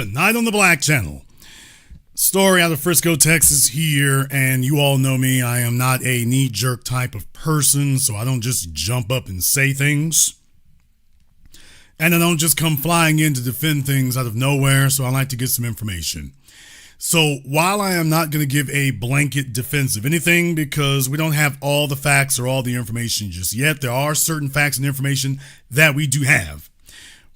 Tonight on the Black Channel. Story out of Frisco, Texas here, and you all know me. I am not a knee-jerk type of person, so I don't just jump up and say things. And I don't just come flying in to defend things out of nowhere, so I like to get some information. So while I am not going to give a blanket defense of anything because we don't have all the facts or all the information just yet, there are certain facts and information that we do have.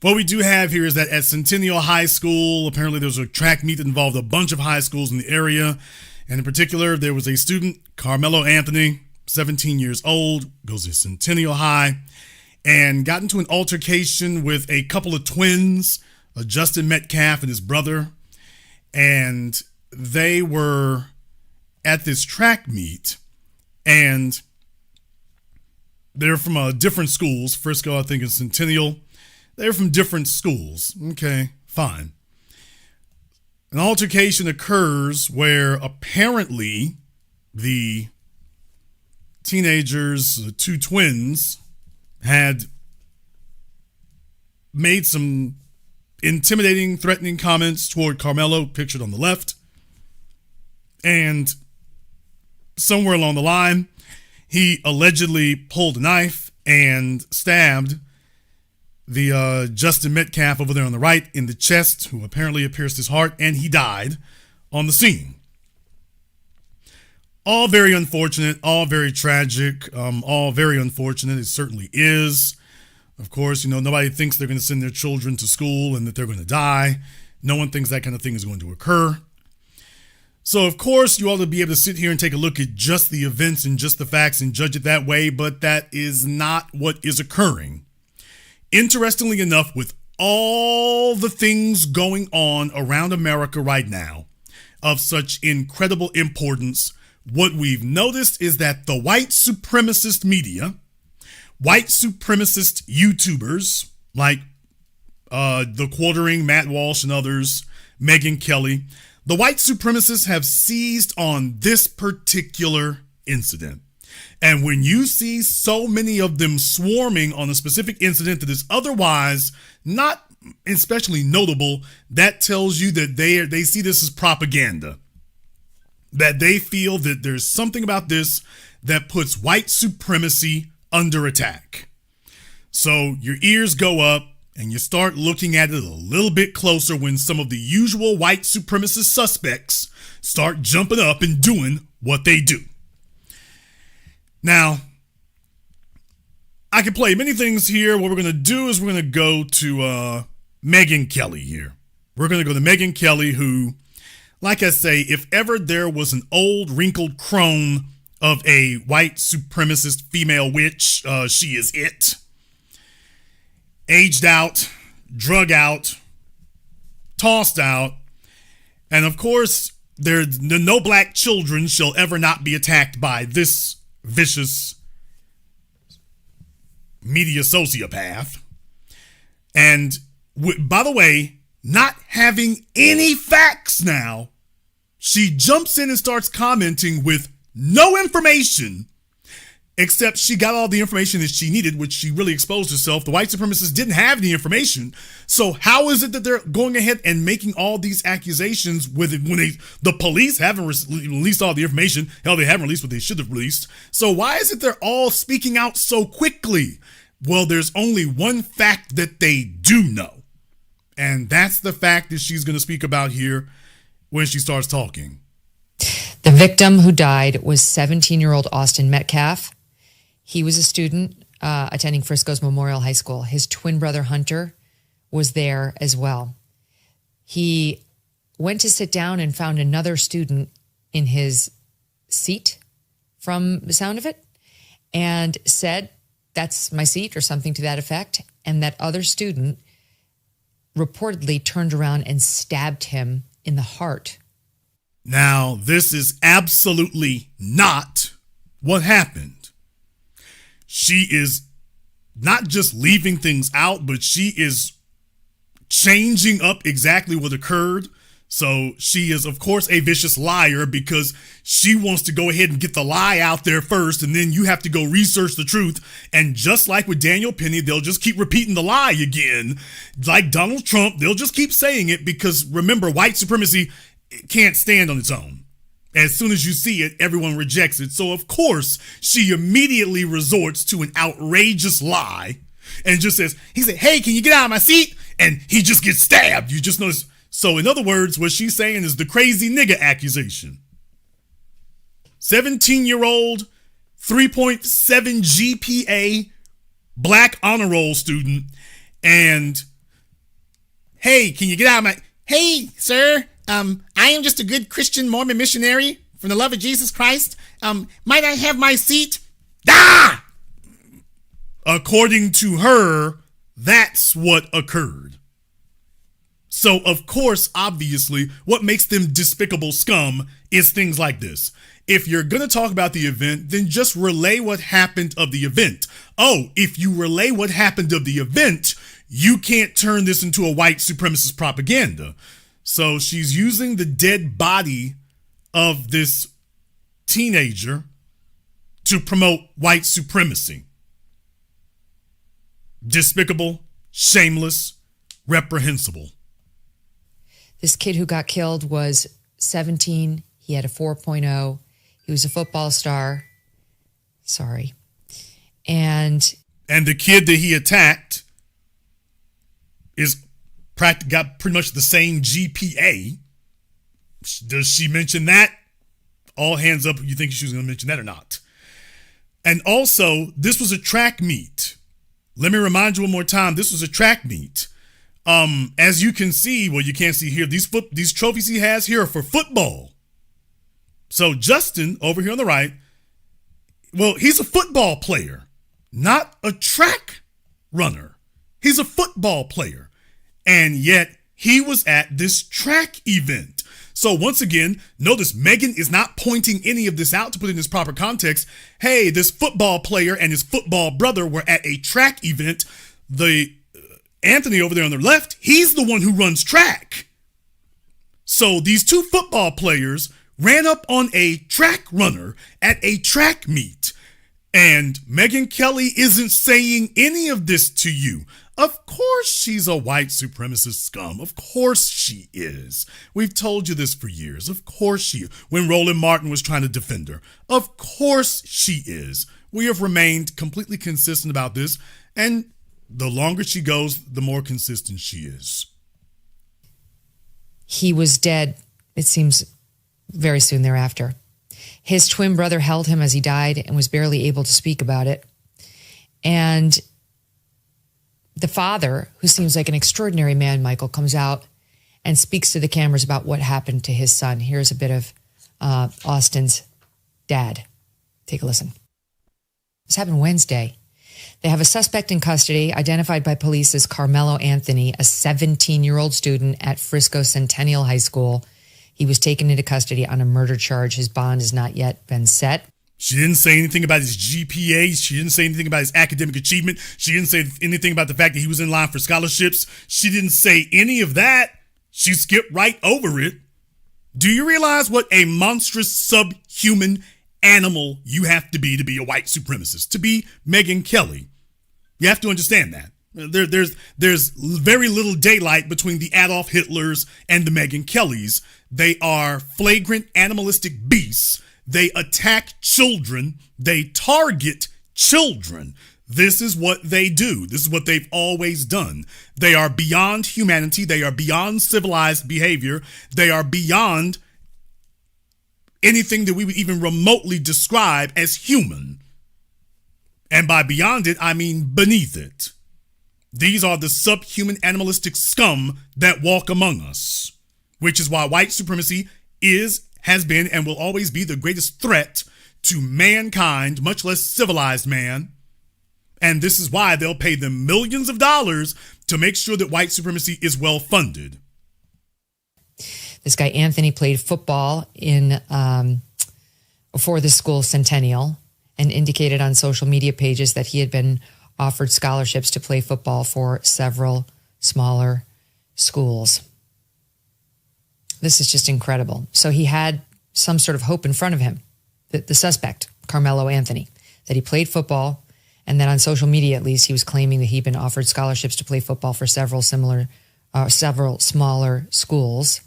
What we do have here is that at Centennial High School, apparently there was a track meet that involved a bunch of high schools in the area. And in particular, there was a student, Carmelo Anthony, 17 years old, goes to Centennial High, and got into an altercation with a couple of twins, Justin Metcalf and his brother. And they were at this track meet, and they're from different schools. Frisco, I think, and Centennial. They're from different schools. Okay, fine. An altercation occurs where apparently the teenagers, the two twins, had made some intimidating, threatening comments toward Carmelo, pictured on the left. And somewhere along the line, he allegedly pulled a knife and stabbed the Justin Metcalf over there on the right in the chest, who apparently pierced his heart, and he died on the scene. All very unfortunate, all very tragic, all very unfortunate. It certainly is. Of course, nobody thinks they're going to send their children to school and that they're going to die. No one thinks that kind of thing is going to occur. So, of course, you ought to be able to sit here and take a look at just the events and just the facts and judge it that way, but that is not what is occurring. Interestingly enough, with all the things going on around America right now of such incredible importance, what we've noticed is that the white supremacist media, white supremacist YouTubers like The Quartering, Matt Walsh and others, Megyn Kelly, the white supremacists have seized on this particular incident. And when you see so many of them swarming on a specific incident that is otherwise not especially notable, that tells you that they see this as propaganda. That they feel that there's something about this that puts white supremacy under attack. So your ears go up and you start looking at it a little bit closer when some of the usual white supremacist suspects start jumping up and doing what they do. Now, I can play many things here. What we're going to do is we're going to go to Megyn Kelly here. We're going to go to Megyn Kelly, who, like I say, if ever there was an old wrinkled crone of a white supremacist female witch, she is it. Aged out, drug out, tossed out, and of course, no black children shall ever not be attacked by this vicious media sociopath. And by the way, not having any facts now, she jumps in and starts commenting with no information, except she got all the information that she needed, which she really exposed herself. The white supremacists didn't have any information. So how is it that they're going ahead and making all these accusations when the police haven't released all the information? Hell, they haven't released what they should have released. So why is it they're all speaking out so quickly? Well, there's only one fact that they do know. And that's the fact that she's going to speak about here when she starts talking. The victim who died was 17-year-old Austin Metcalf. He was a student attending Frisco's Memorial High School. His twin brother, Hunter, was there as well. He went to sit down and found another student in his seat from the sound of it and said, "That's my seat," or something to that effect. And that other student reportedly turned around and stabbed him in the heart. Now, this is absolutely not what happened. She is not just leaving things out, but she is changing up exactly what occurred. So she is, of course, a vicious liar because she wants to go ahead and get the lie out there first, and then you have to go research the truth. And just like with Daniel Penny, they'll just keep repeating the lie again. Like Donald Trump, they'll just keep saying it because, remember, white supremacy can't stand on its own. As soon as you see it, everyone rejects it. So, of course, she immediately resorts to an outrageous lie and just says, he said, hey, can you get out of my seat? And he just gets stabbed. You just notice. So, in other words, what she's saying is the crazy nigga accusation. 17-year-old, 3.7 GPA, black honor roll student. And, hey, can you get out of my... Hey, sir, I am just a good Christian Mormon missionary from the love of Jesus Christ. Might I have my seat? Ah! According to her, that's what occurred. So, of course, obviously, what makes them despicable scum is things like this. If you're going to talk about the event, then just relay what happened of the event. Oh, if you relay what happened of the event, you can't turn this into a white supremacist propaganda. So she's using the dead body of this teenager to promote white supremacy. Despicable, shameless, reprehensible. This kid who got killed was 17. He had a 4.0. He was a football star. Sorry. And the kid that he attacked got pretty much the same GPA. Does she mention that? All hands up if you think she was going to mention that or not. And also, this was a track meet. Let me remind you one more time, this was a track meet. As you can see, well, you can't see here, these trophies he has here are for football. So Justin, over here on the right, well, he's a football player, not a track runner. He's a football player. And yet he was at this track event. So once again, notice Megan is not pointing any of this out to put it in its proper context. Hey, this football player and his football brother were at a track event. The Anthony over there on the left, he's the one who runs track. So these two football players ran up on a track runner at a track meet. And Megyn Kelly isn't saying any of this to you. Of course she's a white supremacist scum. Of course she is. We've told you this for years. Of course she is. When Roland Martin was trying to defend her. Of course she is. We have remained completely consistent about this. And the longer she goes, the more consistent she is. he was dead, it seems, very soon thereafter. His twin brother held him as he died and was barely able to speak about it. And the father, who seems like an extraordinary man, Michael, comes out and speaks to the cameras about what happened to his son. Here's a bit of Austin's dad. Take a listen. This happened Wednesday. They have a suspect in custody, identified by police as Carmelo Anthony, a 17-year-old student at Frisco Centennial High School. He was taken into custody on a murder charge. His bond has not yet been set. She didn't say anything about his GPA. She didn't say anything about his academic achievement. She didn't say anything about the fact that he was in line for scholarships. She didn't say any of that. She skipped right over it. Do you realize what a monstrous subhuman animal you have to be a white supremacist, to be Megyn Kelly? You have to understand that. There's very little daylight between the Adolf Hitlers and the Megyn Kellys. They are flagrant animalistic beasts. They attack children. They target children. This is what they do. This is what they've always done. They are beyond humanity. They are beyond civilized behavior. They are beyond anything that we would even remotely describe as human. And by beyond it, I mean beneath it. These are the subhuman animalistic scum that walk among us, which is why white supremacy has been, and will always be the greatest threat to mankind, much less civilized man. And this is why they'll pay them millions of dollars to make sure that white supremacy is well funded. This guy, Anthony, played football for the school Centennial and indicated on social media pages that he had been offered scholarships to play football for several smaller schools. This is just incredible. So he had some sort of hope in front of him, the suspect, Carmelo Anthony, that he played football, and that on social media, at least, he was claiming that he'd been offered scholarships to play football for several smaller schools.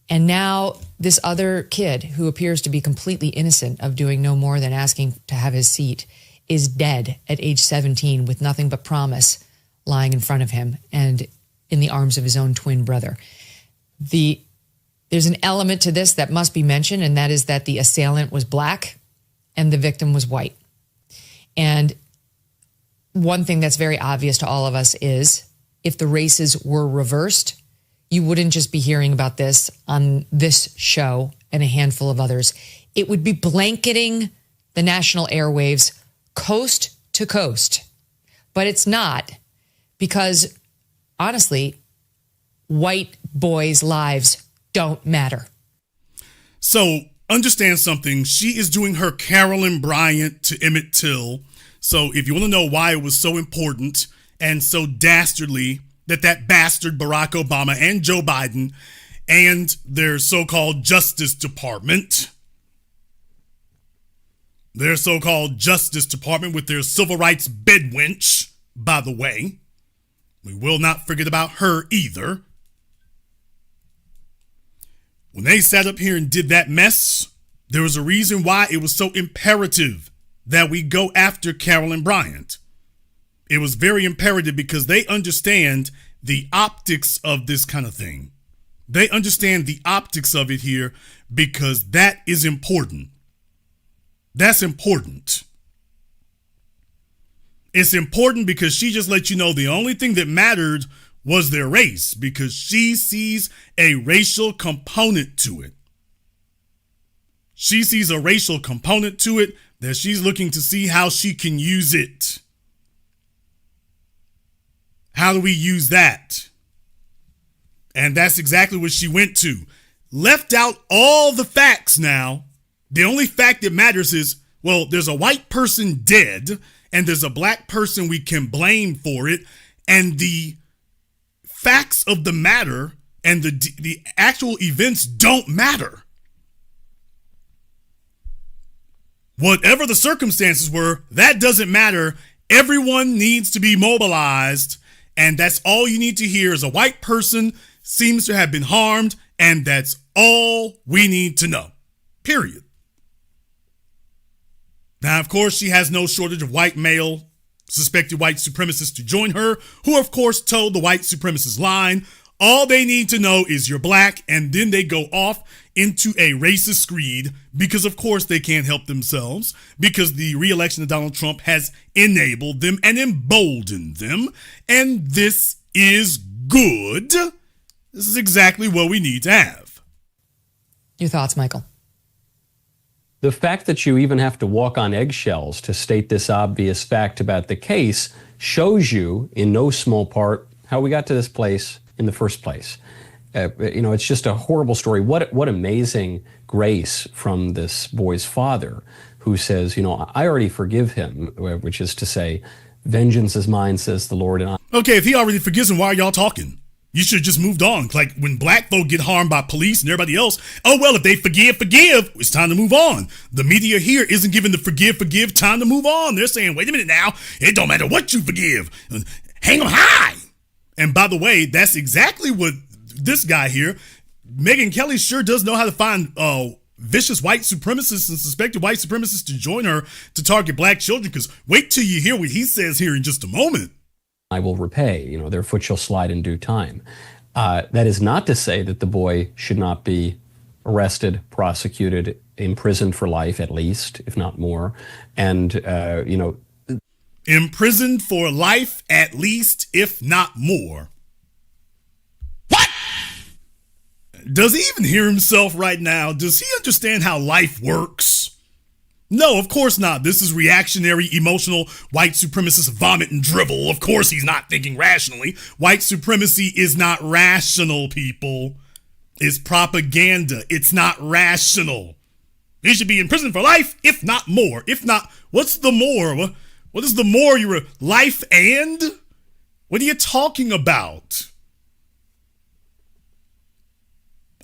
And now this other kid, who appears to be completely innocent of doing no more than asking to have his seat, is dead at age 17 with nothing but promise lying in front of him and in the arms of his own twin brother. There's an element to this that must be mentioned, and that is that the assailant was black and the victim was white. And one thing that's very obvious to all of us is if the races were reversed, you wouldn't just be hearing about this on this show and a handful of others. It would be blanketing the national airwaves coast to coast. But it's not, because honestly, white boys' lives don't matter. So understand something. She is doing her Carolyn Bryant to Emmett Till. So if you want to know why it was so important and so dastardly that bastard Barack Obama and Joe Biden and their so-called Justice Department, with their civil rights bedwench, by the way, we will not forget about her either. When they sat up here and did that mess, there was a reason why it was so imperative that we go after Carolyn Bryant. It was very imperative because they understand the optics of this kind of thing. They understand the optics of it here because that is important. That's important. It's important because she just let you know the only thing that mattered was their race, because she sees a racial component to it. She sees a racial component to it that she's looking to see how she can use it. How do we use that? And that's exactly what she went to. Left out all the facts now. The only fact that matters is, well, there's a white person dead and there's a black person we can blame for it. And the facts of the matter and the actual events don't matter. Whatever the circumstances were, that doesn't matter. Everyone needs to be mobilized. And that's all you need to hear is a white person seems to have been harmed. And that's all we need to know. Period. Now, of course, she has no shortage of white male, suspected white supremacists to join her, who, of course, told the white supremacist line. All they need to know is you're black, and then they go off into a racist screed because, of course, they can't help themselves, because the re-election of Donald Trump has enabled them and emboldened them, and this is good. This is exactly what we need to have. Your thoughts, Michael? The fact that you even have to walk on eggshells to state this obvious fact about the case shows you, in no small part, how we got to this place in the first place. It's just a horrible story. What amazing grace from this boy's father, who says, I already forgive him, which is to say, vengeance is mine, says the Lord. And Okay, if he already forgives him, why are y'all talking? You should have just moved on. Like when black folk get harmed by police and everybody else, oh, well, if they forgive, it's time to move on. The media here isn't giving the forgive time to move on. They're saying, wait a minute now, it don't matter what you forgive. Hang them high. And by the way, that's exactly what this guy here, Megyn Kelly, sure does know how to find vicious white supremacists and suspected white supremacists to join her to target black children, because wait till you hear what he says here in just a moment. I will repay, their foot shall slide in due time. That is not to say that the boy should not be arrested, prosecuted, imprisoned for life at least, if not more. And, imprisoned for life at least, if not more. What? Does he even hear himself right now? Does he understand how life works? No, of course not. This is reactionary, emotional, white supremacist vomit and drivel. Of course he's not thinking rationally. White supremacy is not rational, people. It's propaganda. It's not rational. He should be in prison for life, if not more. If not, what's the more? What is the more? You're life and? What are you talking about?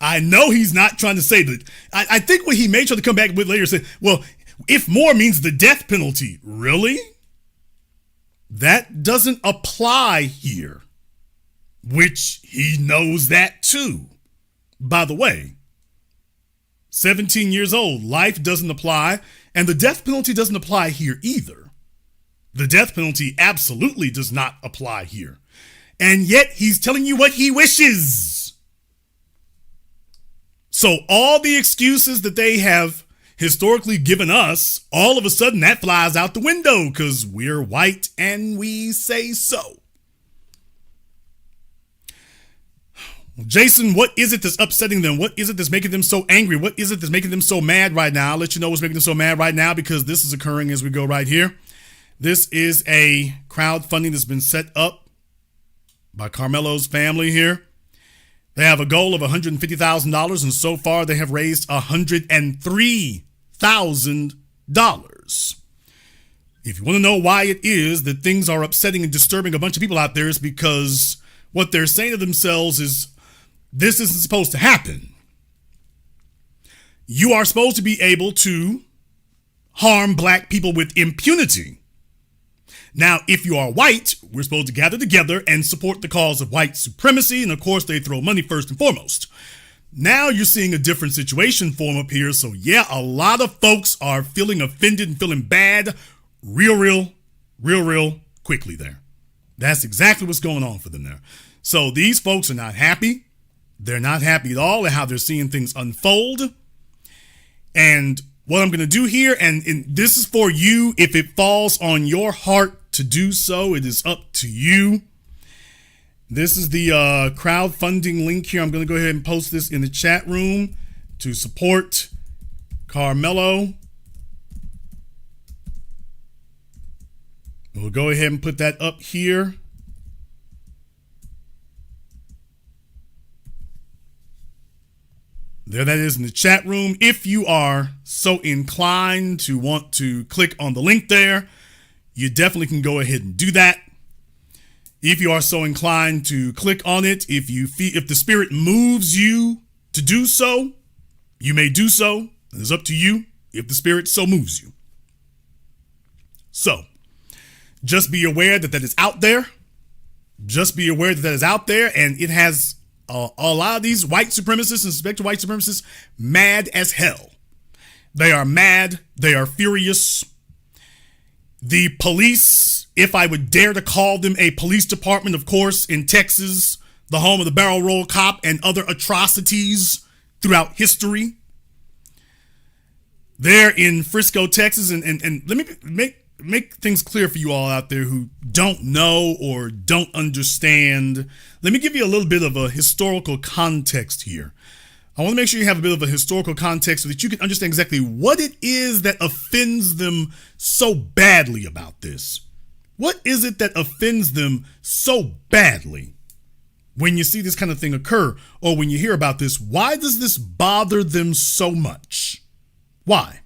I know he's not trying to say that. I think what he may try to come back with later say, well, if more means the death penalty. Really? That doesn't apply here, which he knows that too. By the way, 17 years old, life doesn't apply, and the death penalty doesn't apply here either. The death penalty absolutely does not apply here. And yet he's telling you what he wishes. So all the excuses that they have historically given us, all of a sudden that flies out the window because we're white and we say so. Jason, what is it that's upsetting them? What is it that's making them so angry? What is it that's making them so mad right now? I'll let you know what's making them so mad right now because this is occurring as we go right here. This is a crowdfunding that's been set up by Carmelo's family here. They have a goal of $150,000, and so far they have raised $103,000. If you want to know why it is that things are upsetting and disturbing a bunch of people out there, is because what they're saying to themselves is, this isn't supposed to happen. You are supposed to be able to harm black people with impunity. Now, if you are white, we're supposed to gather together and support the cause of white supremacy. And of course, they throw money first and foremost. Now you're seeing a different situation form up here. So yeah, a lot of folks are feeling offended and feeling bad real quickly there. That's exactly what's going on for them there. So these folks are not happy. They're not happy at all at how they're seeing things unfold. And what I'm going to do here, and this is for you, if it falls on your heart to do so, it is up to you. This is the crowdfunding link here. I'm going to go ahead and post this in the chat room to support Carmelo. We'll go ahead and put that up here. There that is in the chat room. If you are so inclined to want to click on the link there, you definitely can go ahead and do that. If you are so inclined to click on it, if the spirit moves you to do so, you may do so. It's up to you if the spirit so moves you. So, just be aware that that is out there. Just be aware that that is out there, and it has a lot of these white supremacists and suspected white supremacists mad as hell. They are mad. They are furious. The police, if I would dare to call them a police department, of course, in Texas, the home of the barrel roll cop and other atrocities throughout history. They're in Frisco, Texas, and let me make things clear for you all out there who don't know or don't understand. Let me give you a little bit of a historical context here. I want to make sure you have a bit of a historical context so that you can understand exactly what it is that offends them so badly about this. What is it that offends them so badly when you see this kind of thing occur, or when you hear about this? Why does this bother them so much? Why?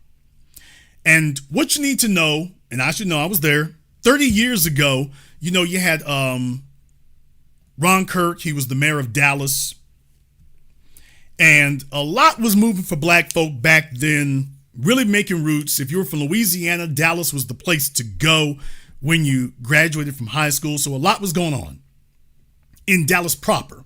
And what you need to know, and I should know, I was there 30 years ago. You know, you had Ron Kirk. He was the mayor of Dallas. And a lot was moving for black folk back then, really making roots. If you were from Louisiana, Dallas was the place to go when you graduated from high school. So a lot was going on in Dallas proper.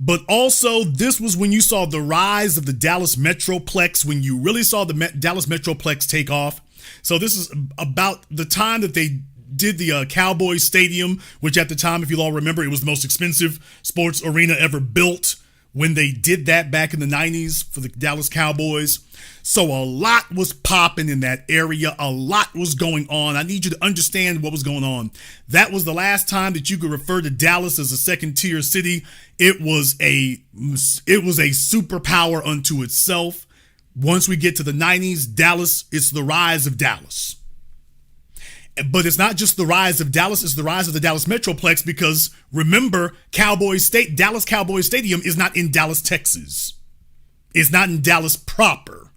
But also, this was when you saw the rise of the Dallas Metroplex, when you really saw the Dallas Metroplex take off. So this is about the time that they did the Cowboys Stadium, which at the time, if you all remember, it was the most expensive sports arena ever built when they did that back in the 90s for the Dallas Cowboys. So a lot was popping in that area. A lot was going on. I need you to understand what was going on. That was the last time that you could refer to Dallas as a second tier city. It was a superpower unto itself. Once we get to the 90s, Dallas, it's the rise of Dallas. But it's not just the rise of Dallas, it's the rise of the Dallas Metroplex, because remember, Dallas Cowboys Stadium is not in Dallas, Texas. It's not in Dallas proper.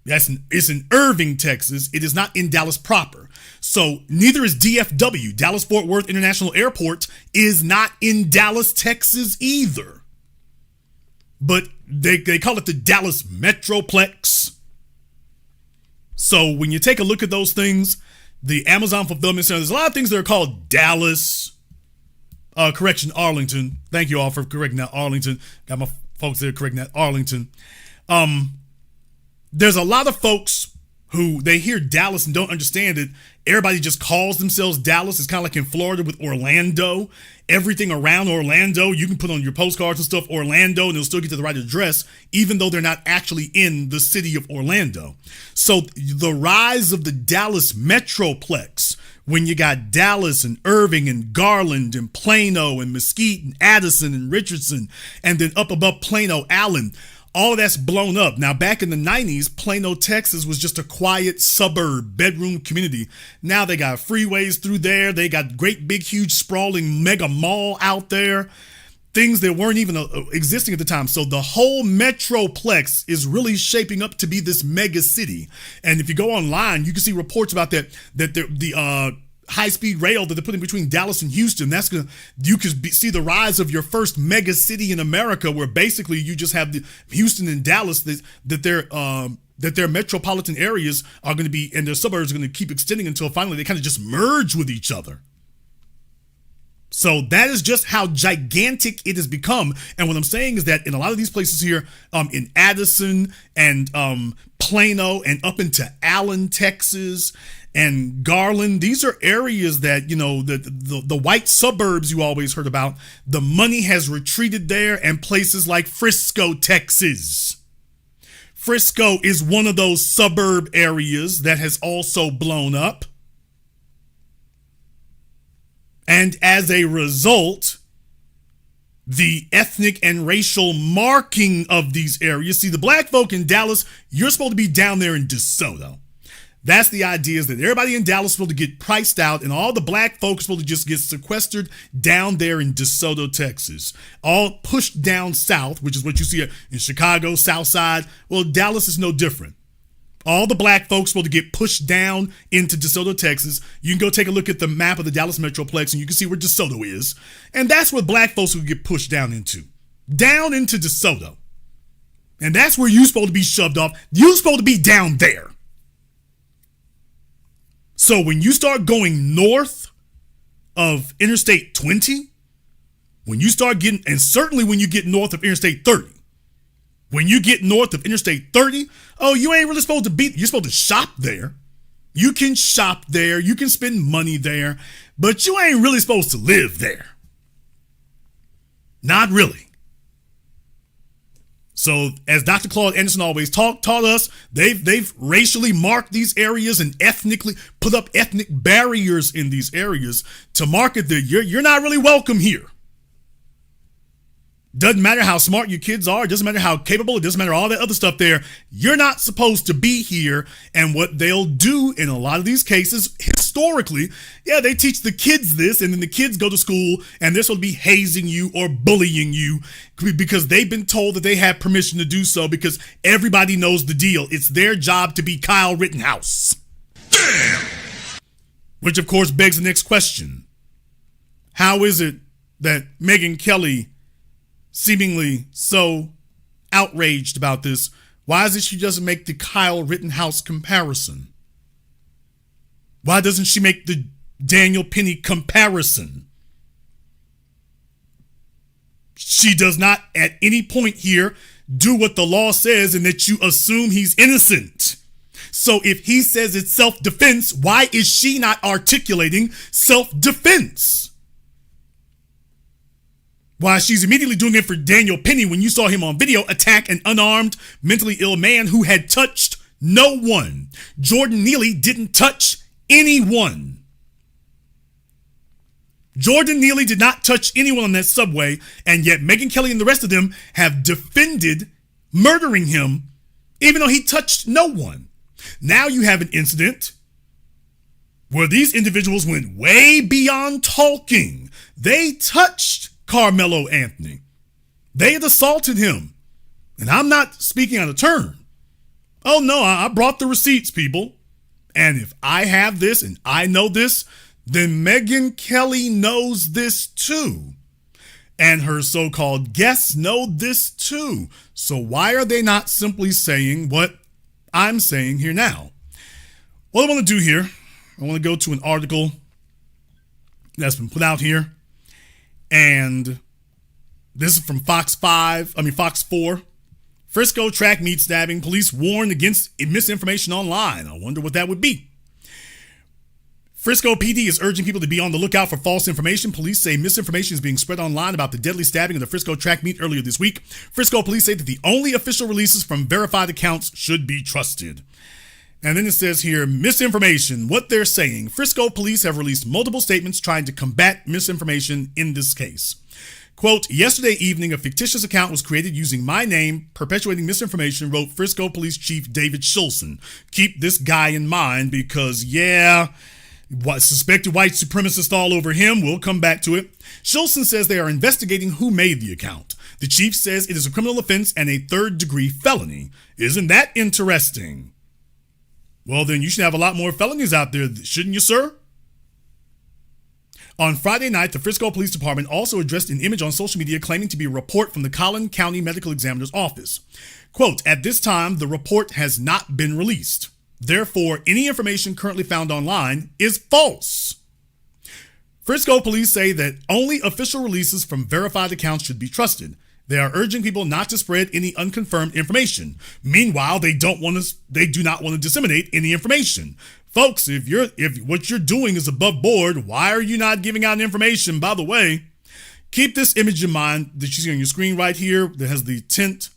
It's in Irving, Texas. It is not in Dallas proper. So neither is DFW. Dallas Fort Worth International Airport is not in Dallas, Texas either. but they call it the Dallas Metroplex. So when you take a look at those things, the Amazon Fulfillment Center, there's a lot of things that are called Dallas, Arlington. Thank you all for correcting that, Arlington. Got my folks there correcting that, Arlington. There's a lot of folks who they hear Dallas and don't understand it. Everybody just calls themselves Dallas. It's kind of like in Florida with Orlando. Everything around Orlando, you can put on your postcards and stuff, Orlando, and it'll still get to the right address, even though they're not actually in the city of Orlando. So the rise of the Dallas Metroplex, when you got Dallas and Irving and Garland and Plano and Mesquite and Addison and Richardson, and then up above Plano, Allen, all of that's blown up. Now, back in the 90s, Plano, Texas was just a quiet suburb, bedroom community. Now they got freeways through there. They got great, big, huge, sprawling mega mall out there. Things that weren't even existing at the time. So the whole Metroplex is really shaping up to be this mega city. And if you go online, you can see reports about that the high-speed rail that they're putting between Dallas and Houston, you can see the rise of your first mega city in America, where basically you just have the Houston and Dallas that their metropolitan areas are going to be, and their suburbs are going to keep extending until finally they kind of just merge with each other. So that is just how gigantic it has become. And what I'm saying is that in a lot of these places here, in Addison and Plano and up into Allen, Texas, and Garland, these are areas that, you know, the white suburbs you always heard about. The money has retreated there, and places like Frisco, Texas. Frisco is one of those suburb areas that has also blown up. And as a result, the ethnic and racial marking of these areas. See, the black folk in Dallas, you're supposed to be down there in DeSoto. That's the idea, is that everybody in Dallas is supposed to get priced out, and all the black folks are supposed to just get sequestered down there in DeSoto, Texas. All pushed down south, which is what you see in Chicago, South Side. Well, Dallas is no different. All the black folks supposed to get pushed down into DeSoto, Texas. You can go take a look at the map of the Dallas Metroplex, and you can see where DeSoto is. And that's where black folks will get pushed down into DeSoto. And that's where you're supposed to be shoved off. You're supposed to be down there. So when you start going north of Interstate 20, when you start getting, and certainly when you get north of Interstate 30, when you get north of Interstate 30, oh, you ain't really supposed to be, you're supposed to shop there. You can shop there, you can spend money there, but you ain't really supposed to live there. Not really. So as Dr. Claude Anderson always taught us, they've racially marked these areas and ethnically put up ethnic barriers in these areas to mark it that you're not really welcome here. Doesn't matter how smart your kids are. It doesn't matter how capable. It doesn't matter all that other stuff there. You're not supposed to be here. And what they'll do in a lot of these cases, historically, yeah, they teach the kids this, and then the kids go to school and they're supposed to be hazing you or bullying you because they've been told that they have permission to do so, because everybody knows the deal. It's their job to be Kyle Rittenhouse. Damn! Which, of course, begs the next question. How is it that Megyn Kelly, seemingly so outraged about this, why is it she doesn't make the Kyle Rittenhouse comparison? Why doesn't she make the Daniel Penny comparison? She does not at any point here do what the law says, and that you assume he's innocent. So if he says it's self-defense, why is she not articulating self-defense? Why she's immediately doing it for Daniel Penny when you saw him on video attack an unarmed, mentally ill man who had touched no one. Jordan Neely didn't touch anyone. Jordan Neely did not touch anyone on that subway, and yet Megyn Kelly and the rest of them have defended murdering him, even though he touched no one. Now you have an incident where these individuals went way beyond talking. They touched Carmelo Anthony. They had assaulted him. And I'm not speaking out of turn. Oh no, I brought the receipts, people. And if I have this and I know this, then Megyn Kelly knows this too. and her so-called guests know this too. So why are they not simply saying what I'm saying here now? What I want to do here, I want to go to an article that's been put out here, and this is from Fox 4. Frisco track meet stabbing. Police warn against misinformation online. I wonder what that would be. Frisco PD is urging people to be on the lookout for false information. Police say misinformation is being spread online about the deadly stabbing of the Frisco track meet earlier this week. Frisco police say that the only official releases from verified accounts should be trusted. And then it says here, misinformation, what they're saying. Frisco police have released multiple statements trying to combat misinformation in this case. Quote, yesterday evening, a fictitious account was created using my name, perpetuating misinformation, wrote Frisco Police Chief David Shulson. Keep this guy in mind because, suspected white supremacist all over him. We'll come back to it. Shulson says they are investigating who made the account. The chief says it is a criminal offense and a third-degree felony. Isn't that interesting? Well, then you should have a lot more felonies out there, shouldn't you, sir? On Friday night, the Frisco Police Department also addressed an image on social media claiming to be a report from the Collin County Medical Examiner's Office. Quote, at this time, the report has not been released. Therefore, any information currently found online is false. Frisco police say that only official releases from verified accounts should be trusted. They are urging people not to spread any unconfirmed information. Meanwhile, they do not want to disseminate any information. Folks, if what you're doing is above board, why are you not giving out information? By the way, keep this image in mind that you see on your screen right here that has the tent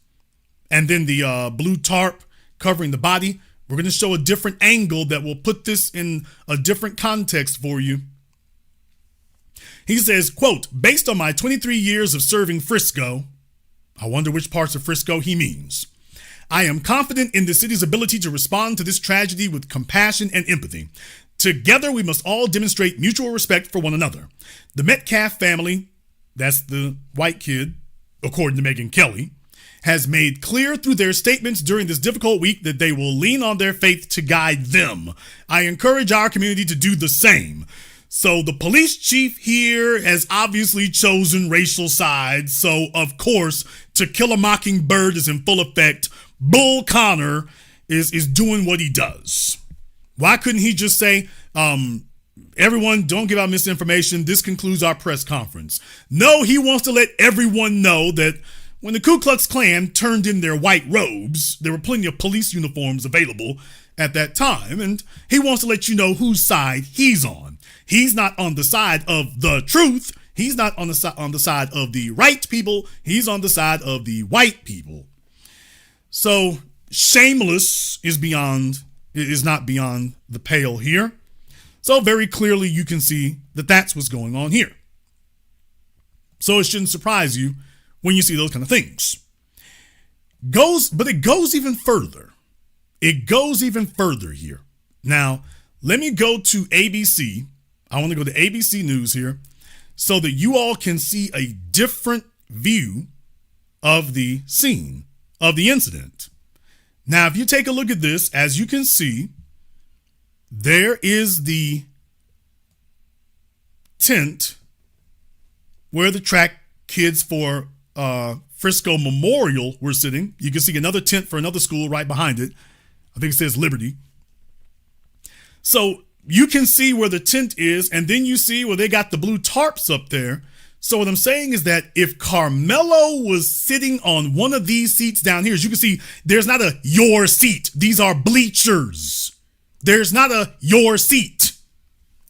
and then the blue tarp covering the body. We're going to show a different angle that will put this in a different context for you. He says, quote, based on my 23 years of serving Frisco, I wonder which parts of Frisco he means. I am confident in the city's ability to respond to this tragedy with compassion and empathy. Together, we must all demonstrate mutual respect for one another. The Metcalf family, that's the white kid, according to Megyn Kelly, has made clear through their statements during this difficult week that they will lean on their faith to guide them. I encourage our community to do the same. So the police chief here has obviously chosen racial sides. So, of course, To Kill a Mockingbird is in full effect. Bull Connor is doing what he does. Why couldn't he just say, everyone, don't give out misinformation. This concludes our press conference. No, he wants to let everyone know that when the Ku Klux Klan turned in their white robes, there were plenty of police uniforms available at that time, and he wants to let you know whose side he's on. He's not on the side of the truth. He's not on the side of the right people. He's on the side of the white people. So shameless is not beyond the pale here. So very clearly you can see that that's what's going on here. So it shouldn't surprise you when you see those kind of things. But it goes even further. It goes even further here. Now, let me go to ABC. I want to go to ABC News here so that you all can see a different view of the scene of the incident. Now, if you take a look at this, as you can see, there is the tent where the track kids for Frisco Memorial were sitting. You can see another tent for another school right behind it. I think it says Liberty. So you can see where the tent is, and then you see where they got the blue tarps up there. So what I'm saying is that if Carmelo was sitting on one of these seats down here, as you can see, there's not a your seat. These are bleachers. There's not a your seat.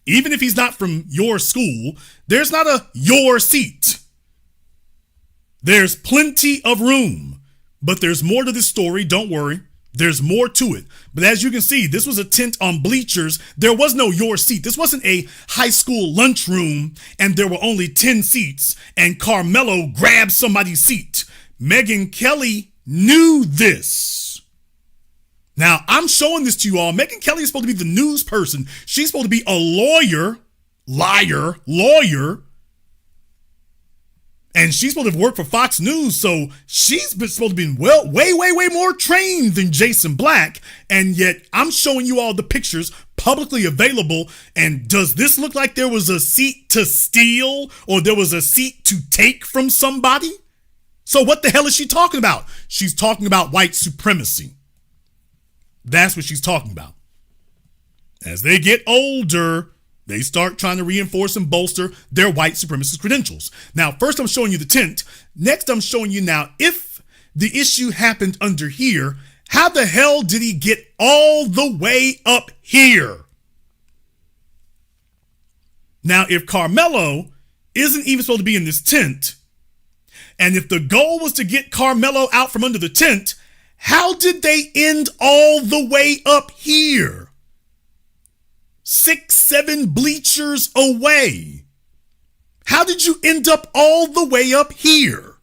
Even if he's not from your school, there's not a your seat. There's plenty of room, but there's more to this story. Don't worry. There's more to it. But as you can see, this was a tent on bleachers. There was no your seat. This wasn't a high school lunchroom and there were only 10 seats and Carmelo grabbed somebody's seat. Megyn Kelly knew this. Now, I'm showing this to you all. Megyn Kelly is supposed to be the news person. She's supposed to be a lawyer. And she's supposed to work for Fox News, so she's been supposed to be way more trained than Jason Black. And yet I'm showing you all the pictures publicly available. And does this look like there was a seat to steal or there was a seat to take from somebody? So what the hell is she talking about? She's talking about white supremacy. That's what she's talking about. As they get older, they start trying to reinforce and bolster their white supremacist credentials. Now, first I'm showing you the tent. Next, I'm showing you now, if the issue happened under here, how the hell did he get all the way up here? Now, if Carmelo isn't even supposed to be in this tent, and if the goal was to get Carmelo out from under the tent, how did they end all the way up here? 6, 7 bleachers away. How did you end up all the way up here?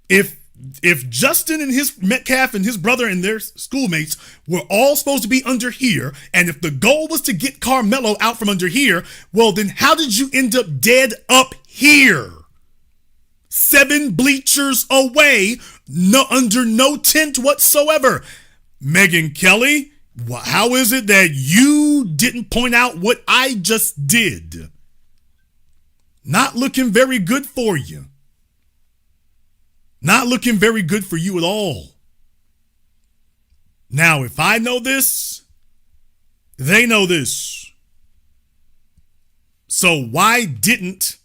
If Justin and his Metcalf and his brother and their schoolmates were all supposed to be under here, and if the goal was to get Carmelo out from under here, well, then how did you end up dead up here? 7 bleachers away, under no tent whatsoever. Megyn Kelly, how is it that you didn't point out what I just did? Not looking very good for you. Not looking very good for you at all. Now, if I know this, they know this. So why didn't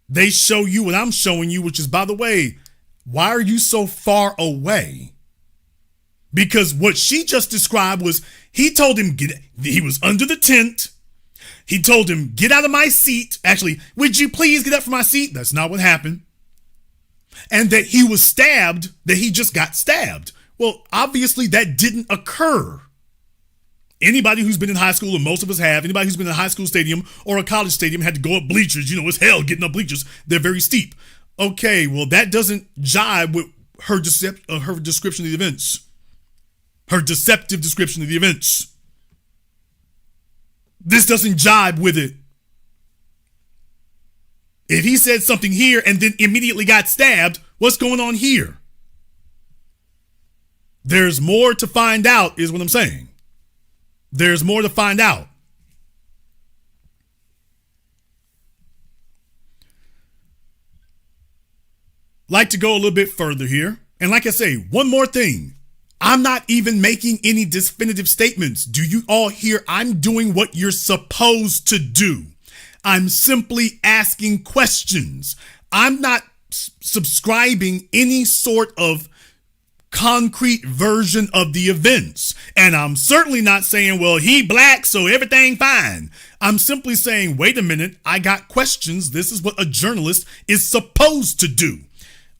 they show you what I'm showing you, which is, by the way, why are you so far away? Because what she just described was he told him he was under the tent. He told him, get out of my seat. Actually, would you please get up from my seat? That's not what happened. And that he was stabbed, that he just got stabbed. Well, obviously that didn't occur. Anybody who's been in high school, and most of us have, anybody who's been in a high school stadium or a college stadium had to go up bleachers. You know, it's hell getting up bleachers. They're very steep. Okay, well, that doesn't jive with her description of the events. Her deceptive description of the events. This doesn't jibe with it. If he said something here and then immediately got stabbed, what's going on here? There's more to find out, is what I'm saying. There's more to find out. Like to go a little bit further here. And like I say, one more thing. I'm not even making any definitive statements. Do you all hear? I'm doing what you're supposed to do. I'm simply asking questions. I'm not subscribing any sort of concrete version of the events. And I'm certainly not saying, well, he black, so everything fine. I'm simply saying, wait a minute, I got questions. This is what a journalist is supposed to do.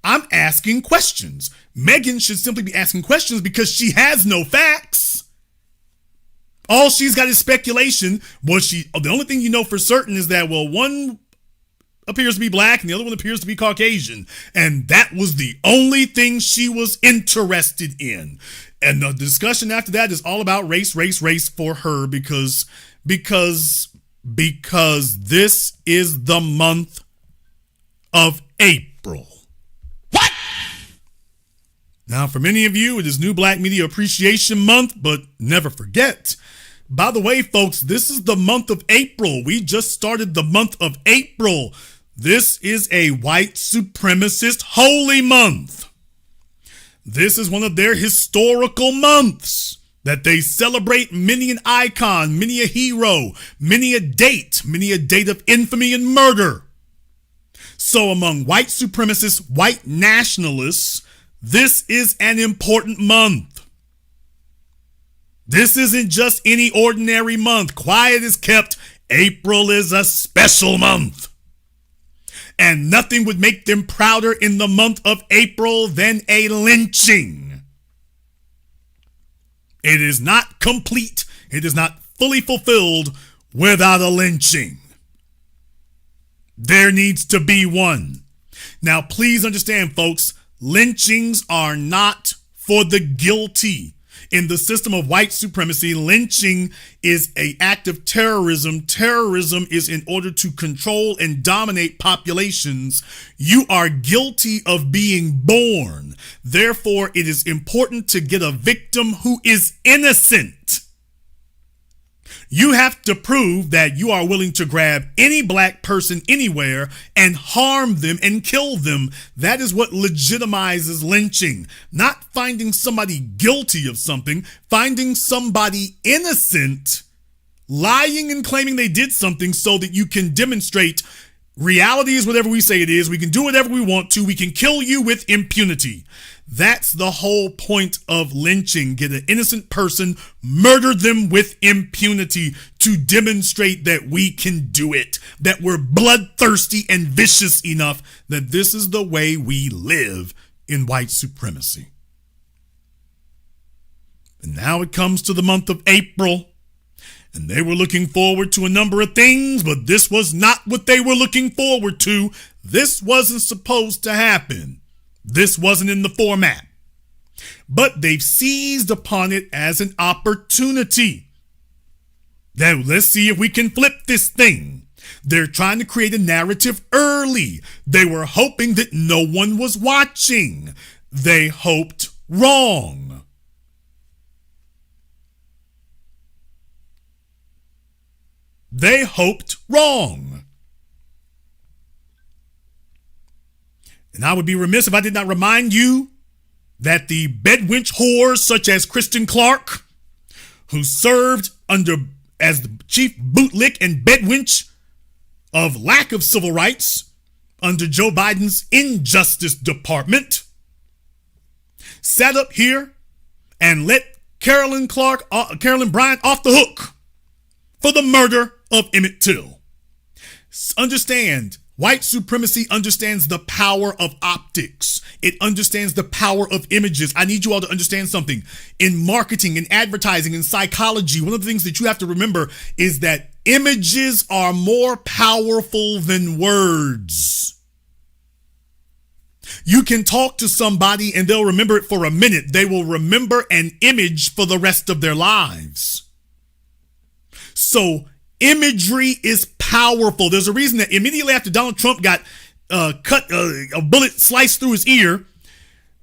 I'm asking questions. Megyn should simply be asking questions because she has no facts. All she's got is speculation. The only thing you know for certain is that, well, one appears to be black and the other one appears to be Caucasian. And that was the only thing she was interested in. And the discussion after that is all about race for her because this is the month of April. What? Now, for many of you, it is New Black Media Appreciation Month, but never forget. By the way, folks, this is the month of April. We just started the month of April. This is a white supremacist holy month. This is one of their historical months that they celebrate many an icon, many a hero, many a date of infamy and murder. So among white supremacists, white nationalists, this is an important month. This isn't just any ordinary month. Quiet is kept. April is a special month. And nothing would make them prouder in the month of April than a lynching. It is not complete. It is not fully fulfilled without a lynching. There needs to be one. Now, please understand, folks, lynchings are not for the guilty. In the system of white supremacy, lynching is an act of terrorism. Terrorism is in order to control and dominate populations. You are guilty of being born. Therefore, it is important to get a victim who is innocent. You have to prove that you are willing to grab any black person anywhere and harm them and kill them. That is what legitimizes lynching. Not finding somebody guilty of something, finding somebody innocent, lying and claiming they did something so that you can demonstrate reality is whatever we say it is. We can do whatever we want to. We can kill you with impunity. That's the whole point of lynching. Get an innocent person, murder them with impunity to demonstrate that we can do it, that we're bloodthirsty and vicious enough, that this is the way we live in white supremacy. And now it comes to the month of April, and they were looking forward to a number of things, but this was not what they were looking forward to. This wasn't supposed to happen. This wasn't in the format, but they've seized upon it as an opportunity. Now, let's see if we can flip this thing. They're trying to create a narrative early. They were hoping that no one was watching. They hoped wrong. They hoped wrong. And I would be remiss if I did not remind you that the bedwench whores such as Kristen Clark, who served as the chief bootlick and bedwench of lack of civil rights under Joe Biden's Injustice Department, sat up here and let Carolyn Bryant off the hook for the murder of Emmett Till. Understand, white supremacy understands the power of optics. It understands the power of images. I need you all to understand something. In marketing, in advertising, in psychology, one of the things that you have to remember is that images are more powerful than words. You can talk to somebody and they'll remember it for a minute. They will remember an image for the rest of their lives. So imagery is powerful. There's a reason that immediately after Donald Trump got a bullet sliced through his ear,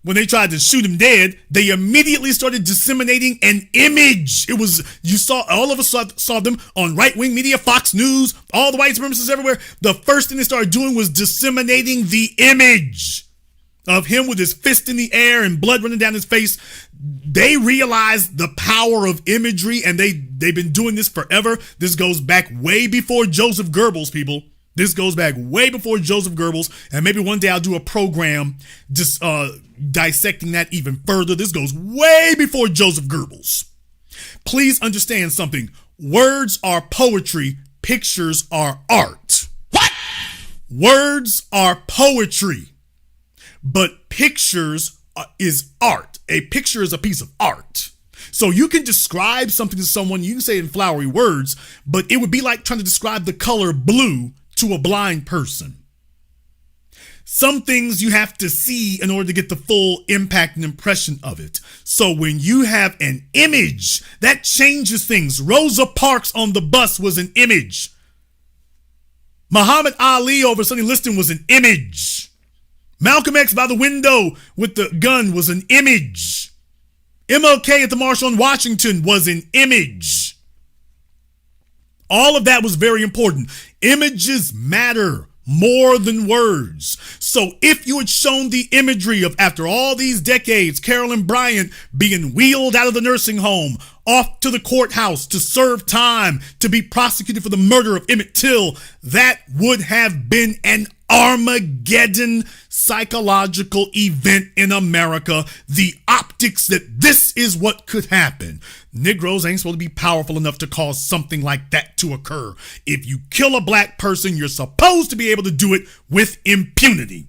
when they tried to shoot him dead, they immediately started disseminating an image. All of us saw them on right-wing media, Fox News, all the white supremacists everywhere. The first thing they started doing was disseminating the image of him with his fist in the air and blood running down his face. They realized the power of imagery, and they've been doing this forever. This goes back way before Joseph Goebbels, people. This goes back way before Joseph Goebbels, and maybe one day I'll do a program just dissecting that even further. This goes way before Joseph Goebbels. Please understand something. Words are poetry. Pictures are art. What? Words are poetry, but pictures is art. A picture is a piece of art. So you can describe something to someone, you can say it in flowery words, but it would be like trying to describe the color blue to a blind person. Some things you have to see in order to get the full impact and impression of it. So when you have an image, that changes things. Rosa Parks on the bus was an image. Muhammad Ali over Sonny Liston was an image. Malcolm X by the window with the gun was an image. MLK at the March on Washington was an image. All of that was very important. Images matter more than words. So if you had shown the imagery of, after all these decades, Carolyn Bryant being wheeled out of the nursing home, off to the courthouse to serve time, to be prosecuted for the murder of Emmett Till, that would have been an Armageddon psychological event in America. The optics that this is what could happen. Negroes ain't supposed to be powerful enough to cause something like that to occur. If you kill a black person, you're supposed to be able to do it with impunity.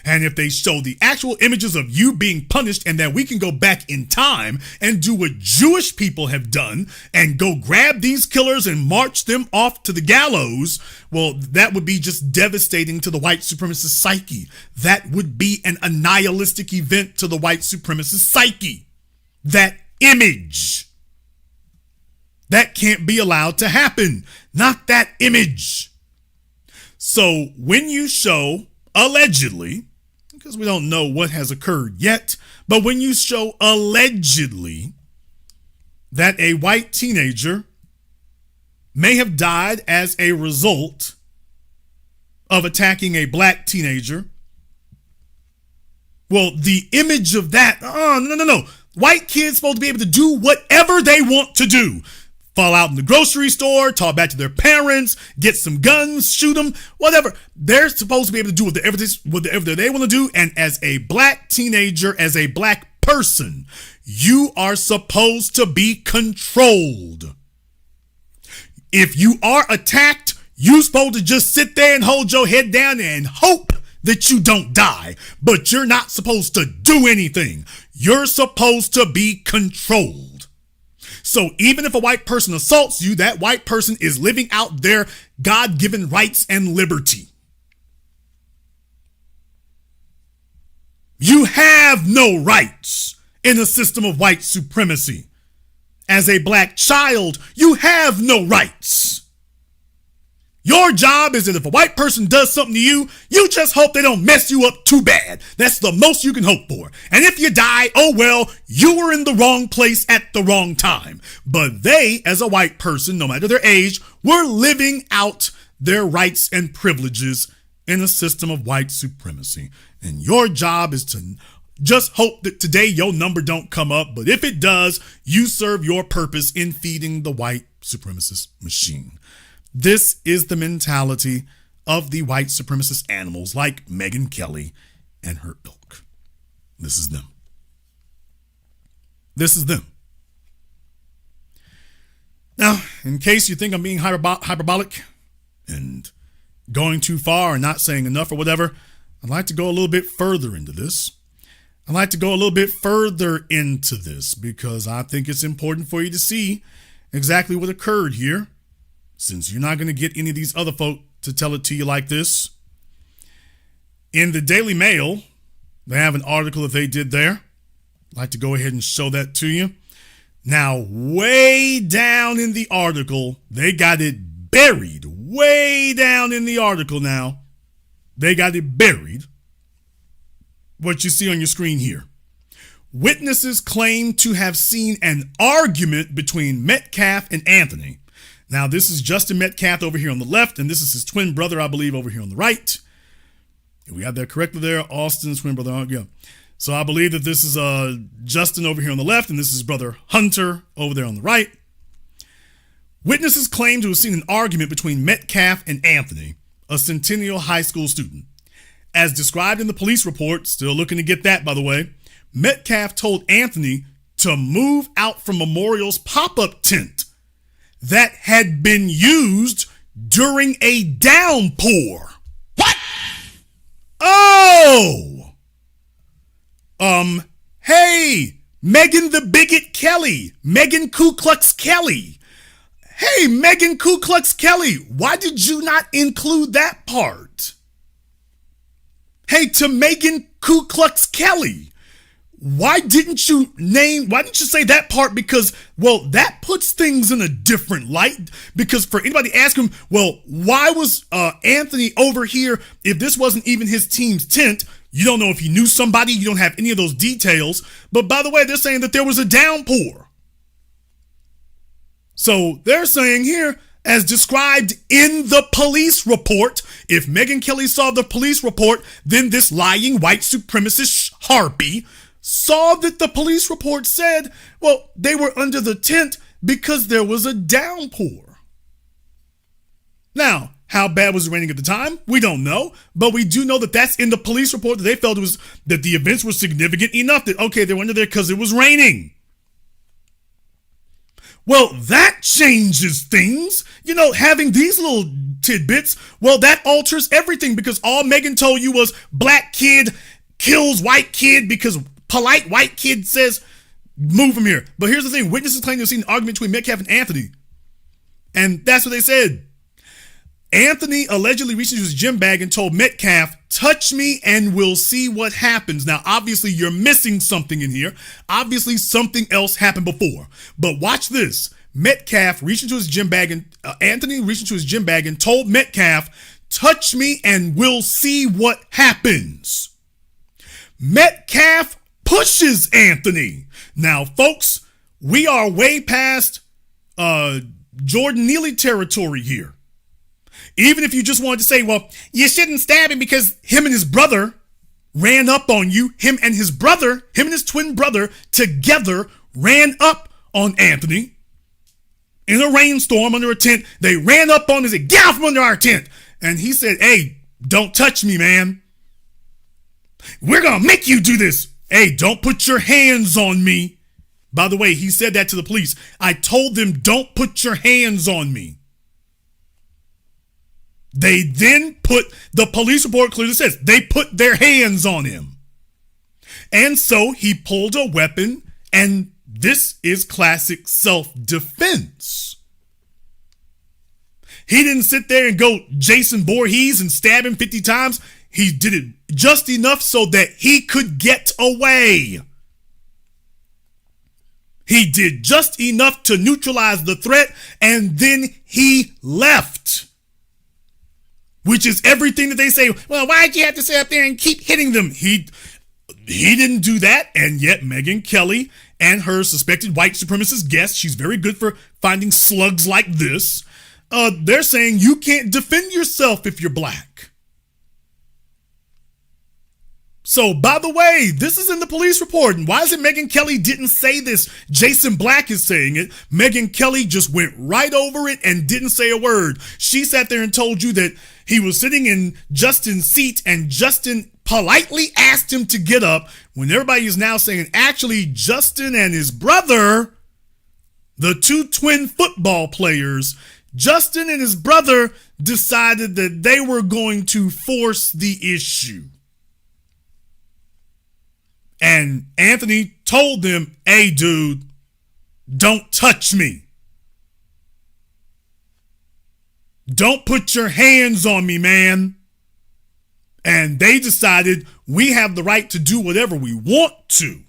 And if they show the actual images of you being punished, and that we can go back in time and do what Jewish people have done and go grab these killers and march them off to the gallows, well, that would be just devastating to the white supremacist psyche. That would be an annihilistic event to the white supremacist psyche. That image. That can't be allowed to happen. Not that image. So when you show, allegedly, because we don't know what has occurred yet, but when you show allegedly that a white teenager may have died as a result of attacking a black teenager, well, the image of that, no. White kids supposed to be able to do whatever they want to do. Fall out in the grocery store, talk back to their parents, get some guns, shoot them, whatever. They're supposed to be able to do whatever they want to do. And as a black teenager, as a black person, you are supposed to be controlled. If you are attacked, you're supposed to just sit there and hold your head down and hope that you don't die. But you're not supposed to do anything. You're supposed to be controlled. So even if a white person assaults you, that white person is living out their God-given rights and liberty. You have no rights in a system of white supremacy. As a black child, you have no rights. Your job is that if a white person does something to you, you just hope they don't mess you up too bad. That's the most you can hope for. And if you die, oh well, you were in the wrong place at the wrong time. But they, as a white person, no matter their age, were living out their rights and privileges in a system of white supremacy. And your job is to just hope that today your number don't come up. But if it does, you serve your purpose in feeding the white supremacist machine. This is the mentality of the white supremacist animals like Megyn Kelly and her ilk. This is them. This is them. Now, in case you think I'm being hyperbolic and going too far and not saying enough or whatever, I'd like to go a little bit further into this. Because I think it's important for you to see exactly what occurred here, since you're not going to get any of these other folk to tell it to you like this. In the Daily Mail, they have an article that they did there. I'd like to go ahead and show that to you. Now, way down in the article, they got it buried. Way down in the article now, they got it buried. What you see on your screen here. Witnesses claim to have seen an argument between Metcalf and Anthony. Now, this is Justin Metcalf over here on the left, and this is his twin brother, I believe, over here on the right. We got that correctly there. Austin's twin brother. Yeah. So I believe that this is Justin over here on the left, and this is his brother Hunter over there on the right. Witnesses claim to have seen an argument between Metcalf and Anthony, a Centennial High School student. As described in the police report, still looking to get that, by the way, Metcalf told Anthony to move out from Memorial's pop-up tent that had been used during a downpour. What? Oh! Hey, Megan the Bigot Kelly, Megan Ku Klux Kelly. Hey, Megan Ku Klux Kelly, why did you not include that part? Hey, to Megan Ku Klux Kelly, why didn't you say that part? Because, well, that puts things in a different light. Because for anybody asking, well, why was Anthony over here if this wasn't even his team's tent? You don't know if he knew somebody. You don't have any of those details. But by the way, they're saying that there was a downpour. So they're saying here, as described in the police report, if Megyn Kelly saw the police report, then this lying white supremacist harpy saw that the police report said, well, they were under the tent because there was a downpour. Now, how bad was it raining at the time? We don't know, but we do know that that's in the police report, that they felt that the events were significant enough that, okay, they were under there because it was raining. Well, that changes things. You know, having these little tidbits, well, that alters everything, because all Megan told you was black kid kills white kid because polite white kid says, move from here. But here's the thing. Witnesses claim to have seen an argument between Metcalf and Anthony. And that's what they said. Anthony allegedly reached into his gym bag and told Metcalf, touch me and we'll see what happens. Now, obviously, you're missing something in here. Obviously, something else happened before. But watch this. Metcalf reached into his gym bag and Anthony reached into his gym bag and told Metcalf, touch me and we'll see what happens. Metcalf pushes Anthony. Now, folks, we are way past Jordan Neely territory here. Even if you just wanted to say, well, you shouldn't stab him because him and his brother ran up on you. Him and his twin brother together ran up on Anthony in a rainstorm under a tent. They ran up on him and said, get out from under our tent. And he said, hey, don't touch me, man. We're going to make you do this. Hey, don't put your hands on me. By the way, he said that to the police. I told them, don't put your hands on me. They then the police report clearly says, they put their hands on him. And so he pulled a weapon, and this is classic self-defense. He didn't sit there and go Jason Voorhees and stab him 50 times. He did it just enough so that he could get away. He did just enough to neutralize the threat, and then he left. Which is everything that they say, well, why'd you have to sit up there and keep hitting them? He didn't do that, and yet Megyn Kelly and her suspected white supremacist guest, she's very good for finding slugs like this, they're saying you can't defend yourself if you're black. So, by the way, this is in the police report. And why is it Megyn Kelly didn't say this? Jason Black is saying it. Megyn Kelly just went right over it and didn't say a word. She sat there and told you that he was sitting in Justin's seat and Justin politely asked him to get up, when everybody is now saying actually Justin and his brother, the two twin football players, Justin and his brother decided that they were going to force the issue. And Anthony told them, hey, dude, don't touch me. Don't put your hands on me, man. And they decided we have the right to do whatever we want to.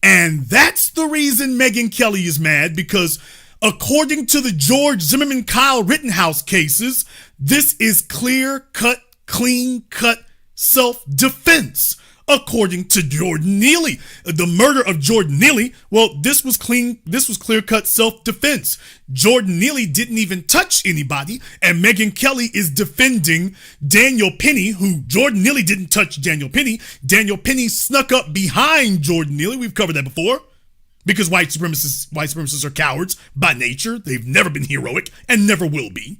And that's the reason Megyn Kelly is mad, because according to the George Zimmerman, Kyle Rittenhouse cases, this is clear-cut, clean-cut self-defense. According to Jordan Neely, the murder of Jordan Neely, well, this was clear-cut self-defense. Jordan Neely didn't even touch anybody, and Megyn Kelly is defending Daniel Penny, who Jordan Neely didn't touch Daniel Penny. Daniel Penny snuck up behind Jordan Neely. We've covered that before. Because white supremacists are cowards by nature. They've never been heroic and never will be.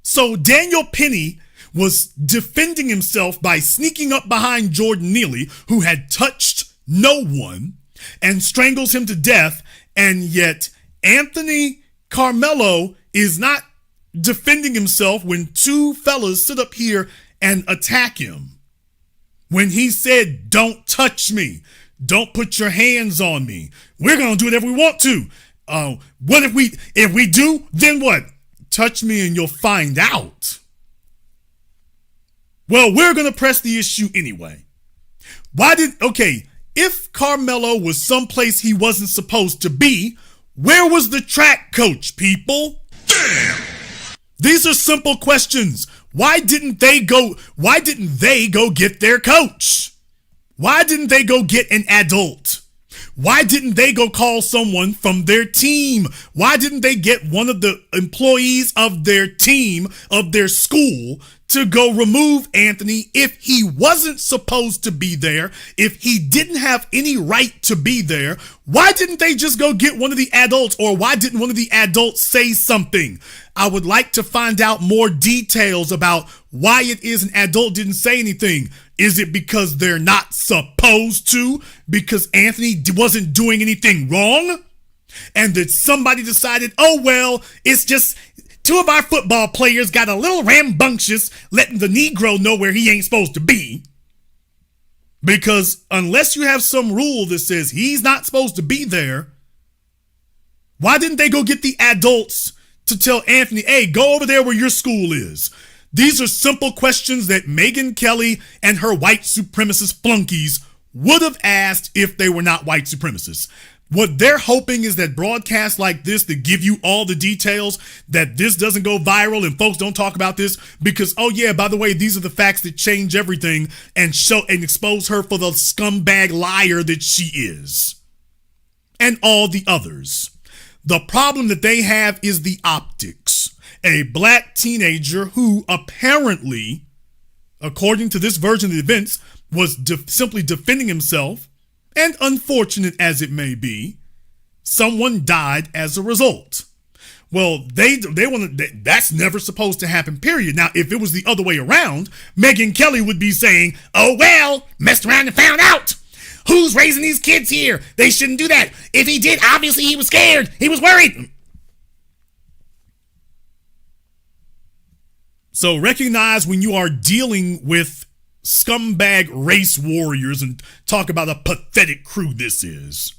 So Daniel Penny was defending himself by sneaking up behind Jordan Neely, who had touched no one, and strangles him to death. And yet Anthony Carmelo is not defending himself when two fellas sit up here and attack him. When he said, don't touch me, don't put your hands on me, we're going to do whatever we want to. What if we do, then what? Touch me and you'll find out. Well, we're going to press the issue anyway. If Carmelo was someplace he wasn't supposed to be, where was the track coach, people? Damn! These are simple questions. Why didn't they go get their coach? Why didn't they go get an adult? Why didn't they go call someone from their team? Why didn't they get one of the employees of their team, of their school, to go remove Anthony if he wasn't supposed to be there, if he didn't have any right to be there? Why didn't they just go get one of the adults, or why didn't one of the adults say something? I would like to find out more details about why it is an adult didn't say anything. Is it because they're not supposed to? Because Anthony wasn't doing anything wrong? And that somebody decided, oh, well, it's just two of our football players got a little rambunctious letting the Negro know where he ain't supposed to be. Because unless you have some rule that says he's not supposed to be there, why didn't they go get the adults to tell Anthony, hey, go over there where your school is? These are simple questions that Megyn Kelly and her white supremacist flunkies would have asked if they were not white supremacists. What they're hoping is that broadcasts like this that give you all the details, that this doesn't go viral and folks don't talk about this because, oh yeah, by the way, these are the facts that change everything and show and expose her for the scumbag liar that she is. And all the others. The problem that they have is the optics. A black teenager who apparently, according to this version of the events, was simply defending himself, and unfortunate as it may be, someone died as a result. Well, they want to. That's never supposed to happen, period. Now, if it was the other way around, Megyn Kelly would be saying, oh, well, messed around and found out. Who's raising these kids here? They shouldn't do that. If he did, obviously he was scared. He was worried. So recognize when you are dealing with scumbag race warriors and talk about a pathetic crew this is.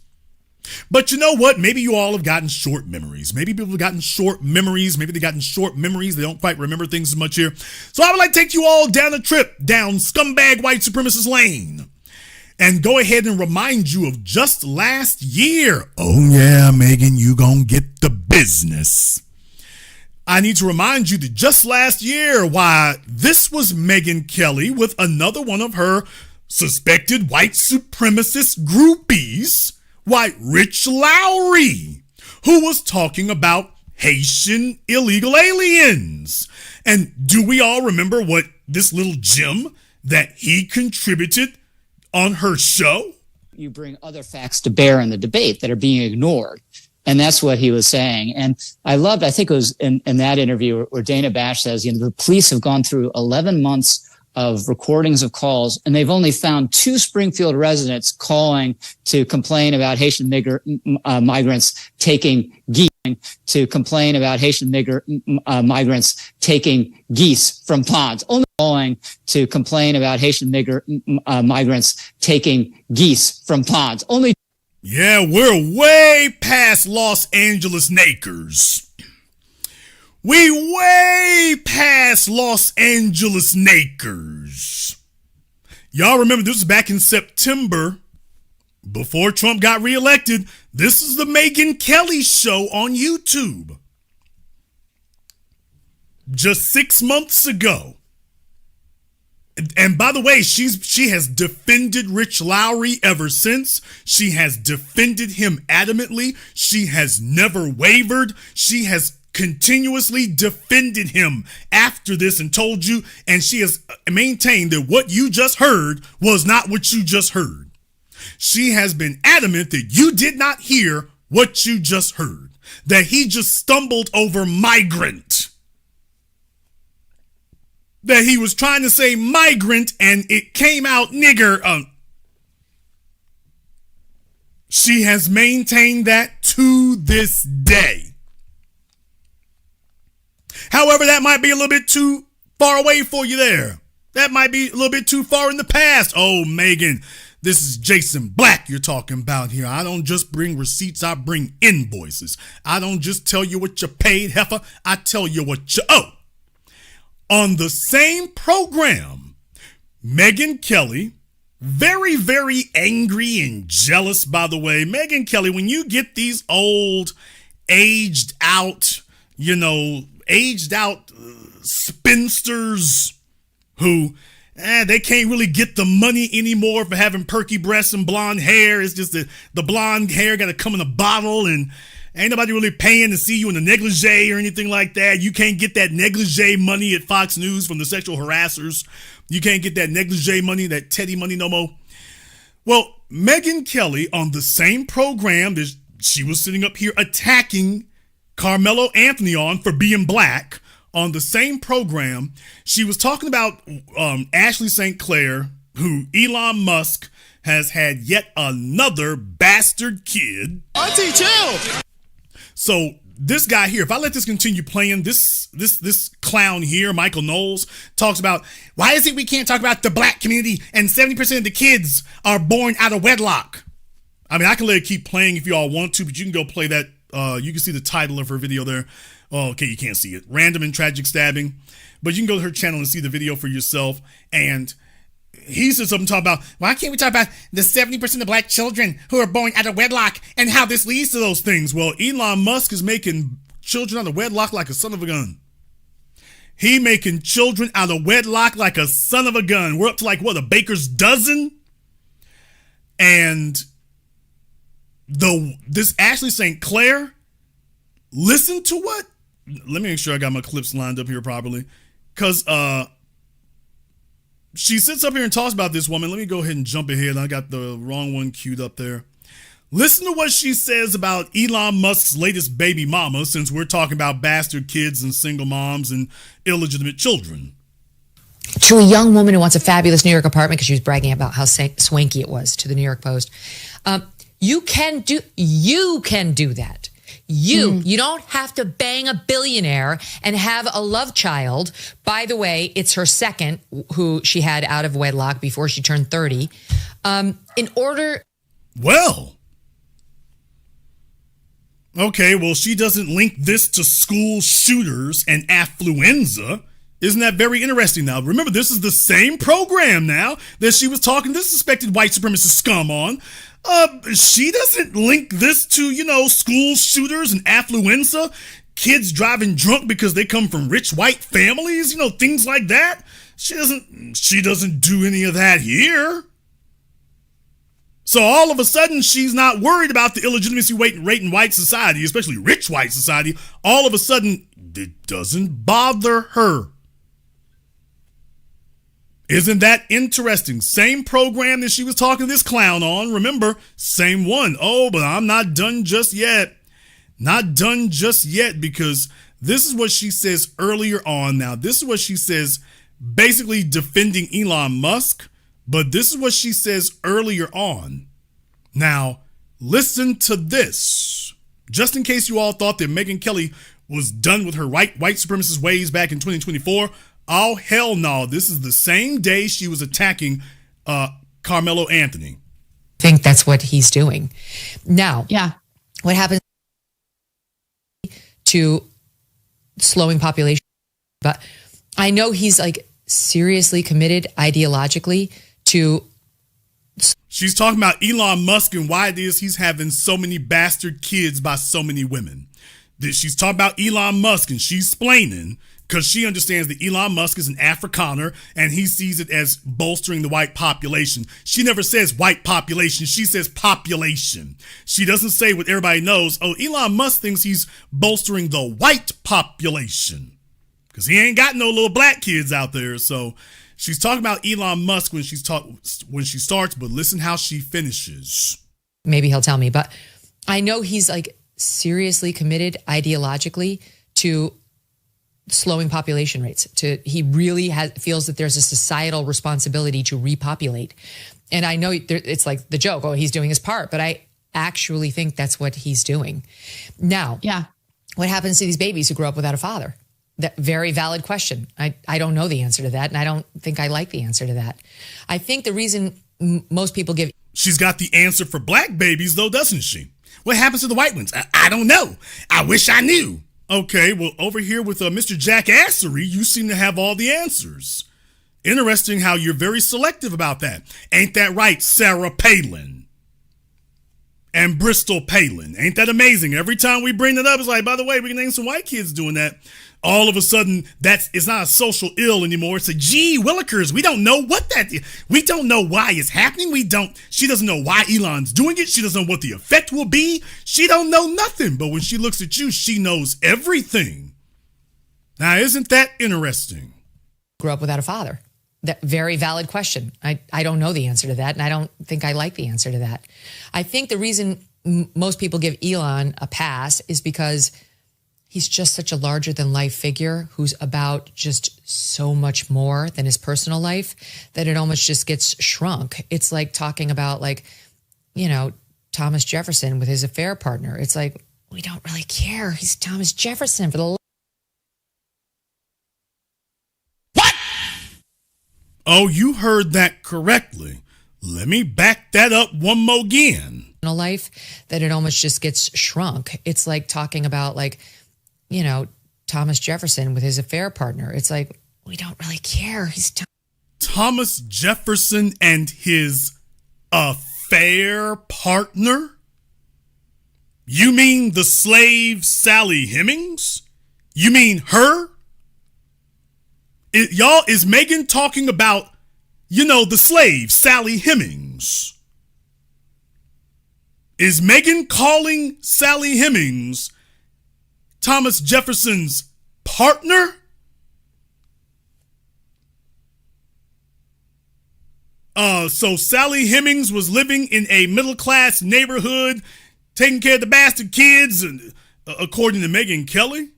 But you know what? Maybe you all have gotten short memories. Maybe people have gotten short memories. Maybe they've gotten short memories. They don't quite remember things as much here. So I would like to take you all down a trip down scumbag white supremacist lane and go ahead and remind you of just last year. Oh yeah, Megan, you gonna get the business. I need to remind you that just last year, why this was Megyn Kelly with another one of her suspected white supremacist groupies, white Rich Lowry, who was talking about Haitian illegal aliens. And do we all remember what this little gem that he contributed on her show? You bring other facts to bear in the debate that are being ignored. And that's what he was saying. And I think it was in that interview where Dana Bash says, the police have gone through 11 months of recordings of calls, and they've only found 2 Springfield residents calling to complain about Haitian migrants taking geese, migrants taking geese from ponds. Only calling to complain about Haitian migrants taking geese from ponds. Only. Yeah, we're way past Los Angeles Nakers. We way past Los Angeles Nakers. Y'all remember this was back in September before Trump got reelected. This is the Megyn Kelly show on YouTube. Just 6 months ago. And by the way, she has defended Rich Lowry ever since. She has defended him adamantly. She has never wavered. She has continuously defended him after this and told you, and she has maintained that what you just heard was not what you just heard. She has been adamant that you did not hear what you just heard, that he just stumbled over migrant. That he was trying to say migrant and it came out nigger. She has maintained that to this day. However, that might be a little bit too far away for you there. That might be a little bit too far in the past. Oh, Megan, this is Jason Black you're talking about here. I don't just bring receipts, I bring invoices. I don't just tell you what you paid, heifer. I tell you what you owe. On the same program, Megyn Kelly, very, very angry and jealous, by the way. Megyn Kelly, when you get these old, aged out spinsters who, they can't really get the money anymore for having perky breasts and blonde hair. It's just the blonde hair got to come in a bottle and ain't nobody really paying to see you in a negligee or anything like that. You can't get that negligee money at Fox News from the sexual harassers. You can't get that negligee money, that Teddy money no more. Well, Megyn Kelly on the same program that she was sitting up here attacking Carmelo Anthony on for being black, on the same program, she was talking about Ashley St. Clair, who Elon Musk has had yet another bastard kid. Auntie, chill! So this guy here, if I let this continue playing, this clown here, Michael Knowles, talks about, why is it we can't talk about the black community and 70% of the kids are born out of wedlock? I mean, I can let it keep playing if you all want to, but you can go play that. You can see the title of her video there. Oh, okay, you can't see it. Random and tragic stabbing. But you can go to her channel and see the video for yourself. And he said something talking about, why can't we talk about the 70% of black children who are born out of wedlock and how this leads to those things? Well, Elon Musk is making children out of wedlock like a son of a gun. He making children out of wedlock like a son of a gun. We're up to like, what, a baker's dozen? And this Ashley St. Clair, listen to what? Let me make sure I got my clips lined up here properly. Because she sits up here and talks about this woman. Let me go ahead and jump ahead. I got the wrong one queued up there. Listen to what she says about Elon Musk's latest baby mama, since we're talking about bastard kids and single moms and illegitimate children. To a young woman who wants a fabulous New York apartment because she was bragging about how swanky it was to the New York Post. You can do that. You don't have to bang a billionaire and have a love child. By the way, it's her second who she had out of wedlock before she turned 30. Okay, well, she doesn't link this to school shooters and affluenza. Isn't that very interesting now? Remember, this is the same program now that she was talking to this suspected white supremacist scum on. She doesn't link this to, school shooters and affluenza, kids driving drunk because they come from rich white families, things like that. She doesn't do any of that here. So all of a sudden, she's not worried about the illegitimacy rate in white society, especially rich white society. All of a sudden, it doesn't bother her. Isn't that interesting? Same program that she was talking to this clown on. Remember, same one. Oh, but I'm not done just yet. Not done just yet, because this is what she says earlier on. Now, this is what she says, basically defending Elon Musk. But this is what she says earlier on. Now, listen to this. Just in case you all thought that Megyn Kelly was done with her white supremacist ways back in 2024. Oh, hell no. This is the same day she was attacking Carmelo Anthony. I think that's what he's doing. Now, what happens to slowing population? But I know he's like seriously committed ideologically to. She's talking about Elon Musk and why it is he's having so many bastard kids by so many women. She's talking about Elon Musk, and she's explaining, because she understands that Elon Musk is an Afrikaner and he sees it as bolstering the white population. She never says white population. She says population. She doesn't say what everybody knows. Oh, Elon Musk thinks he's bolstering the white population because he ain't got no little black kids out there. So she's talking about Elon Musk when she starts, but listen how she finishes. Maybe he'll tell me, but I know he's like seriously committed ideologically to slowing population rates. He really feels that there's a societal responsibility to repopulate. And I know it's like the joke, oh, he's doing his part, but I actually think that's what he's doing. Now, what happens to these babies who grow up without a father? That very valid question. I don't know the answer to that, and I don't think I like the answer to that. I think the reason most people give... She's got the answer for black babies, though, doesn't she? What happens to the white ones? I don't know. I wish I knew. Okay, well, over here with Mr. Jackassery, you seem to have all the answers. Interesting how you're very selective about that. Ain't that right, Sarah Palin? And Bristol Palin. Ain't that amazing? Every time we bring that up, it's like, by the way, we can name some white kids doing that. All of a sudden, it's not a social ill anymore. It's a gee willikers. We don't know what that is. We don't know why it's happening. She doesn't know why Elon's doing it. She doesn't know what the effect will be. She don't know nothing. But when she looks at you, she knows everything. Now, isn't that interesting? Grew up without a father. That very valid question. I don't know the answer to that, and I don't think I like the answer to that. I think the reason most people give Elon a pass is because he's just such a larger than life figure who's about just so much more than his personal life that it almost just gets shrunk. It's like talking about Thomas Jefferson with his affair partner. It's like, we don't really care. He's Thomas Jefferson for the... What? Oh, you heard that correctly. Let me back that up one more again. Life that it almost just gets shrunk. It's like talking about Thomas Jefferson with his affair partner. It's like, we don't really care. He's Thomas Jefferson and his affair partner? You mean the slave Sally Hemings? You mean her? Y'all, is Megan talking about, the slave Sally Hemings? Is Megan calling Sally Hemings Thomas Jefferson's partner? So Sally Hemings was living in a middle-class neighborhood, taking care of the bastard kids, and according to Megyn Kelly.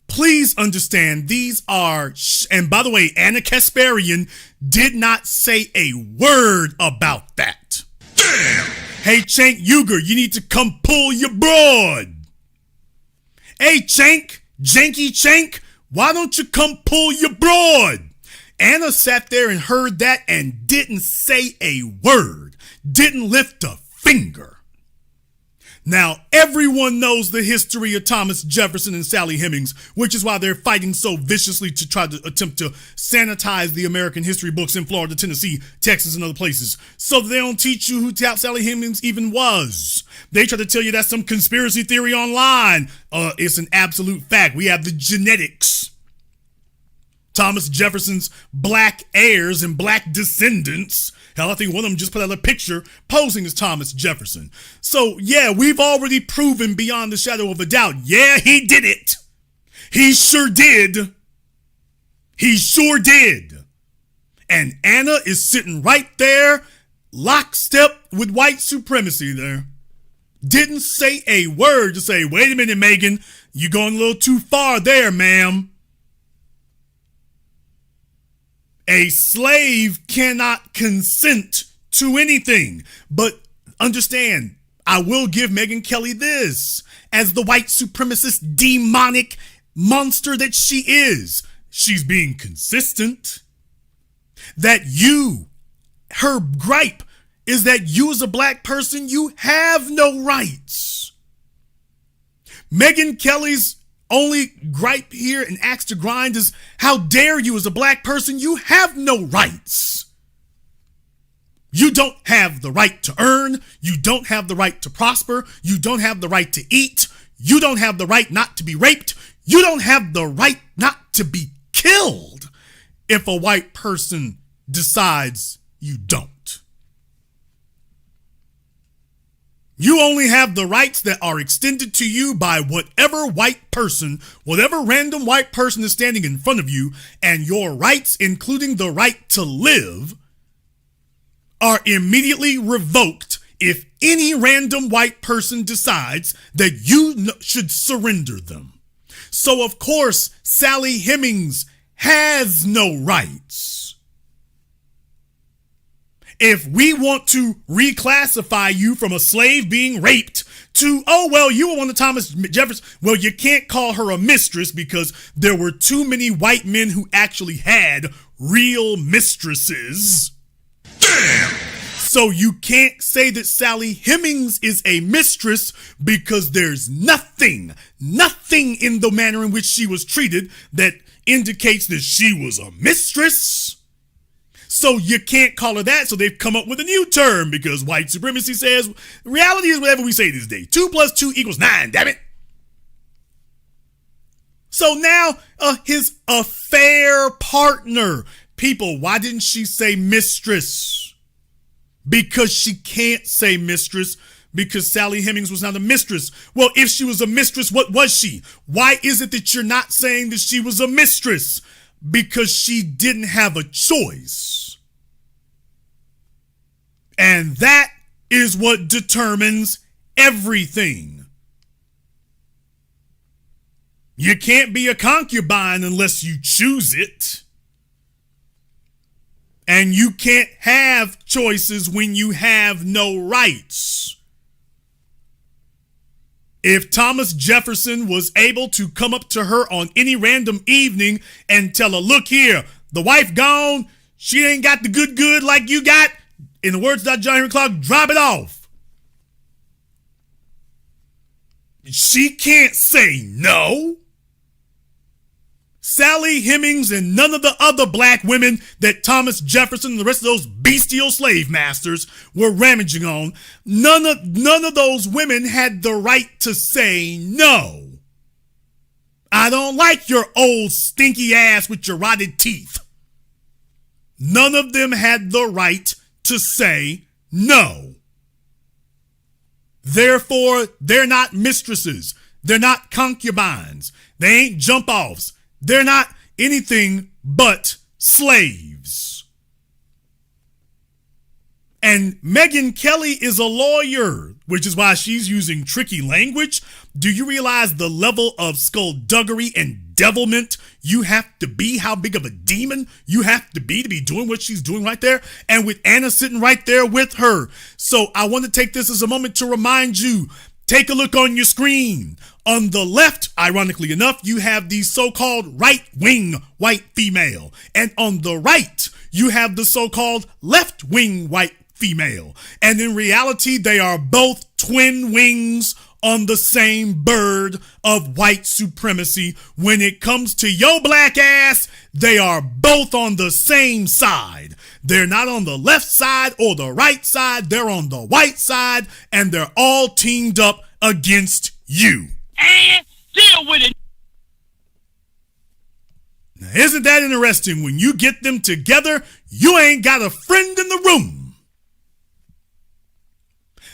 Please understand, these are, and by the way, Anna Kasparian did not say a word about that. Damn! Hey, Chank Uger, you need to come pull your broad. Hey, Chank, Janky Chank, why don't you come pull your broad? Anna sat there and heard that and didn't say a word, didn't lift a finger. Now, everyone knows the history of Thomas Jefferson and Sally Hemings, which is why they're fighting so viciously to try to attempt to sanitize the American history books in Florida, Tennessee, Texas, and other places, so that they don't teach you who Sally Hemings even was. They try to tell you that's some conspiracy theory online. It's an absolute fact. We have the genetics. Thomas Jefferson's black heirs and black descendants. Hell, I think one of them just put out a picture posing as Thomas Jefferson. So, yeah, we've already proven beyond the shadow of a doubt. Yeah, he did it. He sure did. He sure did. And Anna is sitting right there, lockstep with white supremacy there. Didn't say a word to say, wait a minute, Megan, you're going a little too far there, ma'am. A slave cannot consent to anything. But understand, I will give Megyn Kelly this. As the white supremacist demonic monster that she is, she's being consistent. That her gripe is that you as a black person, you have no rights. Megyn Kelly's only gripe here and axe to grind is, how dare you as a black person, you have no rights. You don't have the right to earn. You don't have the right to prosper. You don't have the right to eat. You don't have the right not to be raped. You don't have the right not to be killed if a white person decides you don't. You only have the rights that are extended to you by whatever random white person is standing in front of you, and your rights, including the right to live, are immediately revoked if any random white person decides that you should surrender them. So, of course, Sally Hemings has no rights. If we want to reclassify you from a slave being raped to, you were one of Thomas Jefferson, well, you can't call her a mistress because there were too many white men who actually had real mistresses. Damn! So you can't say that Sally Hemings is a mistress because there's nothing in the manner in which she was treated that indicates that she was a mistress. So you can't call her that, so they've come up with a new term because white supremacy says reality is whatever we say this day. 2 + 2 = 9, damn it. So now his affair partner. People, why didn't she say mistress? Because she can't say mistress because Sally Hemings was not a mistress. Well, if she was a mistress, what was she? Why is it that you're not saying that she was a mistress? Because she didn't have a choice. And that is what determines everything. You can't be a concubine unless you choose it. And you can't have choices when you have no rights. If Thomas Jefferson was able to come up to her on any random evening and tell her, look here, the wife gone, she ain't got the good like you got, in the words of John Henry Clark, drop it off. She can't say no. Sally Hemings and none of the other black women that Thomas Jefferson and the rest of those bestial slave masters were ramaging on, none of those women had the right to say no. I don't like your old stinky ass with your rotted teeth. None of them had the right to say no. Therefore, they're not mistresses. They're not concubines. They ain't jump-offs. They're not anything but slaves. And Megyn Kelly is a lawyer, which is why she's using tricky language. Do you realize the level of skullduggery and devilment you have to be? How big of a demon you have to be doing what she's doing right there? And with Anna sitting right there with her. So I want to take this as a moment to remind you, take a look on your screen. On the left, ironically enough, you have the so-called right-wing white female. And on the right, you have the so-called left-wing white female. And in reality, they are both twin wings on the same bird of white supremacy. When it comes to your black ass, they are both on the same side. They're not on the left side or the right side. They're on the white side, and they're all teamed up against you. And deal with it. Now, isn't that interesting? When you get them together, you ain't got a friend in the room.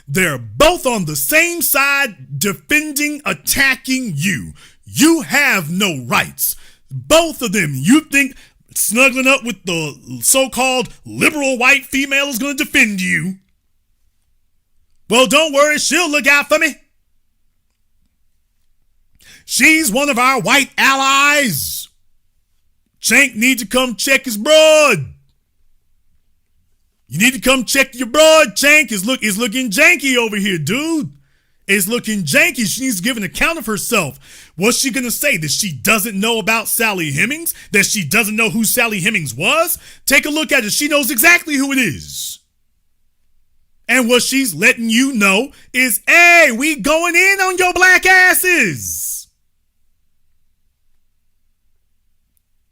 They're both on the same side, defending, attacking you. You have no rights. Both of them. You think snuggling up with the so-called liberal white female is going to defend you? Well, don't worry. She'll look out for me. She's one of our white allies. Chank needs to come check his broad. You need to come check your broad. Chank is looking janky over here, dude. It's looking janky. She needs to give an account of herself. What's she going to say? That she doesn't know about Sally Hemings? That she doesn't know who Sally Hemings was? Take a look at it. She knows exactly who it is. And what she's letting you know is, hey, we going in on your black asses.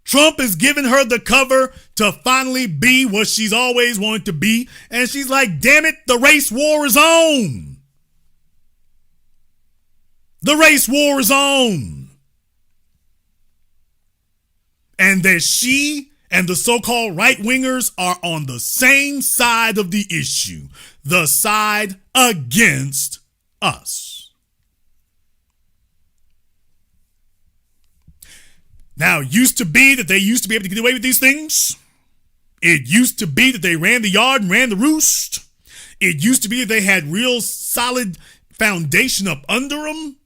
Trump is giving her the cover to finally be what she's always wanted to be. And she's like, damn it, the race war is on. The race war is on. And that she and the so-called right-wingers are on the same side of the issue. The side against us. Now, it used to be that they used to be able to get away with these things. It used to be that they ran the yard and ran the roost. It used to be that they had real solid foundation up under them.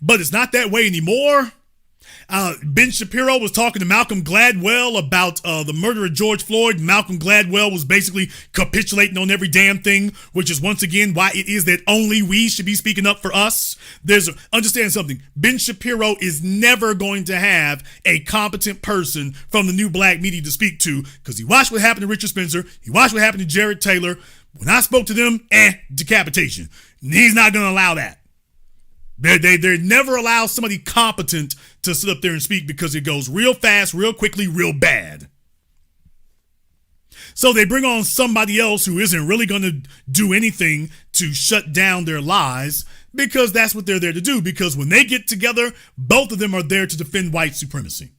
But it's not that way anymore. Ben Shapiro was talking to Malcolm Gladwell about the murder of George Floyd. Malcolm Gladwell was basically capitulating on every damn thing, which is once again why it is that only we should be speaking up for us. Understand something. Ben Shapiro is never going to have a competent person from the new black media to speak to, because he watched what happened to Richard Spencer. He watched what happened to Jared Taylor. When I spoke to them, decapitation. He's not going to allow that. They never allow somebody competent to sit up there and speak, because it goes real fast, real quickly, real bad. So they bring on somebody else who isn't really going to do anything to shut down their lies, because that's what they're there to do. Because when they get together, both of them are there to defend white supremacy.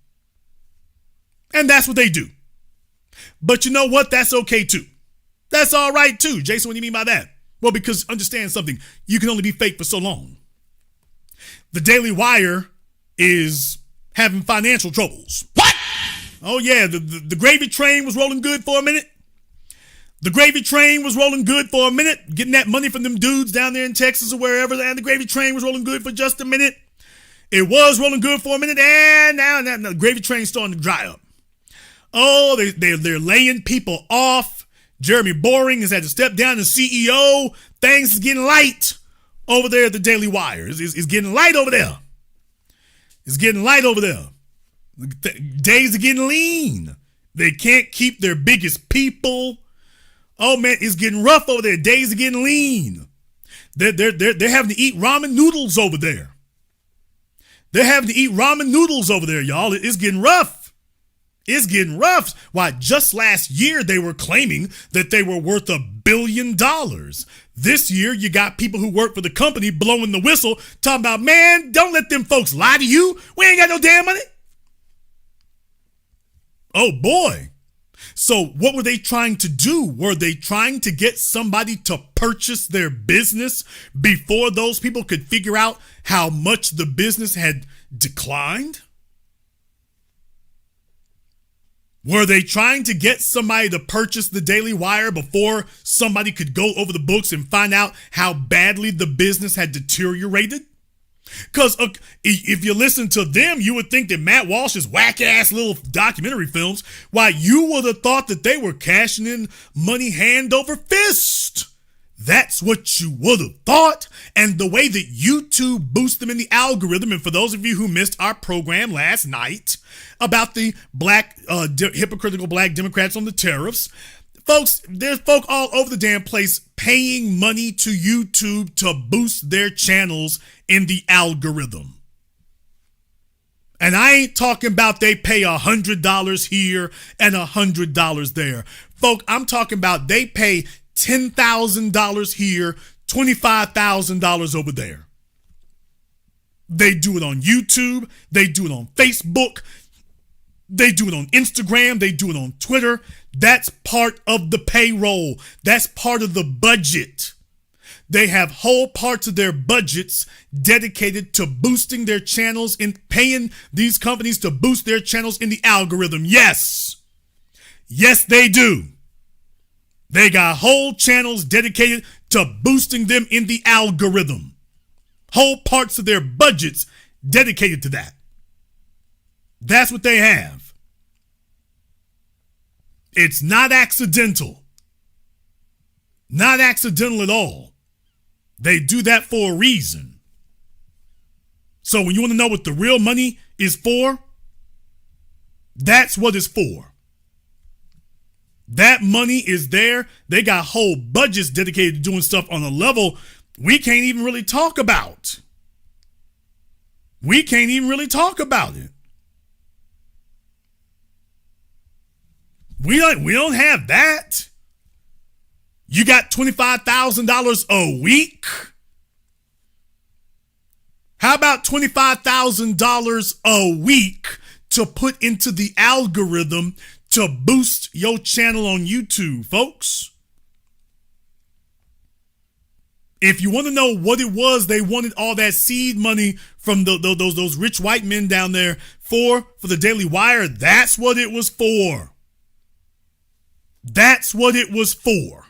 And that's what they do. But you know what? That's okay too. That's all right too. Jason, what do you mean by that? Well, because understand something. You can only be fake for so long. The Daily Wire is having financial troubles. What? Oh, yeah. The gravy train was rolling good for a minute. The gravy train was rolling good for a minute, getting that money from them dudes down there in Texas or wherever. And the gravy train was rolling good for just a minute. It was rolling good for a minute. And now the gravy train's starting to dry up. Oh, they're laying people off. Jeremy Boring has had to step down as CEO. Things is getting light over there at the Daily Wire. It's getting light over there. It's getting light over there. Days are getting lean. They can't keep their biggest people. Oh, man, it's getting rough over there. Days are getting lean. They're having to eat ramen noodles over there. They're having to eat ramen noodles over there, y'all. It's getting rough. It's getting rough. Why, just last year they were claiming that they were worth $1 billion. This year you got people who work for the company blowing the whistle, talking about, man, don't let them folks lie to you. We ain't got no damn money. Oh boy. So what were they trying to do? Were they trying to get somebody to purchase their business before those people could figure out how much the business had declined? Were they trying to get somebody to purchase the Daily Wire before somebody could go over the books and find out how badly the business had deteriorated? Because if you listen to them, you would think that Matt Walsh's whack-ass little documentary films, why, you would have thought that they were cashing in money hand over fist. That's what you would have thought. And the way that YouTube boosts them in the algorithm, and for those of you who missed our program last night about the hypocritical black Democrats on the tariffs, folks, there's folk all over the damn place paying money to YouTube to boost their channels in the algorithm. And I ain't talking about they pay $100 here and $100 there. Folk, I'm talking about they pay $10,000 here, $25,000 over there. They do it on YouTube. They do it on Facebook. They do it on Instagram. They do it on Twitter. That's part of the payroll. That's part of the budget. They have whole parts of their budgets dedicated to boosting their channels and paying these companies to boost their channels in the algorithm. Yes. Yes, they do. They got whole channels dedicated to boosting them in the algorithm. Whole parts of their budgets dedicated to that. That's what they have. It's not accidental. Not accidental at all. They do that for a reason. So when you want to know what the real money is for, that's what it's for. That money is there. They got whole budgets dedicated to doing stuff on a level we can't even really talk about. We can't even really talk about it. We don't have that. You got $25,000 a week? How about $25,000 a week to put into the algorithm to boost your channel on YouTube, folks? If you want to know what it was they wanted all that seed money from those rich white men down there for the Daily Wire, that's what it was for. That's what it was for.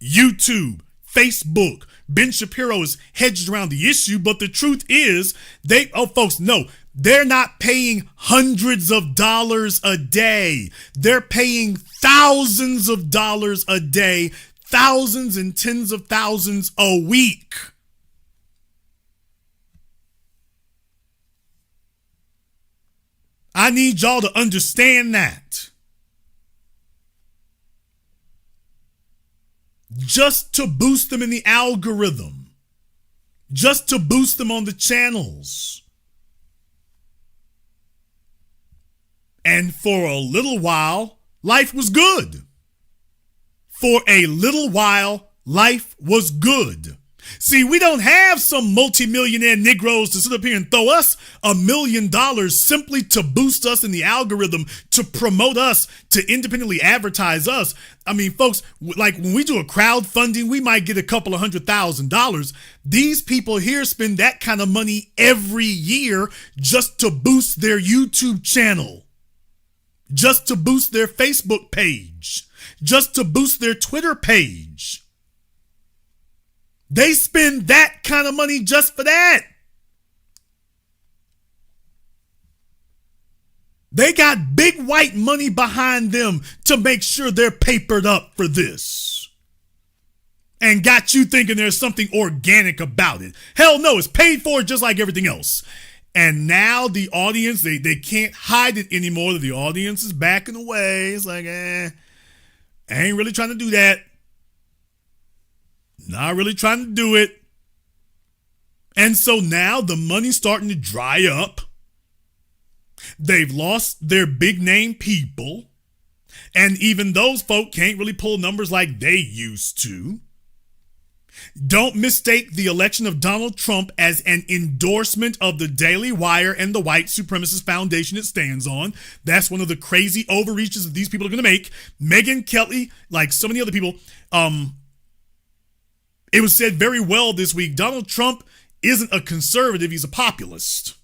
YouTube, Facebook, Ben Shapiro is hedged around the issue, but the truth is, folks, no, they're not paying hundreds of dollars a day. They're paying thousands of dollars a day, thousands and tens of thousands a week. I need y'all to understand that. Just to boost them in the algorithm. Just to boost them on the channels. And for a little while, life was good. For a little while, life was good. See, we don't have some multimillionaire Negroes to sit up here and throw us $1 million simply to boost us in the algorithm, to promote us, to independently advertise us. I mean, folks, like when we do a crowdfunding, we might get a couple of $100,000. These people here spend that kind of money every year just to boost their YouTube channel, just to boost their Facebook page, just to boost their Twitter page. They spend that kind of money just for that. They got big white money behind them to make sure they're papered up for this. And got you thinking there's something organic about it. Hell no, it's paid for just like everything else. And now the audience, they can't hide it anymore. The audience is backing away. It's like, I ain't really trying to do that. Not really trying to do it. And so now the money's starting to dry up. They've lost their big name people. And even those folk can't really pull numbers like they used to. Don't mistake the election of Donald Trump as an endorsement of the Daily Wire and the white supremacist foundation it stands on. That's one of the crazy overreaches that these people are going to make. Megyn Kelly, like so many other people, it was said very well this week, Donald Trump isn't a conservative, he's a populist.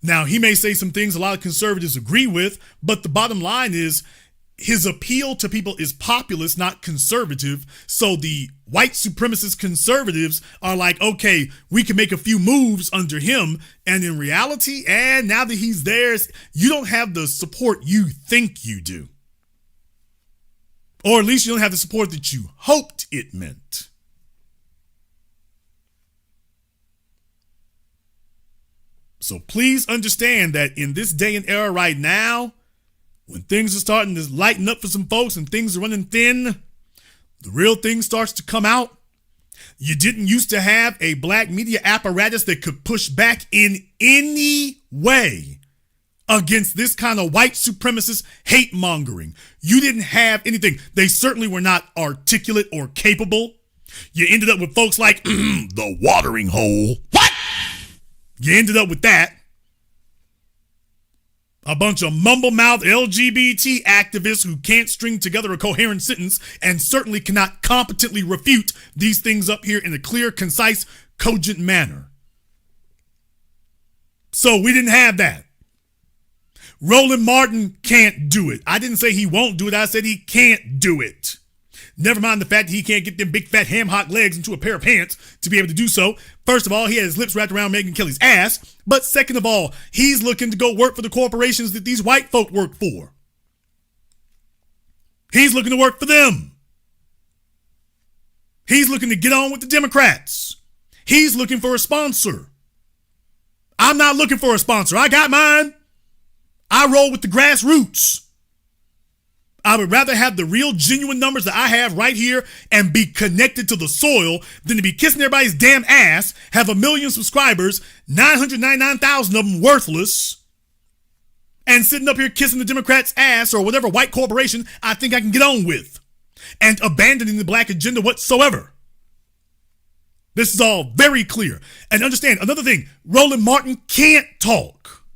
Now, he may say some things a lot of conservatives agree with, but the bottom line is his appeal to people is populist, not conservative. So the white supremacist conservatives are like, okay, we can make a few moves under him. And in reality, and now that he's there, you don't have the support you think you do. Or at least you don't have the support that you hoped it meant. So please understand that in this day and era right now, when things are starting to lighten up for some folks and things are running thin, the real thing starts to come out. You didn't used to have a black media apparatus that could push back in any way against this kind of white supremacist hate mongering. You didn't have anything. They certainly were not articulate or capable. You ended up with folks like the watering hole. What? You ended up with that. A bunch of mumble-mouthed LGBT activists who can't string together a coherent sentence and certainly cannot competently refute these things up here in a clear, concise, cogent manner. So we didn't have that. Roland Martin can't do it. I didn't say he won't do it. I said he can't do it. Never mind the fact that he can't get them big fat ham hock legs into a pair of pants to be able to do so. First of all, he had his lips wrapped around Megyn Kelly's ass. But second of all, he's looking to go work for the corporations that these white folk work for. He's looking to work for them. He's looking to get on with the Democrats. He's looking for a sponsor. I'm not looking for a sponsor. I got mine. I roll with the grassroots. I would rather have the real genuine numbers that I have right here and be connected to the soil than to be kissing everybody's damn ass, have 1 million subscribers, 999,000 of them worthless, and sitting up here kissing the Democrats' ass or whatever white corporation I think I can get on with, and abandoning the black agenda whatsoever. This is all very clear. And understand, another thing, Roland Martin can't talk.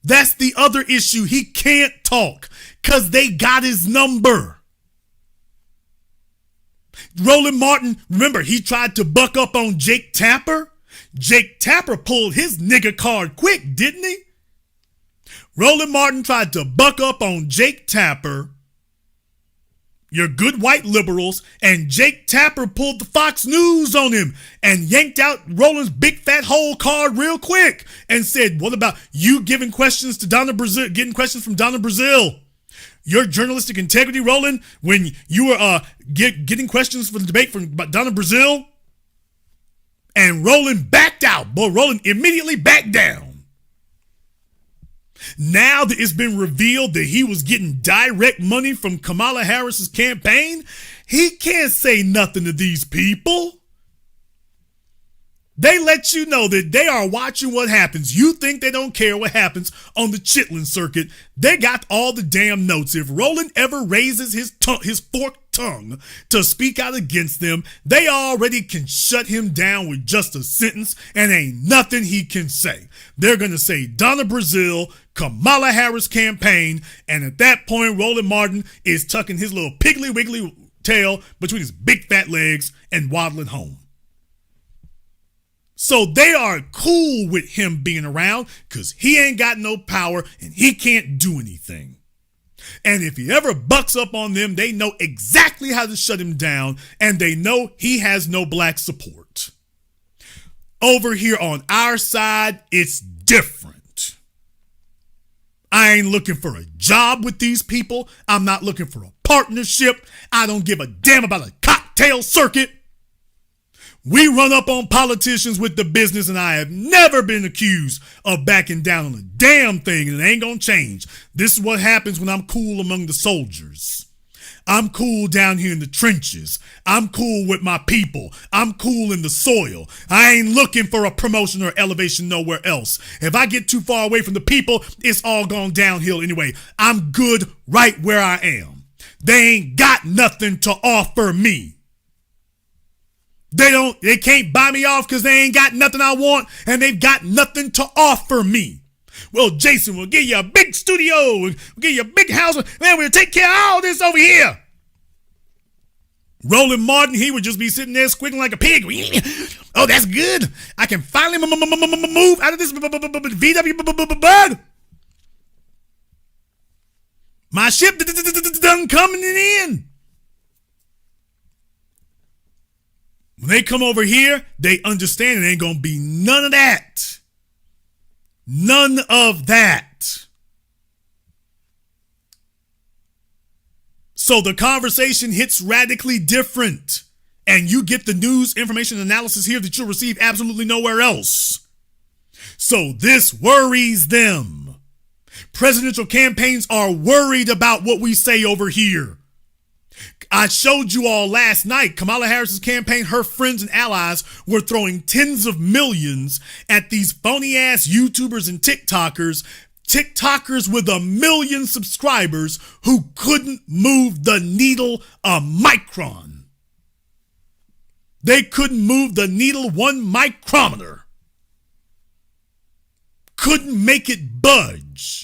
That's the other issue. He can't talk because they got his number. Roland Martin, remember, he tried to buck up on Jake Tapper. Jake Tapper pulled his nigga card quick, didn't he? Roland Martin tried to buck up on Jake Tapper, your good white liberals, and Jake Tapper pulled the Fox News on him and yanked out Roland's big fat whole card real quick and said, what about you giving questions to Donna Brazil, getting questions from Donna Brazil? Your journalistic integrity, Roland, when you were getting questions for the debate from Donna Brazil? And Roland backed out. Boy, Roland immediately backed down. Now that it's been revealed that he was getting direct money from Kamala Harris's campaign, he can't say nothing to these people. They let you know that they are watching what happens. You think they don't care what happens on the Chitlin circuit. They got all the damn notes. If Roland ever raises his forked tongue to speak out against them, they already can shut him down with just a sentence and ain't nothing he can say. They're going to say Donna Brazil, Kamala Harris campaign, and at that point, Roland Martin is tucking his little piggly wiggly tail between his big fat legs and waddling home. So they are cool with him being around because he ain't got no power and he can't do anything. And if he ever bucks up on them, they know exactly how to shut him down, and they know he has no black support. Over here on our side, it's different. I ain't looking for a job with these people. I'm not looking for a partnership. I don't give a damn about a cocktail circuit. We run up on politicians with the business, and I have never been accused of backing down on a damn thing, and it ain't gonna change. This is what happens when I'm cool among the soldiers. I'm cool down here in the trenches. I'm cool with my people. I'm cool in the soil. I ain't looking for a promotion or elevation nowhere else. If I get too far away from the people, it's all gone downhill anyway. I'm good right where I am. They ain't got nothing to offer me. They can't buy me off because they ain't got nothing I want and they've got nothing to offer me. Well, Jason, we'll give you a big studio, we'll give you a big house, man, we'll take care of all this over here. Roland Martin, he would just be sitting there squeaking like a pig. Oh, that's good. I can finally move out of this VW bug. My ship done coming in. When they come over here, they understand it ain't gonna be none of that. None of that. So the conversation hits radically different. And you get the news, information, analysis here that you'll receive absolutely nowhere else. So this worries them. Presidential campaigns are worried about what we say over here. I showed you all last night, Kamala Harris's campaign, her friends and allies were throwing tens of millions at these phony ass YouTubers and TikTokers with 1 million subscribers who couldn't move the needle a micron. They couldn't move the needle 1 micrometer. Couldn't make it budge.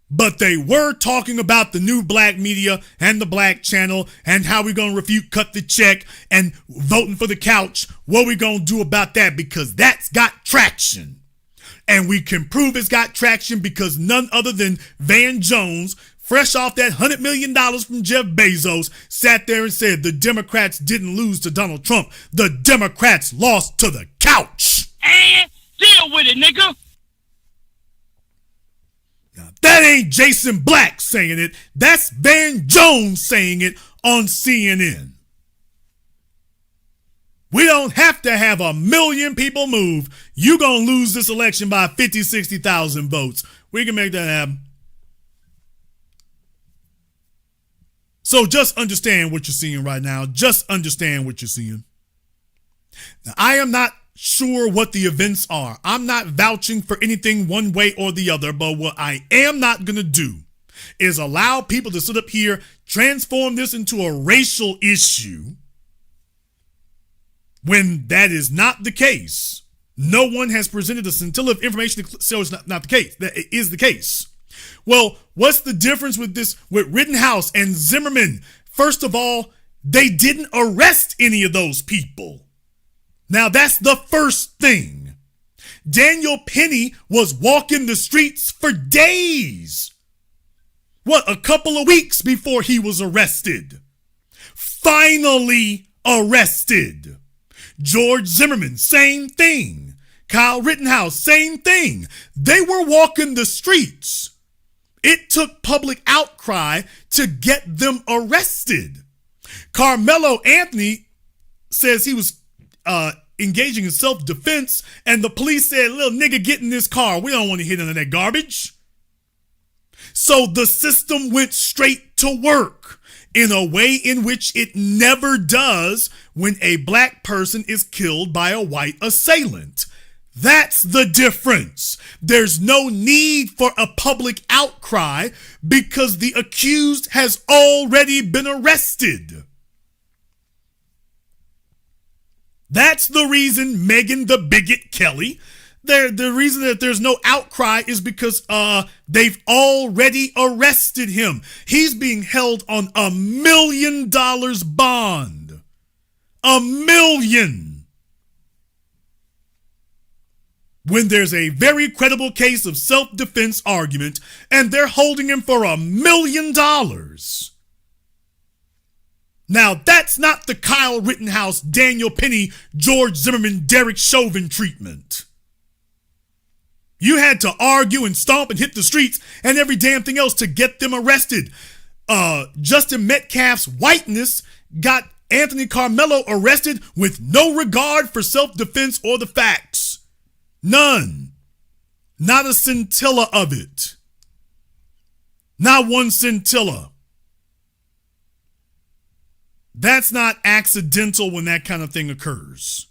But they were talking about the new black media and the black channel and how we're going to refute, cut the check, and voting for the couch. What we going to do about that? Because that's got traction. And we can prove it's got traction because none other than Van Jones, fresh off that $100 million from Jeff Bezos, sat there and said the Democrats didn't lose to Donald Trump. The Democrats lost to the couch. And deal with it, nigga. Now, that ain't Jason Black saying it. That's Van Jones saying it on CNN. We don't have to have 1 million people move. You gonna lose this election by 50, 60,000 votes. We can make that happen. So just understand what you're seeing right now. Just understand what you're seeing. Now, I am not sure what the events are. I'm not vouching for anything one way or the other, but what I am not going to do is allow people to sit up here, transform this into a racial issue when that is not the case. No one has presented a scintilla of information to show it's not the case. That is the case. Well, what's the difference with this, with Rittenhouse and Zimmerman? First of all, they didn't arrest any of those people. Now, that's the first thing. Daniel Penny was walking the streets for days. What, a couple of weeks before he was arrested. Finally arrested. George Zimmerman, same thing. Kyle Rittenhouse, same thing. They were walking the streets. It took public outcry to get them arrested. Carmelo Anthony says he was engaging in self-defense, and the police said, little nigga, get in this car. We don't want to hit none of that garbage. So the system went straight to work in a way in which it never does when a black person is killed by a white assailant. That's the difference. There's no need for a public outcry because the accused has already been arrested. That's the reason Meghan the Bigot Kelly, the reason that there's no outcry is because they've already arrested him. He's being held on $1 million bond. $1 million. When there's a very credible case of self-defense argument and they're holding him for $1 million. Now, that's not the Kyle Rittenhouse, Daniel Penny, George Zimmerman, Derek Chauvin treatment. You had to argue and stomp and hit the streets and every damn thing else to get them arrested. Justin Metcalf's whiteness got Anthony Carmelo arrested with no regard for self-defense or the facts. None. Not a scintilla of it. Not one scintilla. That's not accidental when that kind of thing occurs.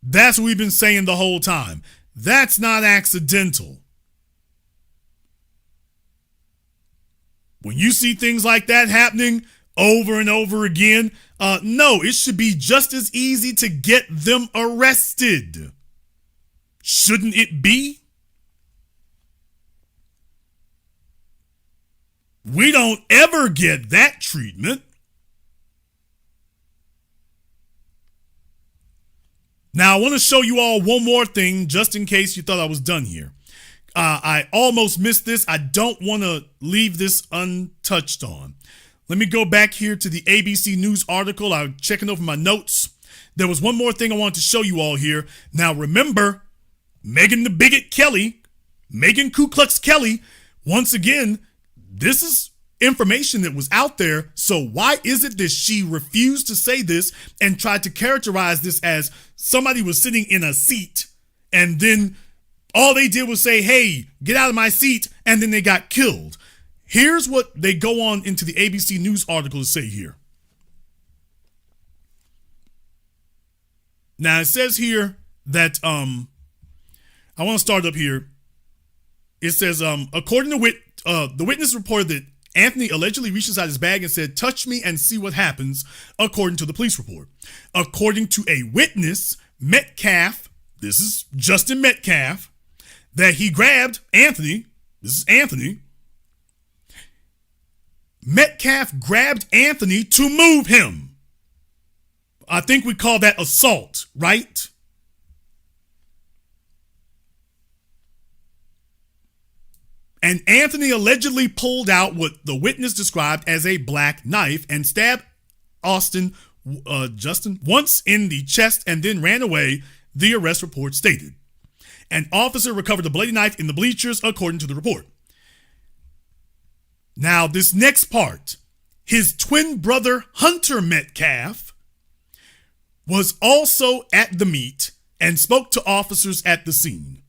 That's what we've been saying the whole time. That's not accidental. When you see things like that happening over and over again, no, it should be just as easy to get them arrested. Shouldn't it be? We don't ever get that treatment. Now, I want to show you all one more thing, just in case you thought I was done here. I almost missed this. I don't want to leave this untouched on. Let me go back here to the ABC News article. I'm checking over my notes. There was one more thing I wanted to show you all here. Now, remember, Megan the Bigot Kelly, Megan Ku Klux Kelly, once again, this is information that was out there. So why is it that she refused to say this and tried to characterize this as somebody was sitting in a seat and then all they did was say, hey, get out of my seat, and then they got killed? Here's what they go on into the ABC News article to say here. Now, it says here that, I want to start up here. It says, according to the witness reported that Anthony allegedly reached inside his bag and said, touch me and see what happens, according to the police report. According to a witness, Metcalf, this is Justin Metcalf, that he grabbed Anthony, this is Anthony, Metcalf grabbed Anthony to move him. I think we call that assault, right? And Anthony allegedly pulled out what the witness described as a black knife and stabbed Justin once in the chest and then ran away, the arrest report stated. An officer recovered a bloody knife in the bleachers, according to the report. Now, this next part, his twin brother, Hunter Metcalf, was also at the meet and spoke to officers at the scene.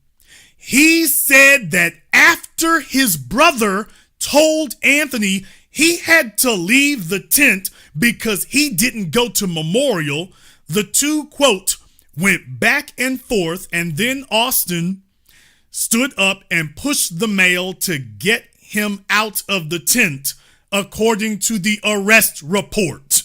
He said that after his brother told Anthony he had to leave the tent because he didn't go to memorial, the two, quote, went back and forth, and then Austin stood up and pushed the male to get him out of the tent, according to the arrest report.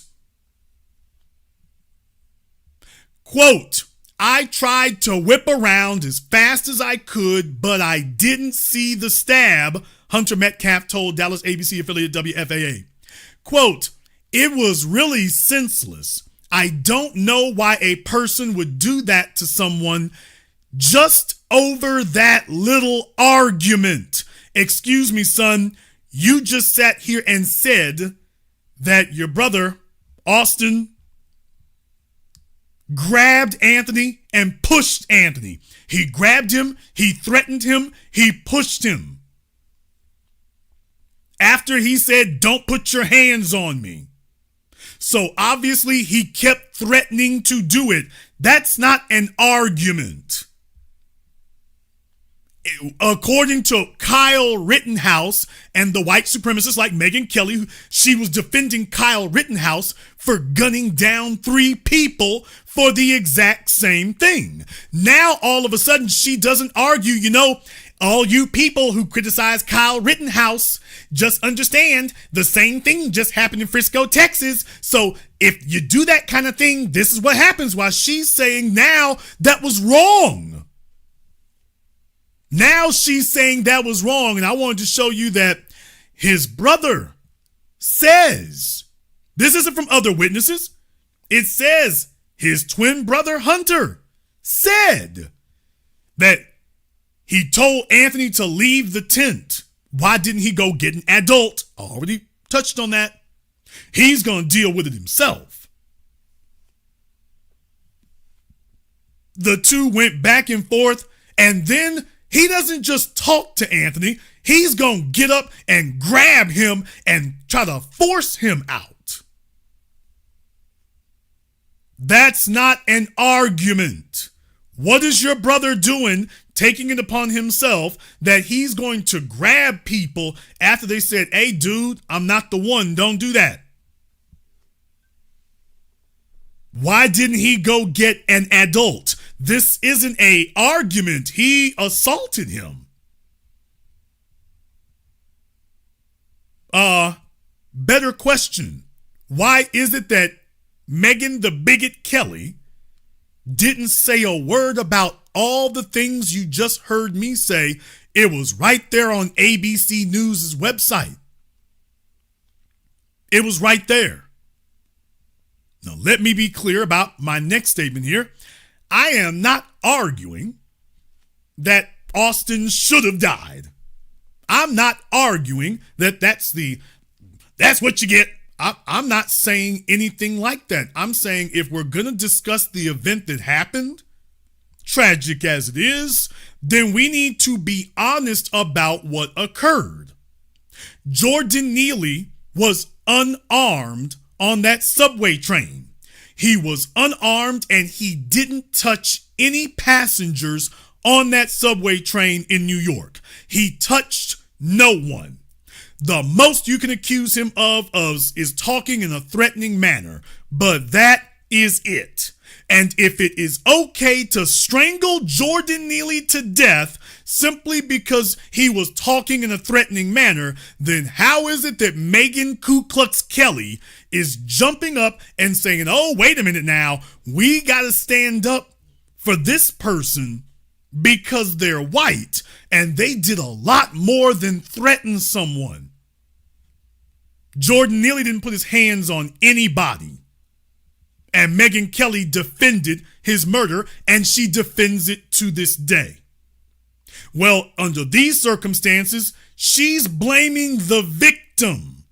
Quote, I tried to whip around as fast as I could, but I didn't see the stab, Hunter Metcalf told Dallas ABC affiliate WFAA. Quote, it was really senseless. I don't know why a person would do that to someone just over that little argument. Excuse me, son, you just sat here and said that your brother, Austin, grabbed Anthony and pushed Anthony. He grabbed him, he threatened him, he pushed him. After he said, don't put your hands on me. So obviously he kept threatening to do it. That's not an argument. According to Kyle Rittenhouse and the white supremacists like Megyn Kelly, she was defending Kyle Rittenhouse for gunning down 3 people for the exact same thing. Now, all of a sudden, she doesn't argue, all you people who criticize Kyle Rittenhouse, just understand the same thing just happened in Frisco, Texas. So if you do that kind of thing, this is what happens. While she's saying now that was wrong. Now she's saying that was wrong. And I wanted to show you that his brother says, this isn't from other witnesses. It says his twin brother Hunter said that he told Anthony to leave the tent. Why didn't he go get an adult? I already touched on that. He's going to deal with it himself. The two went back and forth, and then he doesn't just talk to Anthony. He's going to get up and grab him and try to force him out. That's not an argument. What is your brother doing, taking it upon himself that he's going to grab people after they said, hey, dude, I'm not the one. Don't do that. Why didn't he go get an adult? This isn't an argument. He assaulted him. Better question. Why is it that Megyn the Bigot Kelly didn't say a word about all the things you just heard me say? It was right there on ABC News' website. It was right there. Now, let me be clear about my next statement here. I am not arguing that Austin should have died. I'm not arguing that that's what you get. I'm not saying anything like that. I'm saying if we're going to discuss the event that happened, tragic as it is, then we need to be honest about what occurred. Jordan Neely was unarmed on that subway train. He was unarmed and he didn't touch any passengers on that subway train in New York. He touched no one. The most you can accuse him of is talking in a threatening manner, but that is it. And if it is okay to strangle Jordan Neely to death simply because he was talking in a threatening manner, then how is it that Megyn Ku Klux Kelly is jumping up and saying, oh, wait a minute now, we got to stand up for this person because they're white and they did a lot more than threaten someone? Jordan Neely didn't put his hands on anybody. And Megyn Kelly defended his murder, and she defends it to this day. Well, under these circumstances, she's blaming the victim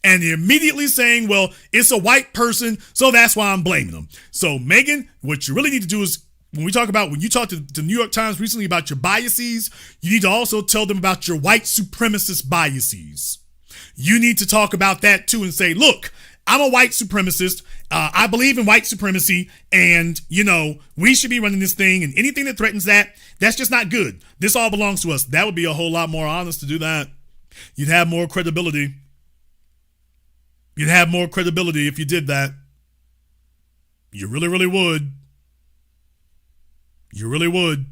and immediately saying, well, it's a white person, so that's why I'm blaming them. So, Megyn, what you really need to do is, when you talk to the New York Times recently about your biases, you need to also tell them about your white supremacist biases. You need to talk about that too and say, look, I'm a white supremacist. I believe in white supremacy, and, we should be running this thing, and anything that threatens that, that's just not good. This all belongs to us. That would be a whole lot more honest to do that. You'd have more credibility. You'd have more credibility if you did that. You really, really would. You really would.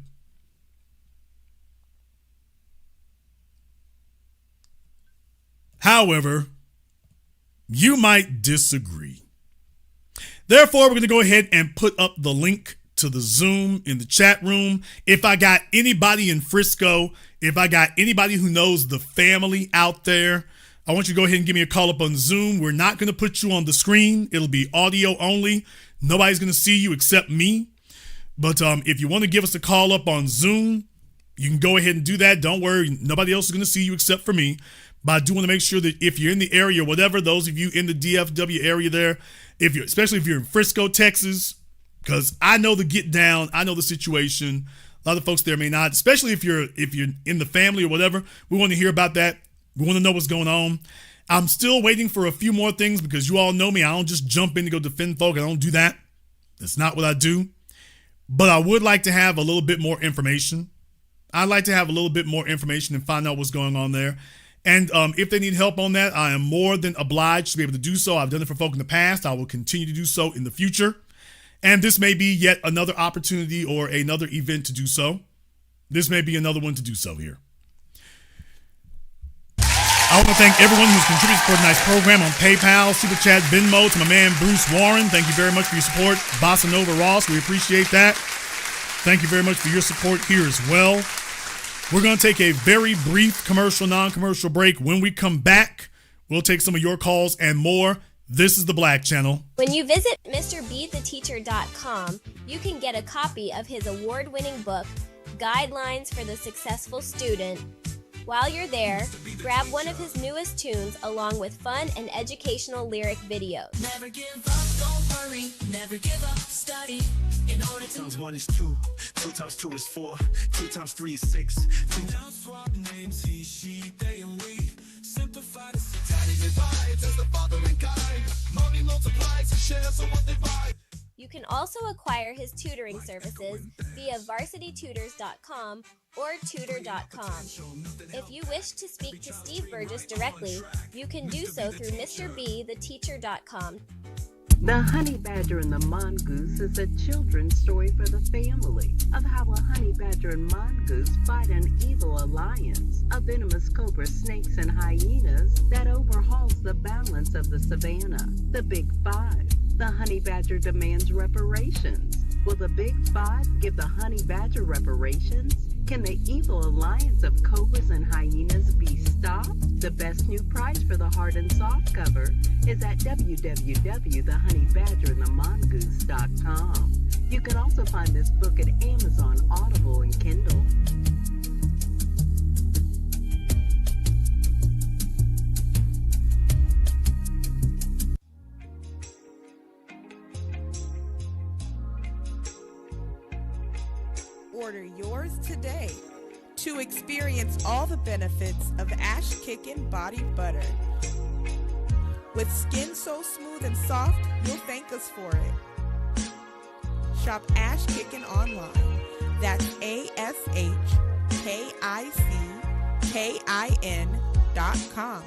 However, you might disagree. Therefore, we're going to go ahead and put up the link to the Zoom in the chat room. If I got anybody in Frisco, if I got anybody who knows the family out there, I want you to go ahead and give me a call up on Zoom. We're not going to put you on the screen. It'll be audio only. Nobody's going to see you except me. But if you want to give us a call up on Zoom, you can go ahead and do that. Don't worry. Nobody else is going to see you except for me. But I do want to make sure that if you're in the area, whatever, those of you in the DFW area there, especially if you're in Frisco, Texas, because I know the get down, I know the situation. A lot of folks there may not, especially if you're in the family or whatever. We want to hear about that. We want to know what's going on. I'm still waiting for a few more things because you all know me. I don't just jump in to go defend folk. I don't do that. That's not what I do. But I would like to have a little bit more information. I'd like to have a little bit more information and find out what's going on there. And if they need help on that, I am more than obliged to be able to do so. I've done it for folk in the past. I will continue to do so in the future. And this may be yet another opportunity or another event to do so. This may be another one to do so here. I want to thank everyone who's contributed for tonight's program on PayPal, Super Chat, Venmo, to my man Bruce Warren. Thank you very much for your support. Bossa Nova Ross, we appreciate that. Thank you very much for your support here as well. We're going to take a very brief commercial, non-commercial break. When we come back, we'll take some of your calls and more. This is the Black Channel. When you visit MrBeTheTeacher.com, you can get a copy of his award-winning book, Guidelines for the Successful Student. While you're there, grab one of his newest tunes along with fun and educational lyric videos. Never give up, don't worry, never give up, study. In order to 1 is 2, 2 times 2 is 4, 2 times 3 is 6. 2 times swap names, he, she, they, and we. Simplify the daddy divides as the father and guide. Money multiplies and shares of what they buy. You can also acquire his tutoring services via varsitytutors.com or tutor.com. If you wish to speak to Steve Burgess directly, you can do so through MrBeTheTeacher.com. The Honey Badger and the Mongoose is a children's story for the family of how a honey badger and mongoose fight an evil alliance of venomous cobra snakes and hyenas that overhauls the balance of the savannah. The Big Five. The honey badger demands reparations. Will the Big Five give the honey badger reparations? Can the evil alliance of cobras and hyenas be stopped? The best new price for the hard and soft cover is at www.thehoneyBadgerandthemongoose.com. You can also find this book at Amazon, Audible, and Kindle. Order yours today to experience all the benefits of Ash Kickin' Body Butter. With skin so smooth and soft, you'll thank us for it. Shop Ash Kickin' online. That's ASHKICKIN.com.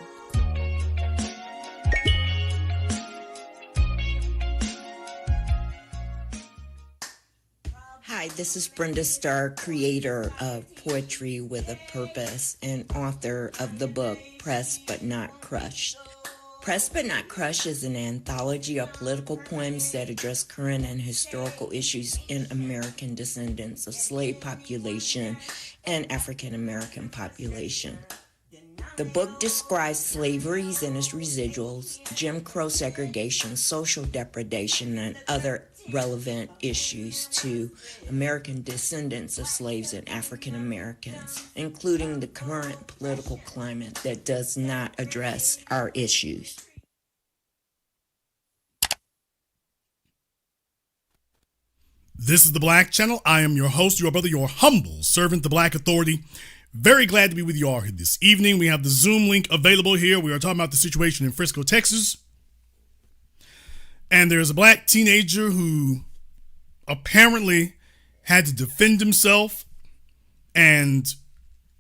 Hi, this is Brenda Starr, creator of Poetry with a Purpose and author of the book Pressed But Not Crushed. Pressed But Not Crushed is an anthology of political poems that address current and historical issues in American descendants of slave population and African American population. The book describes slaveries and its residuals, Jim Crow segregation, social depredation, and other relevant issues to American descendants of slaves and African Americans, including the current political climate that does not address our issues. This is the Black Channel. I am your host, your brother, your humble servant, the Black Authority. Very glad to be with you all here this evening. We have the Zoom link available here. We are talking about the situation in Frisco, Texas. And there's a black teenager who apparently had to defend himself, and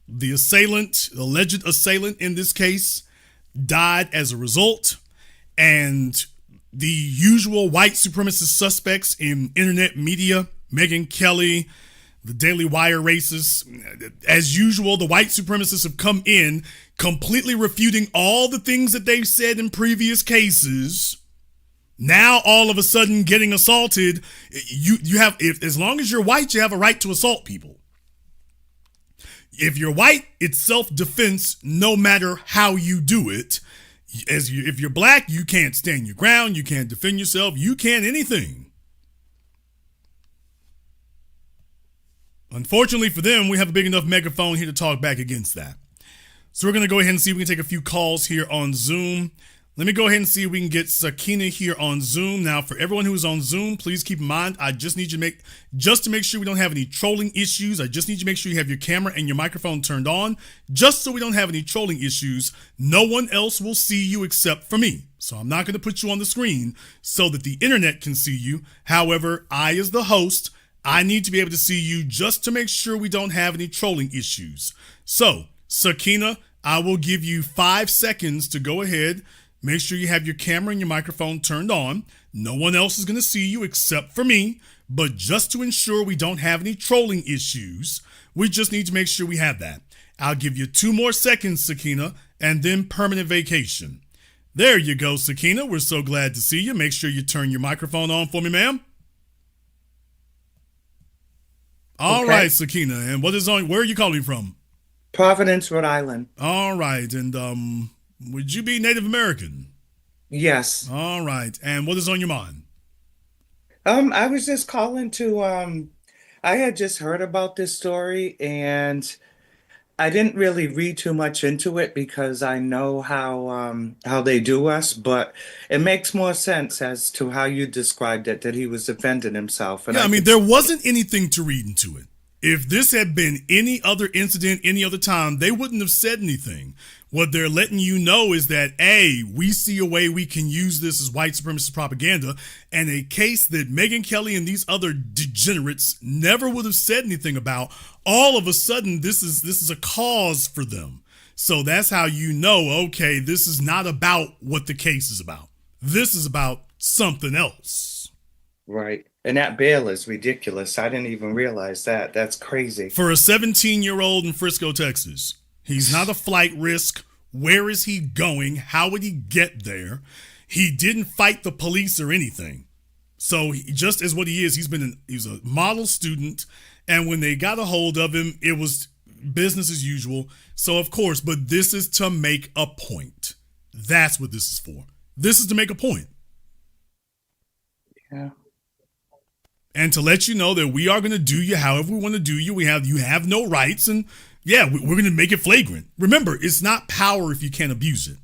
the assailant, the alleged assailant in this case, died as a result. And the usual white supremacist suspects in internet media, Megyn Kelly, the Daily Wire racists, as usual, the white supremacists have come in completely refuting all the things that they've said in previous cases. Now, all of a sudden, getting assaulted, you have, as long as you're white, you have a right to assault people. If you're white, it's self-defense, no matter how you do it. If you're black, you can't stand your ground, you can't defend yourself, you can't anything. Unfortunately for them, we have a big enough megaphone here to talk back against that. So we're going to go ahead and see if we can take a few calls here on Zoom. Let me go ahead and see if we can get Sakina here on Zoom. Now, for everyone who's on Zoom, please keep in mind, I just need you to make sure we don't have any trolling issues. I just need you to make sure you have your camera and your microphone turned on, just so we don't have any trolling issues. No one else will see you except for me. So I'm not going to put you on the screen so that the internet can see you. However, I, as the host, I need to be able to see you just to make sure we don't have any trolling issues. So, Sakina, I will give you 5 seconds to go ahead. Make sure you have your camera and your microphone turned on. No one else is going to see you except for me. But just to ensure we don't have any trolling issues, we just need to make sure we have that. I'll give you 2 more seconds, Sakina, and then permanent vacation. There you go, Sakina. We're so glad to see you. Make sure you turn your microphone on for me, ma'am. All right, Sakina. And where are you calling from? Providence, Rhode Island. All right. And would you be Native American? Yes. All right. And what is on your mind? I was just calling to I had just heard about this story, and I didn't really read too much into it because I know how they do us, but it makes more sense as to how you described it, that he was defending himself. And yeah, I mean, there wasn't anything to read into it. If this had been any other incident, any other time, they wouldn't have said anything. What they're letting you know is that, A, we see a way we can use this as white supremacist propaganda, and a case that Megyn Kelly and these other degenerates never would have said anything about. All of a sudden, this is a cause for them. So that's how you know, okay, this is not about what the case is about. This is about something else. Right. And that bail is ridiculous. I didn't even realize that. That's crazy. For a 17-year-old in Frisco, Texas, he's not a flight risk. Where is he going? How would he get there? He didn't fight the police or anything. So just as what he is, he's a model student. And when they got a hold of him, it was business as usual. So of course, but this is to make a point. That's what this is for. This is to make a point. Yeah. And to let you know that we are going to do you however we want to do you. You have no rights. And yeah, we're going to make it flagrant. Remember, it's not power if you can't abuse it.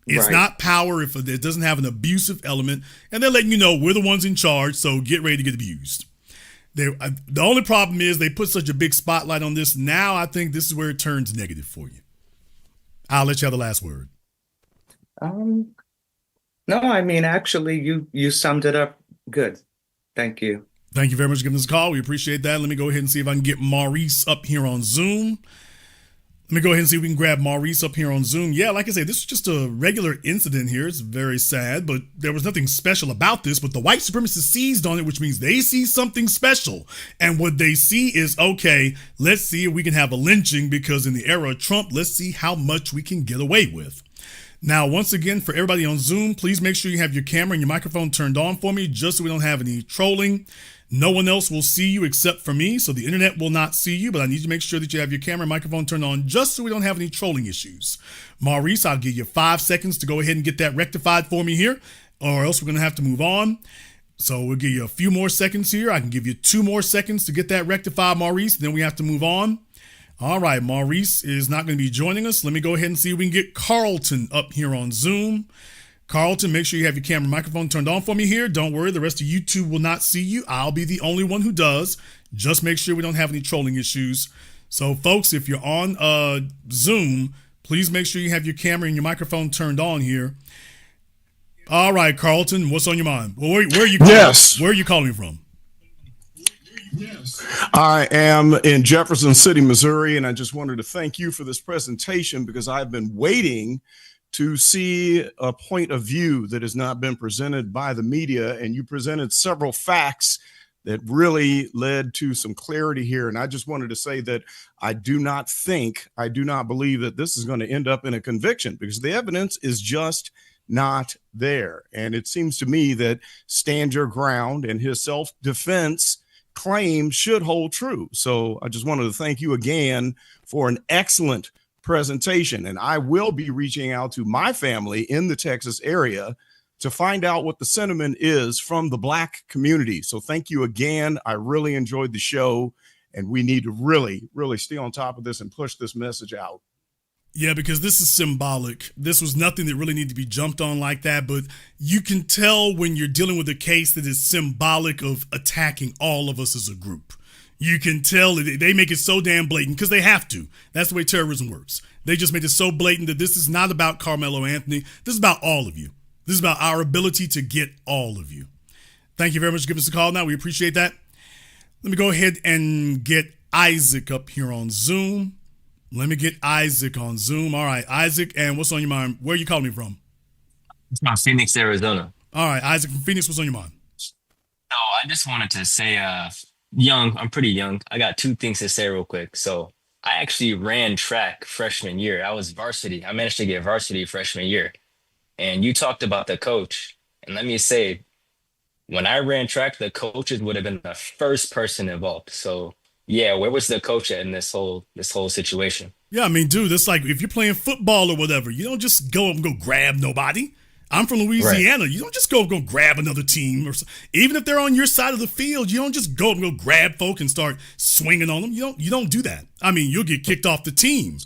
It's not power if it doesn't have an abusive element. And they're letting you know we're the ones in charge, so get ready to get abused. The only problem is they put such a big spotlight on this. Now I think this is where it turns negative for you. I'll let you have the last word. No, I mean, actually, you summed it up good. Thank you. Thank you very much for giving us a call. We appreciate that. Let me go ahead and see if I can get Maurice up here on Zoom. Let me go ahead and see if we can grab Maurice up here on Zoom. Yeah, like I say, this is just a regular incident here. It's very sad, but there was nothing special about this. But the white supremacists seized on it, which means they see something special. And what they see is, okay, let's see if we can have a lynching, because in the era of Trump, let's see how much we can get away with. Now, once again, for everybody on Zoom, please make sure you have your camera and your microphone turned on for me, just so we don't have any trolling. No one else will see you except for me, so the internet will not see you, but I need you to make sure that you have your camera and microphone turned on, just so we don't have any trolling issues. Maurice, I'll give you 5 seconds to go ahead and get that rectified for me here, or else we're going to have to move on. So we'll give you a few more seconds here. I can give you 2 more seconds to get that rectified, Maurice, then we have to move on. All right, Maurice is not going to be joining us. Let me go ahead and see if we can get Carlton up here on Zoom. Carlton, make sure you have your camera and microphone turned on for me here. Don't worry, the rest of YouTube will not see you. I'll be the only one who does. Just make sure we don't have any trolling issues. So, folks, if you're on Zoom, please make sure you have your camera and your microphone turned on here. All right, Carlton, what's on your mind? Well, where are you calling? Yes. Where are you calling from? I am in Jefferson City, Missouri, and I just wanted to thank you for this presentation, because I've been waiting to see a point of view that has not been presented by the media, and you presented several facts that really led to some clarity here. And I just wanted to say that I do not believe that this is going to end up in a conviction, because the evidence is just not there. And it seems to me that stand your ground and his self-defense claim should hold true. So I just wanted to thank you again for an excellent presentation. And I will be reaching out to my family in the Texas area to find out what the sentiment is from the Black community. So thank you again. I really enjoyed the show, and we need to really, really stay on top of this and push this message out. Yeah, because this is symbolic. This was nothing that really needed to be jumped on like that, but you can tell when you're dealing with a case that is symbolic of attacking all of us as a group. You can tell they make it so damn blatant, because they have to. That's the way terrorism works. They just made it so blatant that this is not about Carmelo Anthony. This is about all of you. This is about our ability to get all of you. Thank you very much for giving us a call now. We appreciate that. Let me go ahead and get Isaac up here on Zoom. All right, Isaac, and what's on your mind? Where are you calling me from? It's from Phoenix, Arizona. All right, Isaac from Phoenix, what's on your mind? So I just wanted to say, I'm pretty young. I got 2 things to say real quick. So I actually ran track freshman year. I was varsity. I managed to get varsity freshman year. And you talked about the coach. And let me say, when I ran track, the coaches would have been the first person involved. So yeah, where was the coach at in this whole situation? Yeah, I mean, dude, it's like if you're playing football or whatever, you don't just go and go grab nobody. I'm from Louisiana. Right. You don't just go grab another team. Even if they're on your side of the field, you don't just go grab folk and start swinging on them. You don't do that. I mean, you'll get kicked off the team.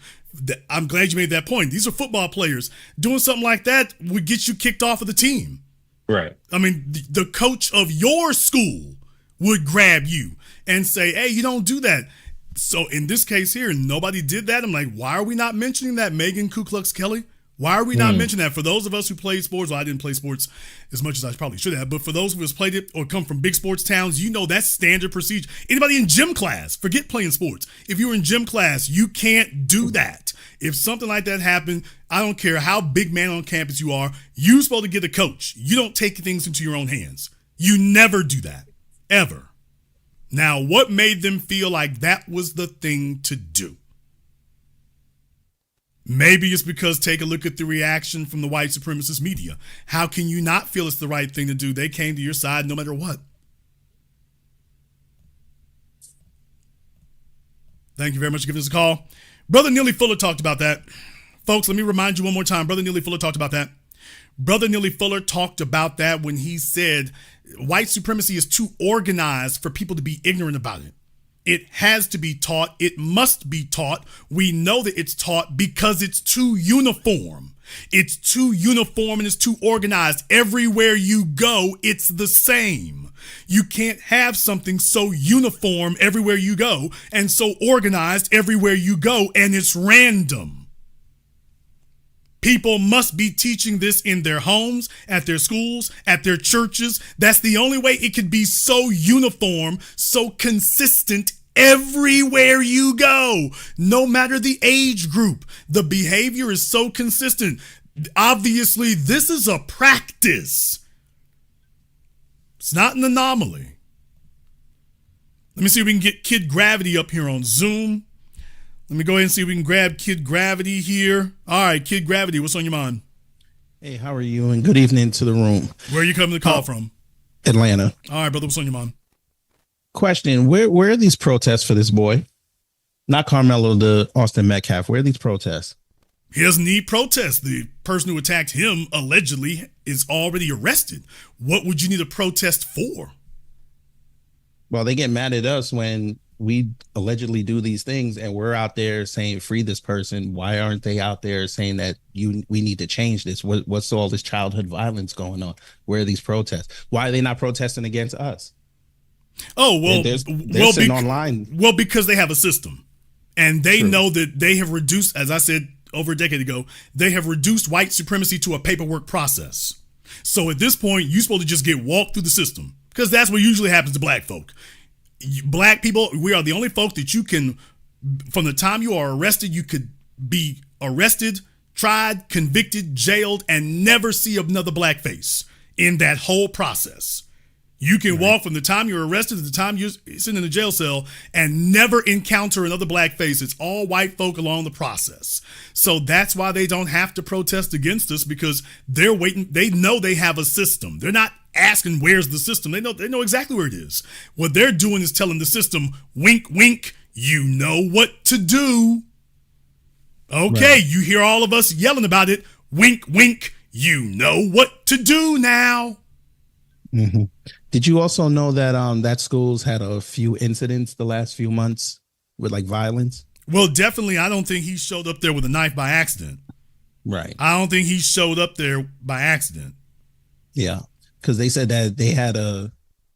I'm glad you made that point. These are football players. Doing something like that would get you kicked off of the team. Right. I mean, the coach of your school would grab you and say, hey, you don't do that. So in this case here, nobody did that. I'm like, why are we not mentioning that Megan Ku Klux Kelly Why are we not mentioning that? For those of us who played sports, well, I didn't play sports as much as I probably should have, but for those who have played it or come from big sports towns, you know that's standard procedure. Anybody in gym class, forget playing sports. If you were in gym class, you can't do that. If something like that happened, I don't care how big man on campus you are, you're supposed to get a coach. You don't take things into your own hands. You never do that, ever. Now, what made them feel like that was the thing to do? Maybe it's because take a look at the reaction from the white supremacist media. How can you not feel it's the right thing to do? They came to your side no matter what. Thank you very much for giving us a call. Brother Neely Fuller talked about that. Folks, let me remind you one more time. Brother Neely Fuller talked about that. Brother Neely Fuller talked about that when he said white supremacy is too organized for people to be ignorant about it. It has to be taught. It must be taught. We know that it's taught because it's too uniform. It's too uniform and it's too organized. Everywhere you go, it's the same. You can't have something so uniform everywhere you go and so organized everywhere you go, and it's random. People must be teaching this in their homes, at their schools, at their churches. That's the only way it could be so uniform, so consistent everywhere you go, no matter the age group. The behavior is so consistent. Obviously, this is a practice. It's not an anomaly. Let me see if we can get Kid Gravity up here on Zoom. Let me go ahead and see if we can grab Kid Gravity here. All right, Kid Gravity, what's on your mind? Hey, how are you? And good evening to the room. Where are you coming to call from? Atlanta. All right, brother, what's on your mind? Question, where are these protests for this boy? Not Carmelo, the Austin Metcalf. Where are these protests? He doesn't need protests. The person who attacked him allegedly is already arrested. What would you need a protest for? Well, they get mad at us when we allegedly do these things and we're out there saying free this person. Why aren't they out there saying that we need to change this? What's all this childhood violence going on? Where are these protests? Why are they not protesting against us? Oh, well, they're sitting online. Well, because they have a system and they know that they have reduced, as I said over a decade ago, they have reduced white supremacy to a paperwork process. So at this point, you're supposed to just get walked through the system because that's what usually happens to black folk. Black people, we are the only folk that you can, from the time you are arrested, you could be arrested, tried, convicted, jailed, and never see another black face in that whole process. You can walk from the time you're arrested to the time you're sitting in the jail cell and never encounter another black face. It's all white folk along the process. So that's why they don't have to protest against us, because they're waiting. They know they have a system. They're not asking where's the system. They know exactly where it is. What they're doing is telling the system, wink, wink, you know what to do. Okay, you hear all of us yelling about it. Wink, wink, you know what to do now. Mm-hmm. Did you also know that that school's had a few incidents the last few months with like violence? Well, definitely. I don't think he showed up there with a knife by accident. Right. I don't think he showed up there by accident. Yeah, because they said that they had a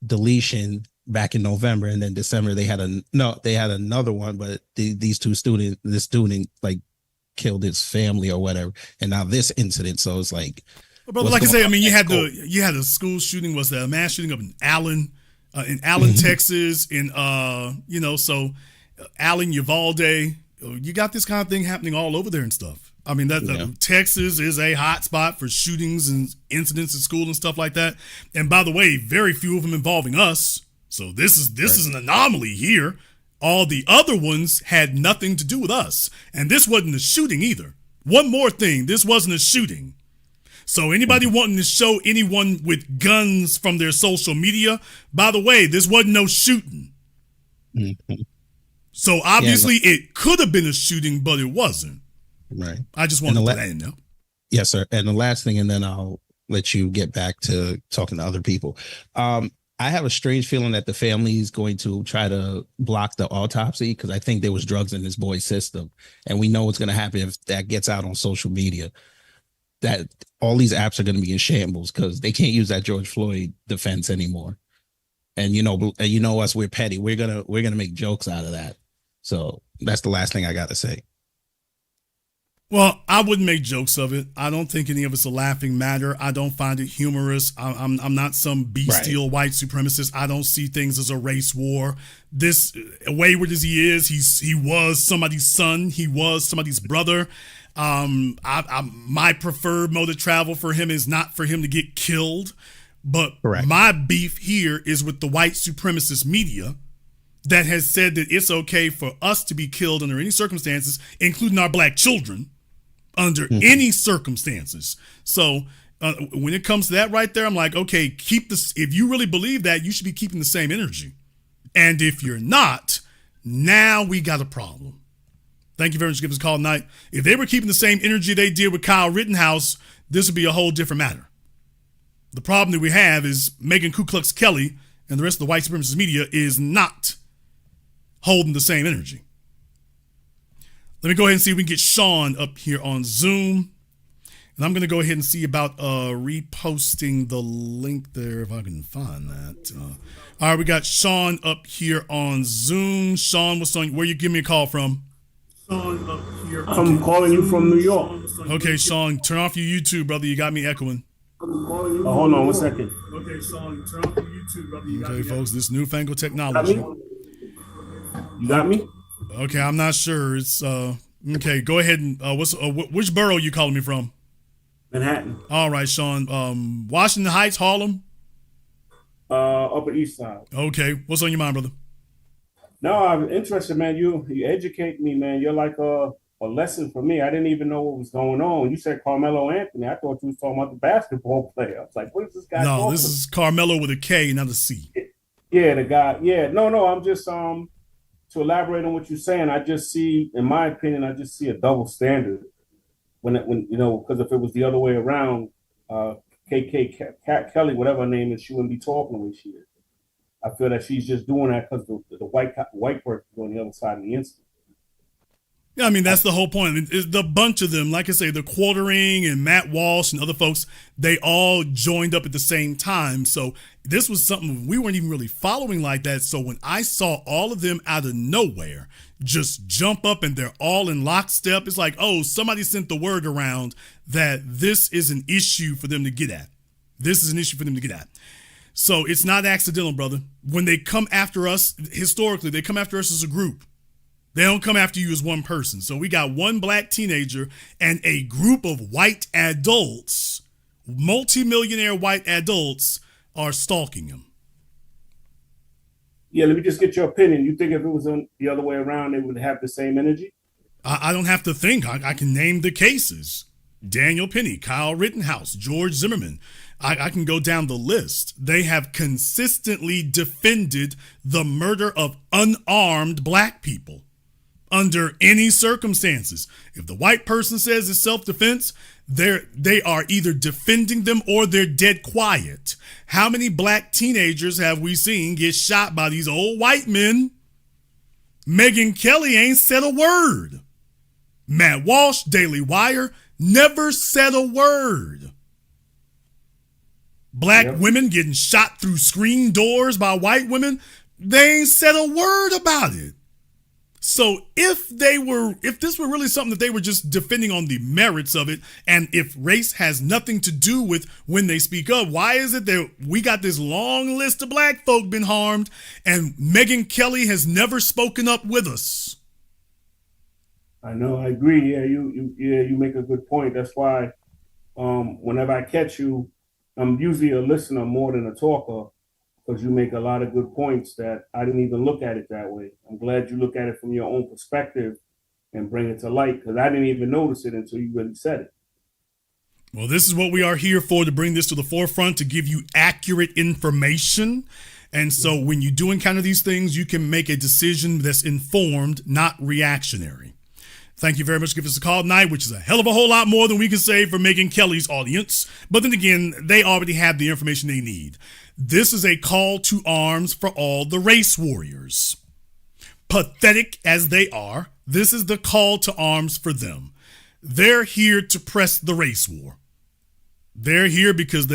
deletion back in November, and then December they had another one, but this student like killed his family or whatever, and now this incident. So it's like. But like I say, I mean, you had a school shooting, was a mass shooting up in Allen, Texas, in Allen, Uvalde. You got this kind of thing happening all over there and stuff. I mean, Texas is a hot spot for shootings and incidents at school and stuff like that. And by the way, very few of them involving us. So this is an anomaly here. All the other ones had nothing to do with us, and this wasn't a shooting either. One more thing, this wasn't a shooting. So anybody wanting to show anyone with guns from their social media, by the way, this wasn't no shooting. Mm-hmm. So obviously it could have been a shooting, but it wasn't. Right. I just wanted to put that in there. Yes, sir. And the last thing, and then I'll let you get back to talking to other people. I have a strange feeling that the family is going to try to block the autopsy because I think there was drugs in this boy's system. And we know what's going to happen if that gets out on social media. That all these apps are going to be in shambles because they can't use that George Floyd defense anymore. And you know us, we're petty. We're gonna make jokes out of that. So that's the last thing I got to say. Well, I wouldn't make jokes of it. I don't think any of it's a laughing matter. I don't find it humorous. I'm not some bestial white supremacist. I don't see things as a race war. This, wayward as he is, he was somebody's son. He was somebody's brother. My preferred mode of travel for him is not for him to get killed, but my beef here is with the white supremacist media that has said that it's okay for us to be killed under any circumstances, including our black children, under any circumstances. So when it comes to that right there, I'm like, okay, keep this. If you really believe that, you should be keeping the same energy. And if you're not, now we got a problem. Thank you very much for giving us a call tonight. If they were keeping the same energy they did with Kyle Rittenhouse, this would be a whole different matter. The problem that we have is Megan Ku Klux Kelly and the rest of the white supremacist media is not holding the same energy. Let me go ahead and see if we can get Sean up here on Zoom. And I'm going to go ahead and see about reposting the link there if I can find that. All right, we got Sean up here on Zoom. Sean, where you give me a call from? Sean up here. I'm calling you from New York. Okay, Sean, turn off your YouTube, brother. You got me echoing. Hold on 1 second. Okay, Sean, turn off your YouTube, brother. Okay, folks, this newfangled technology. You got me? Okay, I'm not sure. It's okay. Go ahead and which borough you calling me from? Manhattan. All right, Sean. Washington Heights, Harlem. Upper East Side. Okay, what's on your mind, brother? No, I'm interested, man. You educate me, man. You're like a lesson for me. I didn't even know what was going on. You said Carmelo Anthony. I thought you was talking about the basketball player. I was like, what is this guy? No, this is Carmelo with a K, not a C. Yeah, the guy. Yeah, no. I'm just to elaborate on what you're saying, I just see, in my opinion, I just see a double standard. When you know, because if it was the other way around, Kelly, whatever her name is, she wouldn't be talking the way she is. I feel that she's just doing that because the white person is on the other side of the incident. Yeah, I mean, that's the whole point. The bunch of them, like I say, the Quartering and Matt Walsh and other folks, they all joined up at the same time. So this was something we weren't even really following like that. So when I saw all of them out of nowhere just jump up and they're all in lockstep, it's like, oh, somebody sent the word around that this is an issue for them to get at. This is an issue for them to get at. So it's not accidental, brother. When they come after us, historically, they come after us as a group. They don't come after you as one person. So we got one black teenager and a group of white adults, multimillionaire white adults, are stalking him. Yeah, let me just get your opinion. You think if it was the other way around, they would have the same energy? I don't have to think. I can name the cases. Daniel Penny, Kyle Rittenhouse, George Zimmerman. I can go down the list. They have consistently defended the murder of unarmed black people. Under any circumstances. If the white person says it's self-defense, they are either defending them or they're dead quiet. How many black teenagers have we seen get shot by these old white men? Megyn Kelly ain't said a word. Matt Walsh, Daily Wire, never said a word. Black women getting shot through screen doors by white women, they ain't said a word about it. So if this were really something that they were just defending on the merits of it, and if race has nothing to do with when they speak up, why is it that we got this long list of black folk been harmed and Megyn Kelly has never spoken up with us? I know, I agree. Yeah, you make a good point. That's why whenever I catch you, I'm usually a listener more than a talker, because you make a lot of good points that I didn't even look at it that way. I'm glad you look at it from your own perspective and bring it to light, because I didn't even notice it until you really said it. Well, this is what we are here for, to bring this to the forefront, to give you accurate information. And so when you do encounter these things, you can make a decision that's informed, not reactionary. Thank you very much for giving us a call tonight, which is a hell of a whole lot more than we can say for Megyn Kelly's audience. But then again, they already have the information they need. This is a call to arms for all the race warriors. Pathetic as they are, this is the call to arms for them. They're here to press the race war. They're here because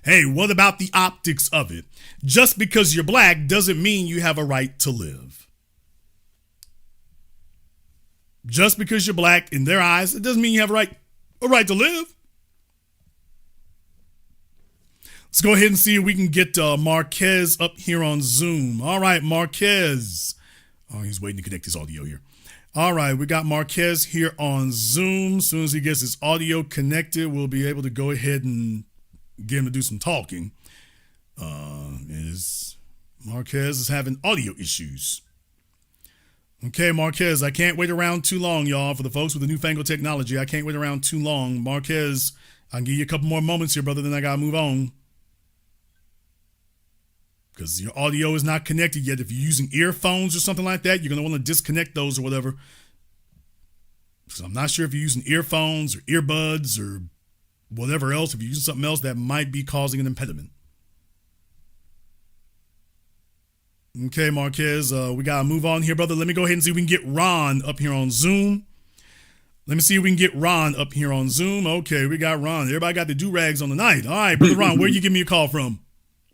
hey, what about the optics of it? Just because you're black doesn't mean you have a right to live. Just because you're black in their eyes, it doesn't mean you have a right to live. Let's go ahead and see if we can get Marquez up here on Zoom. All right, Marquez. Oh, he's waiting to connect his audio here. All right, we got Marquez here on Zoom. As soon as he gets his audio connected, we'll be able to go ahead and get him to do some talking. Marquez is having audio issues. Okay, Marquez, I can't wait around too long, y'all. For the folks with the newfangled technology, I can't wait around too long. Marquez, I can give you a couple more moments here, brother, then I got to move on. Because your audio is not connected yet. If you're using earphones or something like that, you're going to want to disconnect those or whatever. So I'm not sure if you're using earphones or earbuds or whatever else. If you're using something else, that might be causing an impediment. Okay, Marquez, we got to move on here, brother. Let me go ahead and see if we can get Ron up here on Zoom. Okay, we got Ron. Everybody got the do-rags on the night. All right, brother Ron, where you give me a call from?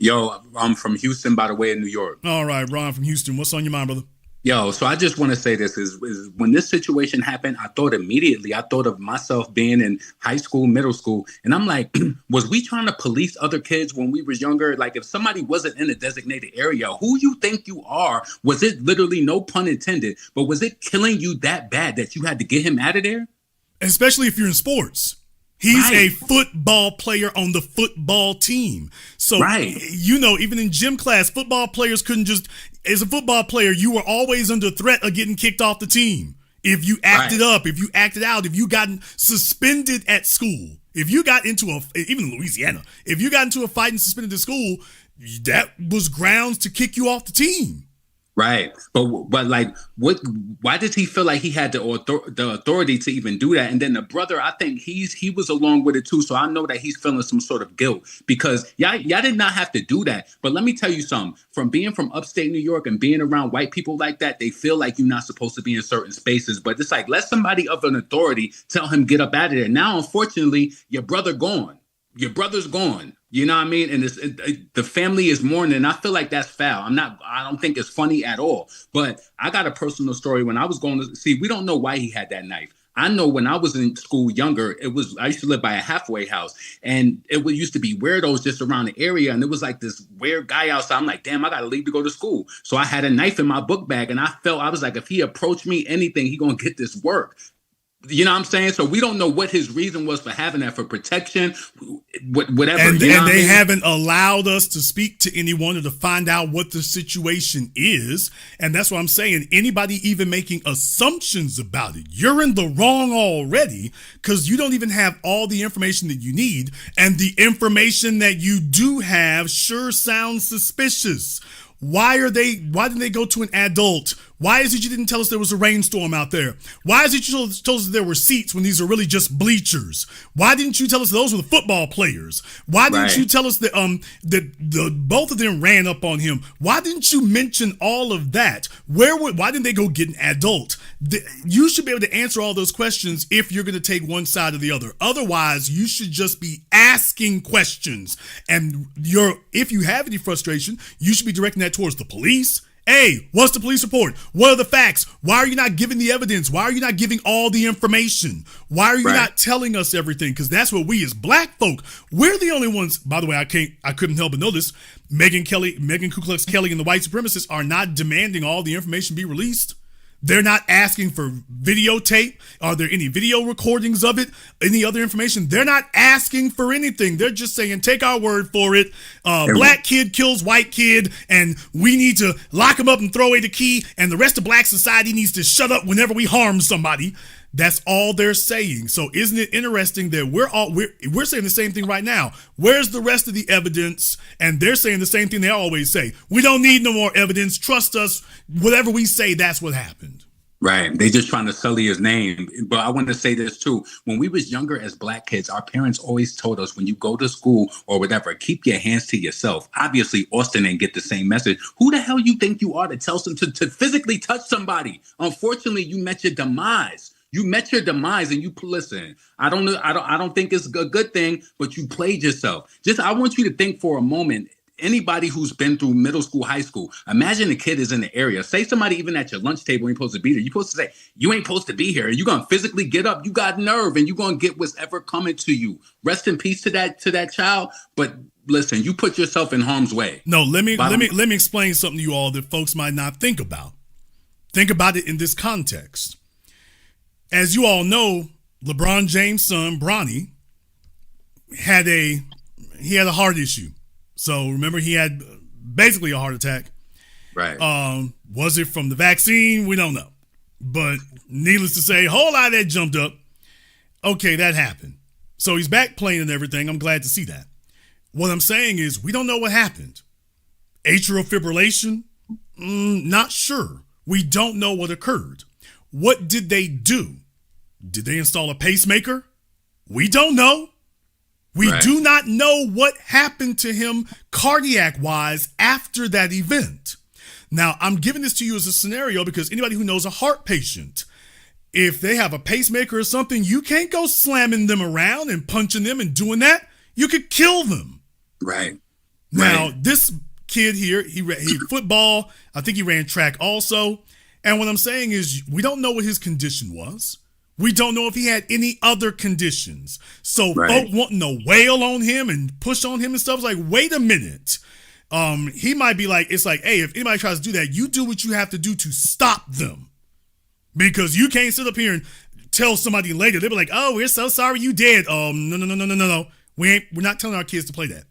Yo, I'm from Houston, by the way, in New York. All right, Ron from Houston. What's on your mind, brother? Yo, so I just want to say this is when this situation happened, I thought of myself being in high school, middle school. And I'm like, was we trying to police other kids when we was younger? Like if somebody wasn't in a designated area, who you think you are? Was it literally, no pun intended, but was it killing you that bad that you had to get him out of there? Especially if you're in sports. He's a football player on the football team. So, even in gym class, football players couldn't just, as a football player, you were always under threat of getting kicked off the team. If you acted up, if you acted out, if you gotten suspended at school, if you got into even in Louisiana, if you got into a fight and suspended at school, that was grounds to kick you off the team. Right. But like, why does he feel like he had the authority to even do that? And then the brother, I think he was along with it too. So I know that he's feeling some sort of guilt because y'all did not have to do that. But let me tell you something, from being from upstate New York and being around white people like that, they feel like you're not supposed to be in certain spaces. But it's like, let somebody of an authority tell him get up out of there. Now, unfortunately, your brother's gone. You know what I mean? And the family is mourning. I feel like that's foul. I don't think it's funny at all. But I got a personal story. When I was going to see, we don't know why he had that knife. I know when I was in school younger, I used to live by a halfway house, and it used to be weirdos just around the area. And it was like this weird guy outside. I'm like, damn, I got to leave to go to school. So I had a knife in my book bag, and I was like, if he approached me, anything, he going to get this work. You know what I'm saying? So we don't know what his reason was for having that, for protection, whatever. And they haven't allowed us to speak to anyone or to find out what the situation is. And that's what I'm saying. Anybody even making assumptions about it, you're in the wrong already, because you don't even have all the information that you need. And the information that you do have sure sounds suspicious. Why didn't they go to an adult? Why is it you didn't tell us there was a rainstorm out there? Why is it you told us there were seats when these are really just bleachers? Why didn't you tell us those were the football players? Why didn't you tell us that the both of them ran up on him? Why didn't you mention all of that? Why didn't they go get an adult? You should be able to answer all those questions if you're going to take one side or the other. Otherwise, you should just be asking questions. And if you have any frustration, you should be directing that towards the police. Hey, what's the police report? What are the facts? Why are you not giving the evidence? Why are you not giving all the information? Why are you not telling us everything? Because that's what we as black folk, we're the only ones. By the way, I couldn't help but notice Megan Ku Klux Kelly and the white supremacists are not demanding all the information be released. They're not asking for videotape. Are there any video recordings of it? Any other information? They're not asking for anything. They're just saying, take our word for it. Black kid kills white kid, and we need to lock him up and throw away the key, and the rest of black society needs to shut up whenever we harm somebody. That's all they're saying. So isn't it interesting that we're saying the same thing right now? Where's the rest of the evidence? And they're saying the same thing they always say. We don't need no more evidence. Trust us. Whatever we say, that's what happened. Right. They just trying to sully his name. But I want to say this too. When we was younger as black kids, our parents always told us when you go to school or whatever, keep your hands to yourself. Obviously, Austin didn't get the same message. Who the hell you think you are to tell them to physically touch somebody? Unfortunately, you met your demise. And you listen. I don't think it's a good thing, but you played yourself. I want you to think for a moment. anybody who's been through middle school, high school, imagine a kid is in the area. Say somebody even at your lunch table ain't supposed to be there. You're supposed to say, you ain't supposed to be here. You're going to physically get up. You got nerve and you're going to get what's ever coming to you. Rest in peace to that child. But listen, you put yourself in harm's way. No, let me explain something to you all that folks might not think about. Think about it in this context. As you all know, LeBron James' son, Bronny, had a heart issue. So remember, he had basically a heart attack. Right. Was it from the vaccine? We don't know. But needless to say, a whole lot of that jumped up. Okay, that happened. So he's back playing and everything. I'm glad to see that. What I'm saying is we don't know what happened. Atrial fibrillation? Not sure. We don't know what occurred. What did they do? Did they install a pacemaker? We don't know. We do not know what happened to him cardiac-wise after that event. Now, I'm giving this to you as a scenario because anybody who knows a heart patient, if they have a pacemaker or something, you can't go slamming them around and punching them and doing that. You could kill them. Right. Now, this kid here, he football. I think he ran track also. And what I'm saying is we don't know what his condition was. We don't know if he had any other conditions. So folk wanting to wail on him and push on him and stuff. It's like, wait a minute. He might be like, it's like, hey, if anybody tries to do that, you do what you have to do to stop them. Because you can't sit up here and tell somebody later. They'll be like, oh, we're so sorry you did. No. We're not telling our kids to play that.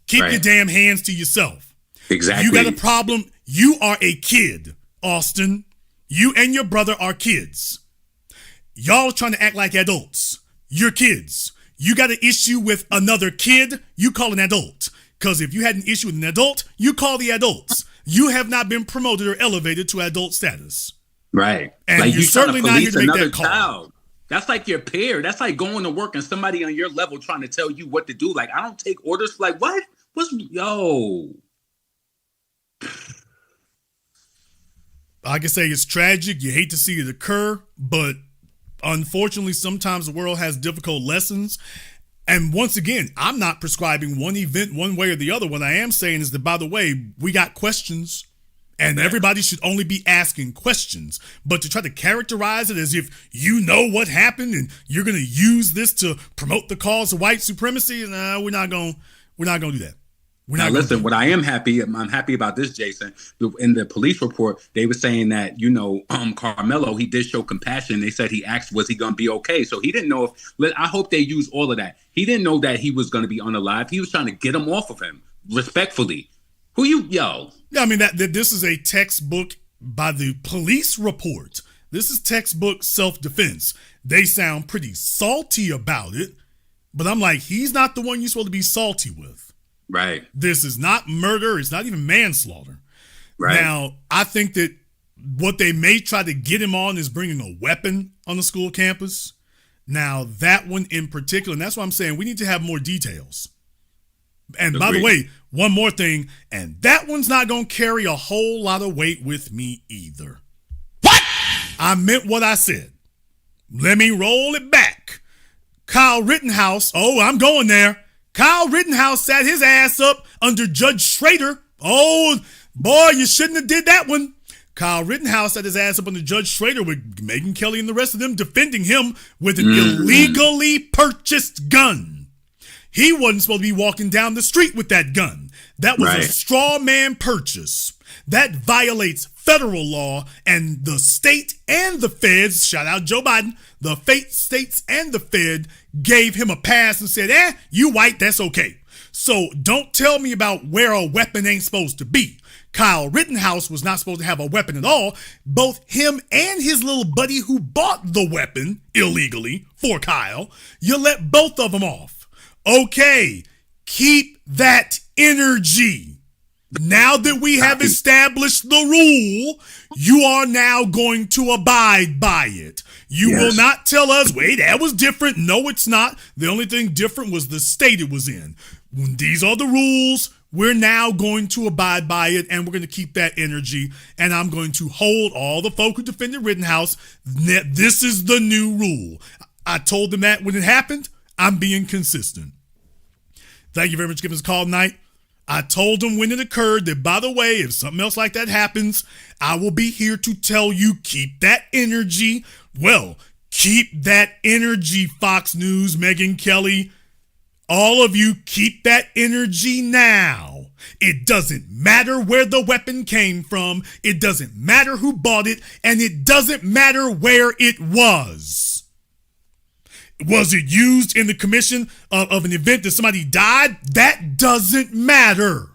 Keep your damn hands to yourself. Exactly. You got a problem. You are a kid, Austin. You and your brother are kids. Y'all trying to act like adults. You're kids. You got an issue with another kid, you call an adult. Because if you had an issue with an adult, you call the adults. You have not been promoted or elevated to adult status. Right. And like you're certainly not here to make that call. Child. That's like your peer. That's like going to work and somebody on your level trying to tell you what to do. Like, I don't take orders. Like, what? Yo. I can say it's tragic. You hate to see it occur, but unfortunately, sometimes the world has difficult lessons. And once again, I'm not prescribing one event one way or the other. What I am saying is that, by the way, we got questions. And everybody should only be asking questions. But to try to characterize it as if you know what happened and you're going to use this to promote the cause of white supremacy, no, we're not going to do that. Now, listen, what I'm happy about this, Jason. In the police report, they were saying that, Carmelo, he did show compassion. They said he asked, was he going to be okay? So he didn't know I hope they use all of that. He didn't know that he was going to be unalive. He was trying to get him off of him, respectfully. Yeah, I mean, that this is a textbook by the police report. This is textbook self-defense. They sound pretty salty about it, but I'm like, he's not the one you're supposed to be salty with. Right. This is not murder. It's not even manslaughter. Right. Now, I think that what they may try to get him on is bringing a weapon on the school campus. Now, that one in particular, and that's why I'm saying we need to have more details. And by the way, one more thing, and that one's not going to carry a whole lot of weight with me either. What? I meant what I said. Let me roll it back. Kyle Rittenhouse, I'm going there. Kyle Rittenhouse sat his ass up under Judge Schrader. Oh, boy, you shouldn't have did that one. Kyle Rittenhouse sat his ass up under Judge Schrader with Megyn Kelly and the rest of them defending him with an illegally purchased gun. He wasn't supposed to be walking down the street with that gun. That was a straw man purchase. That violates federal law, and the state and the feds, shout out Joe Biden, the states and the Fed gave him a pass and said, you white, that's okay. So don't tell me about where a weapon ain't supposed to be. Kyle Rittenhouse was not supposed to have a weapon at all. Both him and his little buddy who bought the weapon illegally for Kyle, you let both of them off. Okay, keep that energy. Now that we have established the rule, you are now going to abide by it. You will not tell us, wait, that was different. No, it's not. The only thing different was the state it was in. When these are the rules, we're now going to abide by it, and we're going to keep that energy. And I'm going to hold all the folk who defended Rittenhouse. This is the new rule. I told them that when it happened. I'm being consistent. Thank you very much for giving us a call tonight. I told him when it occurred that, by the way, if something else like that happens, I will be here to tell you, keep that energy. Well, keep that energy, Fox News, Megyn Kelly. All of you, keep that energy now. It doesn't matter where the weapon came from. It doesn't matter who bought it. And it doesn't matter where it was. Was it used in the commission of an event that somebody died? That doesn't matter.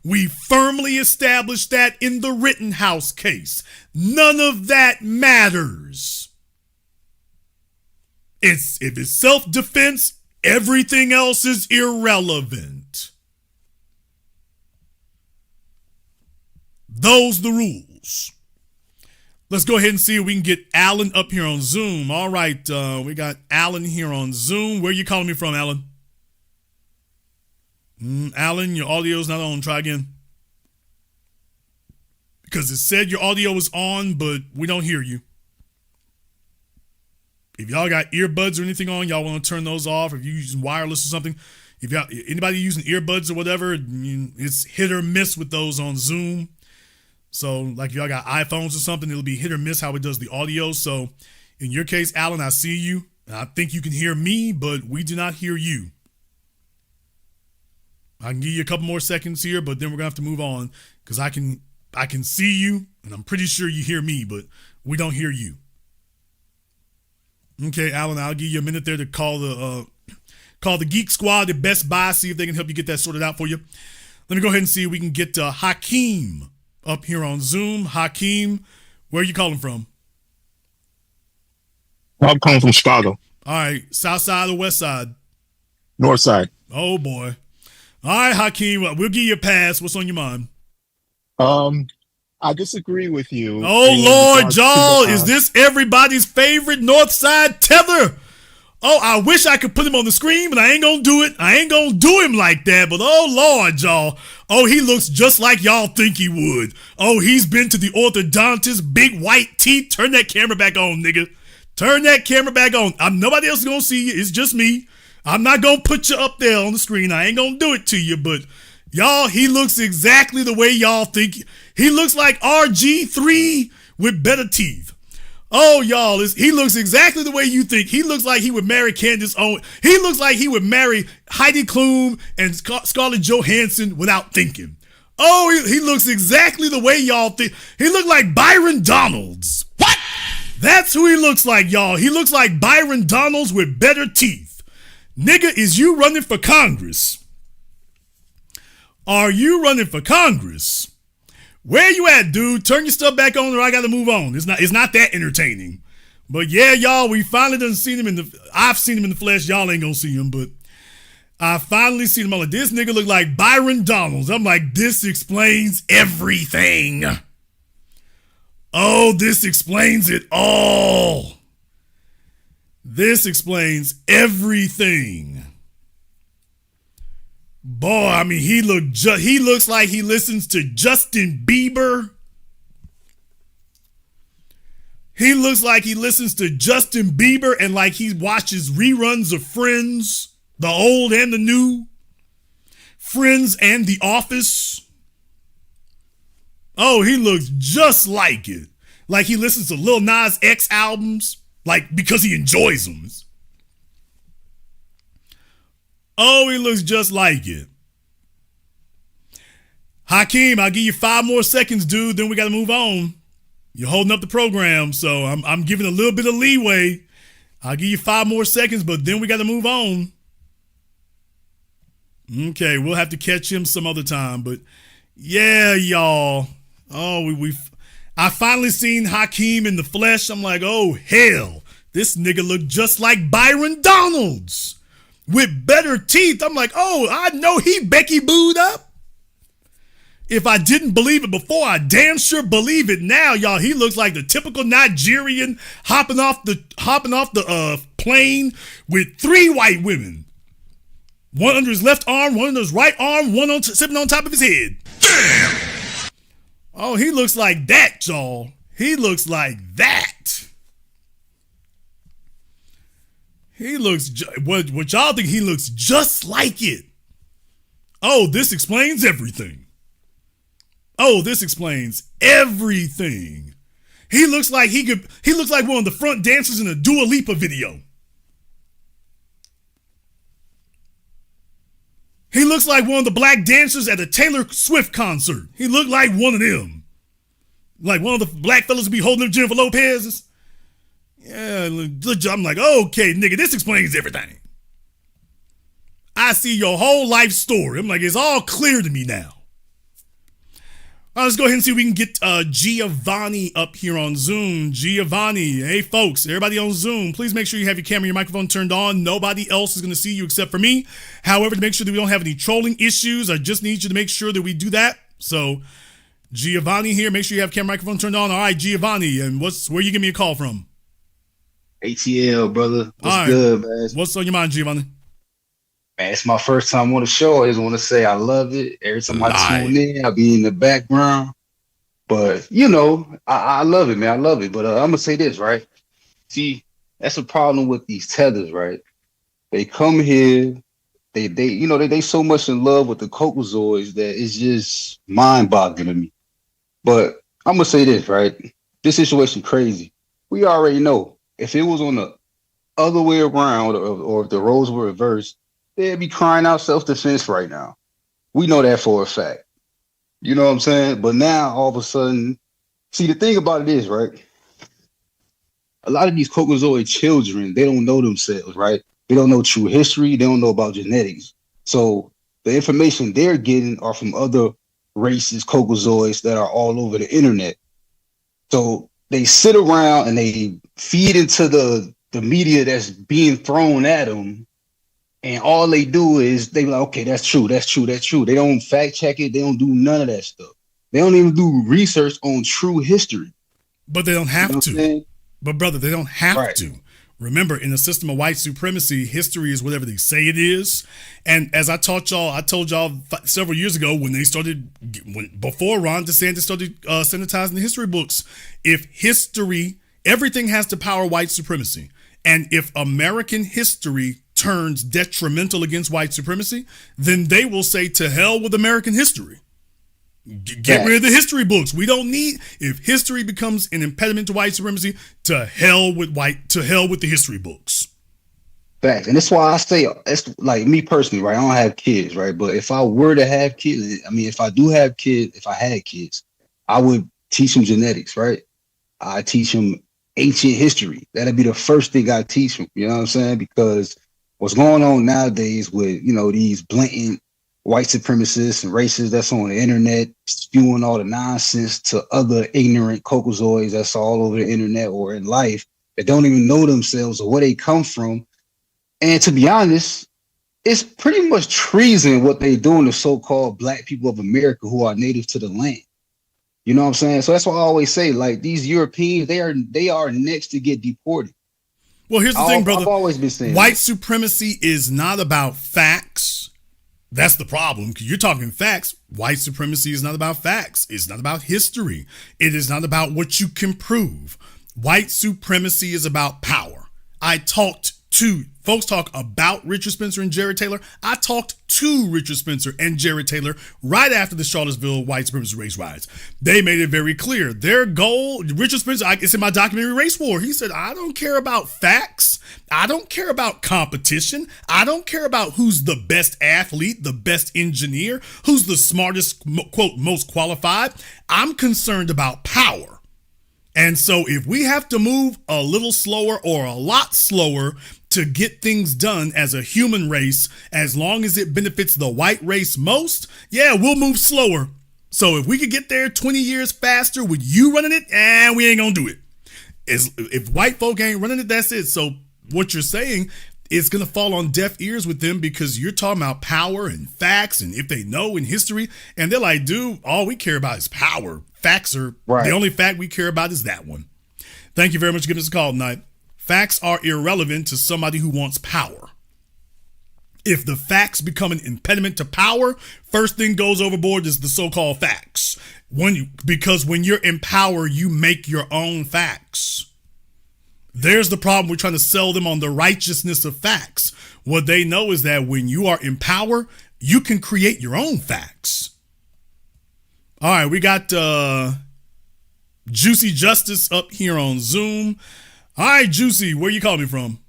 We firmly established that in the Rittenhouse case. None of that matters. If it's self-defense, everything else is irrelevant. Those the rules. Let's go ahead and see if we can get Alan up here on Zoom. All right, we got Alan here on Zoom. Where are you calling me from, Alan? Alan, your audio's not on. Try again. Because it said your audio was on, but we don't hear you. If y'all got earbuds or anything on, y'all want to turn those off. If you're using wireless or something, if y'all anybody using earbuds or whatever, it's hit or miss with those on Zoom. So like if y'all got iPhones or something, it'll be hit or miss how it does the audio. So in your case, Alan, I see you. And I think you can hear me, but we do not hear you. I can give you a couple more seconds here, but then we're going to have to move on because I can see you and I'm pretty sure you hear me, but we don't hear you. Okay, Alan, I'll give you a minute there to call the Geek Squad at Best Buy, see if they can help you get that sorted out for you. Let me go ahead and see if we can get Hakeem up here on Zoom. Hakeem, where are you calling from? I'm calling from Chicago. All right, south side or west side? North side. Oh, boy. All right, Hakeem, we'll give you a pass. What's on your mind? I disagree with you. Oh, Lord, y'all, is this everybody's favorite North Side tether? Oh, I wish I could put him on the screen, but I ain't gonna do it. I ain't gonna do him like that, but oh, Lord, y'all. Oh, he looks just like y'all think he would. Oh, he's been to the orthodontist, big white teeth. Turn that camera back on, nigga. Turn that camera back on. Nobody else is gonna see you. It's just me. I'm not gonna put you up there on the screen. I ain't gonna do it to you, but y'all, he looks exactly the way y'all think. He looks like RG3 with better teeth. Oh, y'all, he looks exactly the way you think. He looks like he would marry Candace Owens. He looks like he would marry Heidi Klum and Scarlett Johansson without thinking. Oh, he looks exactly the way y'all think. He looks like Byron Donalds. What? That's who he looks like, y'all. He looks like Byron Donalds with better teeth. Nigga, is you running for Congress? Are you running for Congress? Where you at, dude? Turn your stuff back on or I gotta move on. It's not that entertaining. But yeah, y'all, we finally done seen him I've seen him in the flesh. Y'all ain't gonna see him, but I finally seen him. I'm like, this nigga look like Byron Donalds. I'm like, this explains everything. Oh, this explains it all. This explains everything. Boy, I mean, he looks like he listens to Justin Bieber. He looks like he listens to Justin Bieber and like he watches reruns of Friends, the old and the new, Friends and The Office. Oh, he looks just like it. Like he listens to Lil Nas X albums, like because he enjoys them. Oh, he looks just like it. Hakeem, I'll give you 5 more seconds, dude. Then we got to move on. You're holding up the program, so I'm giving a little bit of leeway. I'll give you 5 more seconds, but then we got to move on. Okay, we'll have to catch him some other time, but yeah, y'all. Oh, I finally seen Hakeem in the flesh. I'm like, oh hell, this nigga look just like Byron Donalds. With better teeth. I'm like, oh, I know he Becky booed up. If I didn't believe it before, I damn sure believe it now, y'all. He looks like the typical Nigerian hopping off the plane with 3 white women. One under his left arm, one under his right arm, one sitting on top of his head. Damn! Oh, he looks like that, y'all. He looks like that. He looks, what y'all think, he looks just like it. Oh, this explains everything. Oh, this explains everything. He looks like he looks like one of the front dancers in a Dua Lipa video. He looks like one of the black dancers at a Taylor Swift concert. He looked like one of them. Like one of the black fellas who be holding them Jennifer Lopez's. Yeah, I'm like, okay, nigga, this explains everything. I see your whole life story. I'm like, it's all clear to me now. All right, let's go ahead and see if we can get Giovanni up here on Zoom. Giovanni, hey folks, everybody on Zoom, please make sure you have your camera and your microphone turned on. Nobody else is going to see you except for me. However, to make sure that we don't have any trolling issues, I just need you to make sure that we do that. So, Giovanni here, make sure you have camera and microphone turned on. All right, Giovanni, and where you give me a call from? ATL, brother. What's right. Good, man? What's on your mind, Giovanni? Man, it's my first time on the show. I just want to say I love it. Every time I tune in, I'll be in the background. But, you know, I love it, man. I love it. But I'm going to say this, right? See, that's a problem with these tethers, right? They come here. They so much in love with the Cocozoids that it's just mind-boggling to me. But I'm going to say this, right? This situation crazy. We already know. If it was on the other way around or if the roles were reversed, they'd be crying out self-defense right now. We know that for a fact. You know what I'm saying? But now, all of a sudden, see, the thing about it is, right? A lot of these Caucasoid children, they don't know themselves, right? They don't know true history. They don't know about genetics. So the information they're getting are from other races, Caucasoids that are all over the internet. So they sit around and they feed into the media that's being thrown at them. And all they do is they be like, okay, that's true. They don't fact check it. They don't do none of that stuff. They don't even do research on true history. But they don't have to. But brother, they don't have to. Remember, in the system of white supremacy, history is whatever they say it is. And as I told y'all several years ago before Ron DeSantis started sanitizing the history books, everything has to power white supremacy. And if American history turns detrimental against white supremacy, then they will say to hell with American history. Get rid of the history books. We don't need, if history becomes an impediment to white supremacy, to hell with the history books. Facts. And that's why I say, it's like me personally, right? I don't have kids, right? But if I were to have kids, if I had kids, I would teach them genetics, right? I teach them ancient history. That'd be the first thing I teach them. You know what I'm saying? Because what's going on nowadays with, these blatant white supremacists and racists that's on the internet spewing all the nonsense to other ignorant Caucasoids that's all over the internet or in life that don't even know themselves or where they come from. And to be honest, it's pretty much treason what they doing to so-called black people of America who are native to the land. You know what I'm saying? So that's why I always say, like, these Europeans, they are next to get deported. Well, here's the thing, brother. I've always been saying white supremacy is not about facts. That's the problem, because you're talking facts. White supremacy is not about facts. It's not about history. It is not about what you can prove. White supremacy is about power. Folks talk about Richard Spencer and Jared Taylor. I talked to Richard Spencer and Jared Taylor right after the Charlottesville white supremacy race riots. They made it very clear. Their goal, Richard Spencer, it's in my documentary Race War. He said, I don't care about facts. I don't care about competition. I don't care about who's the best athlete, the best engineer, who's the smartest, quote, most qualified. I'm concerned about power. And so if we have to move a little slower or a lot slower to get things done as a human race, as long as it benefits the white race most, yeah, we'll move slower. So if we could get there 20 years faster with you running it, we ain't gonna do it. If white folk ain't running it, that's it. So what you're saying is gonna fall on deaf ears with them, because you're talking about power and facts and if they know in history, and they're like, dude, all we care about is power. Facts are the only fact we care about is that one. Thank you very much for giving us a call tonight. Facts are irrelevant to somebody who wants power. If the facts become an impediment to power, first thing goes overboard is the so-called facts. Because when you're in power, you make your own facts. There's the problem. We're trying to sell them on the righteousness of facts. What they know is that when you are in power, you can create your own facts. All right, we got Juicy Justice up here on Zoom. All right, Juicy, where you calling me from?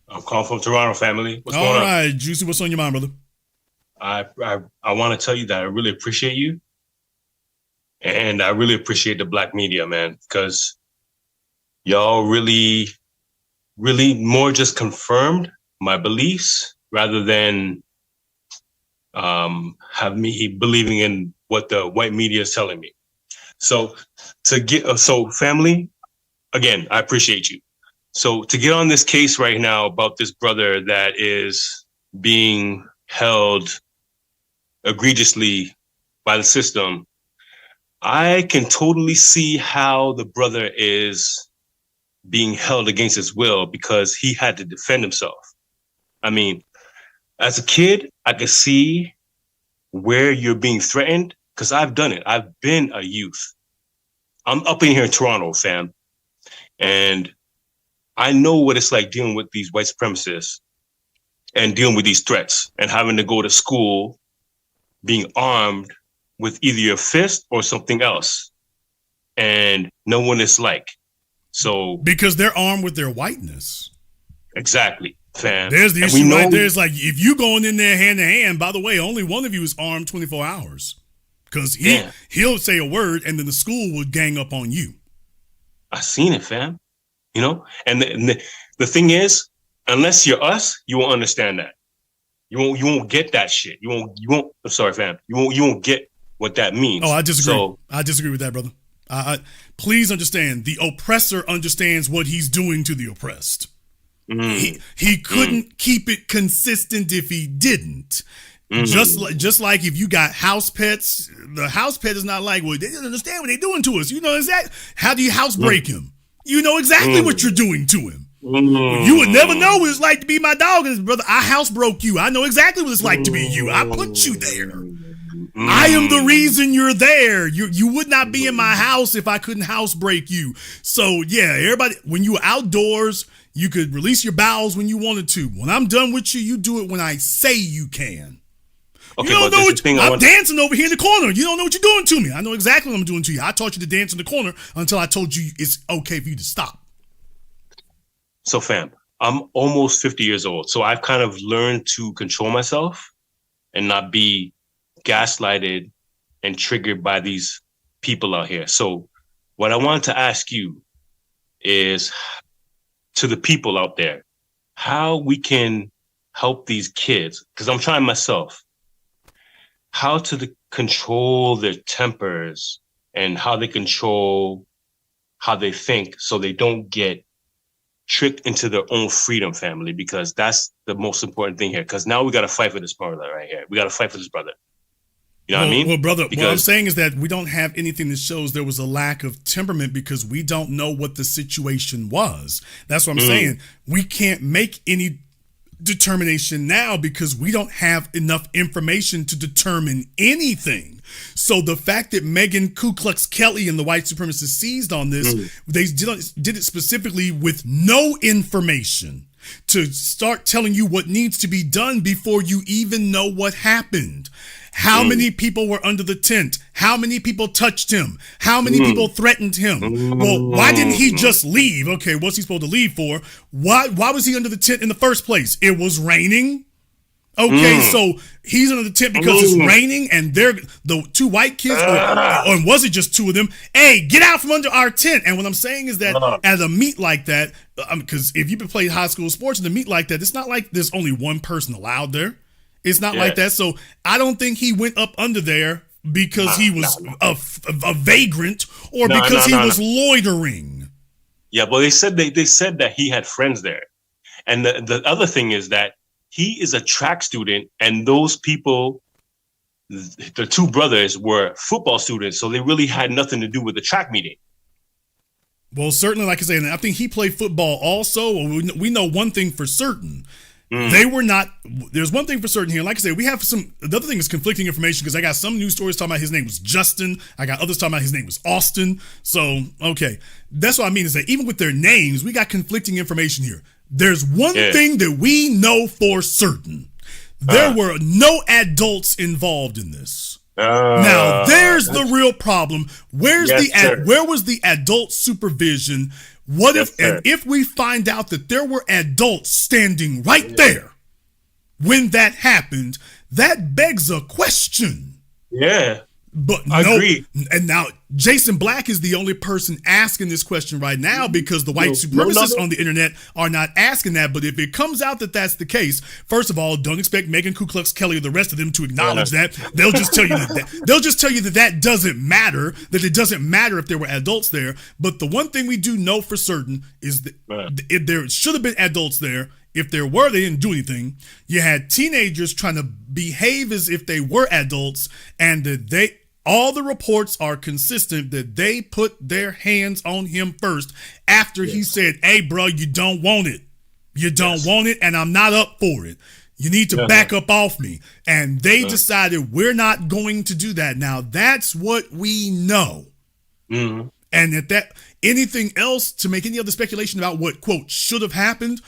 I'm calling from Toronto, family. What's going on? All right, Juicy, what's on your mind, brother? I want to tell you that I really appreciate you. And I really appreciate the black media, man, because y'all really more just confirmed my beliefs rather than have me believing in what the white media is telling me. So family, again, I appreciate you. So to get on this case right now about this brother that is being held egregiously by the system, I can totally see how the brother is being held against his will because he had to defend himself. I mean, as a kid, I could see where you're being threatened because I've done it. I've been a youth. I'm up in here in Toronto, fam. And I know what it's like dealing with these white supremacists and dealing with these threats and having to go to school being armed with either your fist or something else. And no one is like. So because they're armed with their whiteness. Exactly, fam. There's the issue right there. It's like if you going in there hand to hand, by the way, only one of you is armed 24 hours. Because he'll say a word and then the school will gang up on you. I seen it, fam. You know? And the thing is, unless you're us, you won't understand that. You won't get that shit. You won't I'm sorry, fam. You won't get what that means. Oh, I disagree. So, I disagree with that, brother. Please understand, the oppressor understands what he's doing to the oppressed. He couldn't keep it consistent if he didn't. Just like if you got house pets, the house pet is not like, well, they don't understand what they're doing to us. You know exactly. How do you house break him? You know exactly what you're doing to him. You would never know what it's like to be my dog. And brother, I house broke you. I know exactly what it's like to be you. I put you there. I am the reason you're there. You would not be in my house if I couldn't house break you. So yeah, everybody, when you were outdoors, you could release your bowels when you wanted to. When I'm done with you, you do it when I say you can. Okay, you don't know what I'm dancing over here in the corner. You don't know what you're doing to me. I know exactly what I'm doing to you. I taught you to dance in the corner until I told you it's okay for you to stop. So fam, I'm almost 50 years old. So I've kind of learned to control myself and not be gaslighted and triggered by these people out here. So what I wanted to ask you is, to the people out there, how we can help these kids, because I'm trying myself, how to control their tempers and how they control how they think so they don't get tricked into their own freedom, family, because that's the most important thing here. Because now we got to fight for this brother right here. We got to fight for this brother. You know what I mean? Well, brother, what I'm saying is that we don't have anything that shows there was a lack of temperament because we don't know what the situation was. That's what I'm saying. We can't make any determination now because we don't have enough information to determine anything. So the fact that Megan Ku Klux Kelly and the white supremacists seized on this, they did it specifically with no information to start telling you what needs to be done before you even know what happened. How many people were under the tent? How many people touched him? How many people threatened him? Well, why didn't he just leave? Okay, what's he supposed to leave for? Why was he under the tent in the first place? It was raining. Okay, so he's under the tent because it's raining and they're the two white kids, or was it just two of them? Hey, get out from under our tent. And what I'm saying is that at a meet like that, because if you've been playing high school sports in a meet like that, it's not like there's only one person allowed there. It's not like that. So I don't think he went up under there because he was a vagrant or because he was loitering. Yeah, well, they said that he had friends there. And the other thing is that he is a track student, and those people, the two brothers, were football students, so they really had nothing to do with the track meeting. Well, certainly, like I say, I think he played football also. We know one thing for certain. They were not. There's one thing for certain here. Like I said, we have some. The other thing is conflicting information because I got some news stories talking about his name was Justin. I got others talking about his name was Austin. So, okay. That's what I mean is that even with their names, we got conflicting information here. There's one thing that we know for certain. There were no adults involved in this. Now, there's the real problem. Where was the adult supervision? What if, and if we find out that there were adults standing right there when that happened, that begs a question. Yeah. But I agree. And now Jason Black is the only person asking this question right now because the white supremacists on the internet are not asking that. But if it comes out that that's the case, first of all, don't expect Megan Ku Klux Kelly or the rest of them to acknowledge that. They'll just tell you that doesn't matter, that it doesn't matter if there were adults there. But the one thing we do know for certain is that if there should have been adults there. If there were, they didn't do anything. You had teenagers trying to behave as if they were adults, and that all the reports are consistent that they put their hands on him first after he said, "Hey, bro, you don't want it. You don't want it, and I'm not up for it. You need to back up off me." And they decided we're not going to do that. Now, that's what we know. Mm-hmm. And that anything else to make any other speculation about what, quote, should have happened,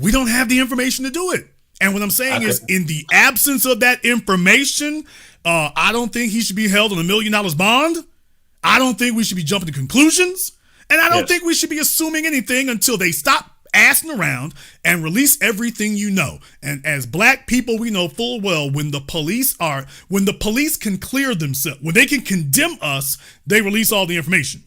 we don't have the information to do it. And what I'm saying is, in the absence of that information, I don't think he should be held on $1 million bond. I don't think we should be jumping to conclusions. And I don't think we should be assuming anything until they stop asking around and release everything you know. And as black people, we know full well when the police can clear themselves, when they can condemn us, they release all the information.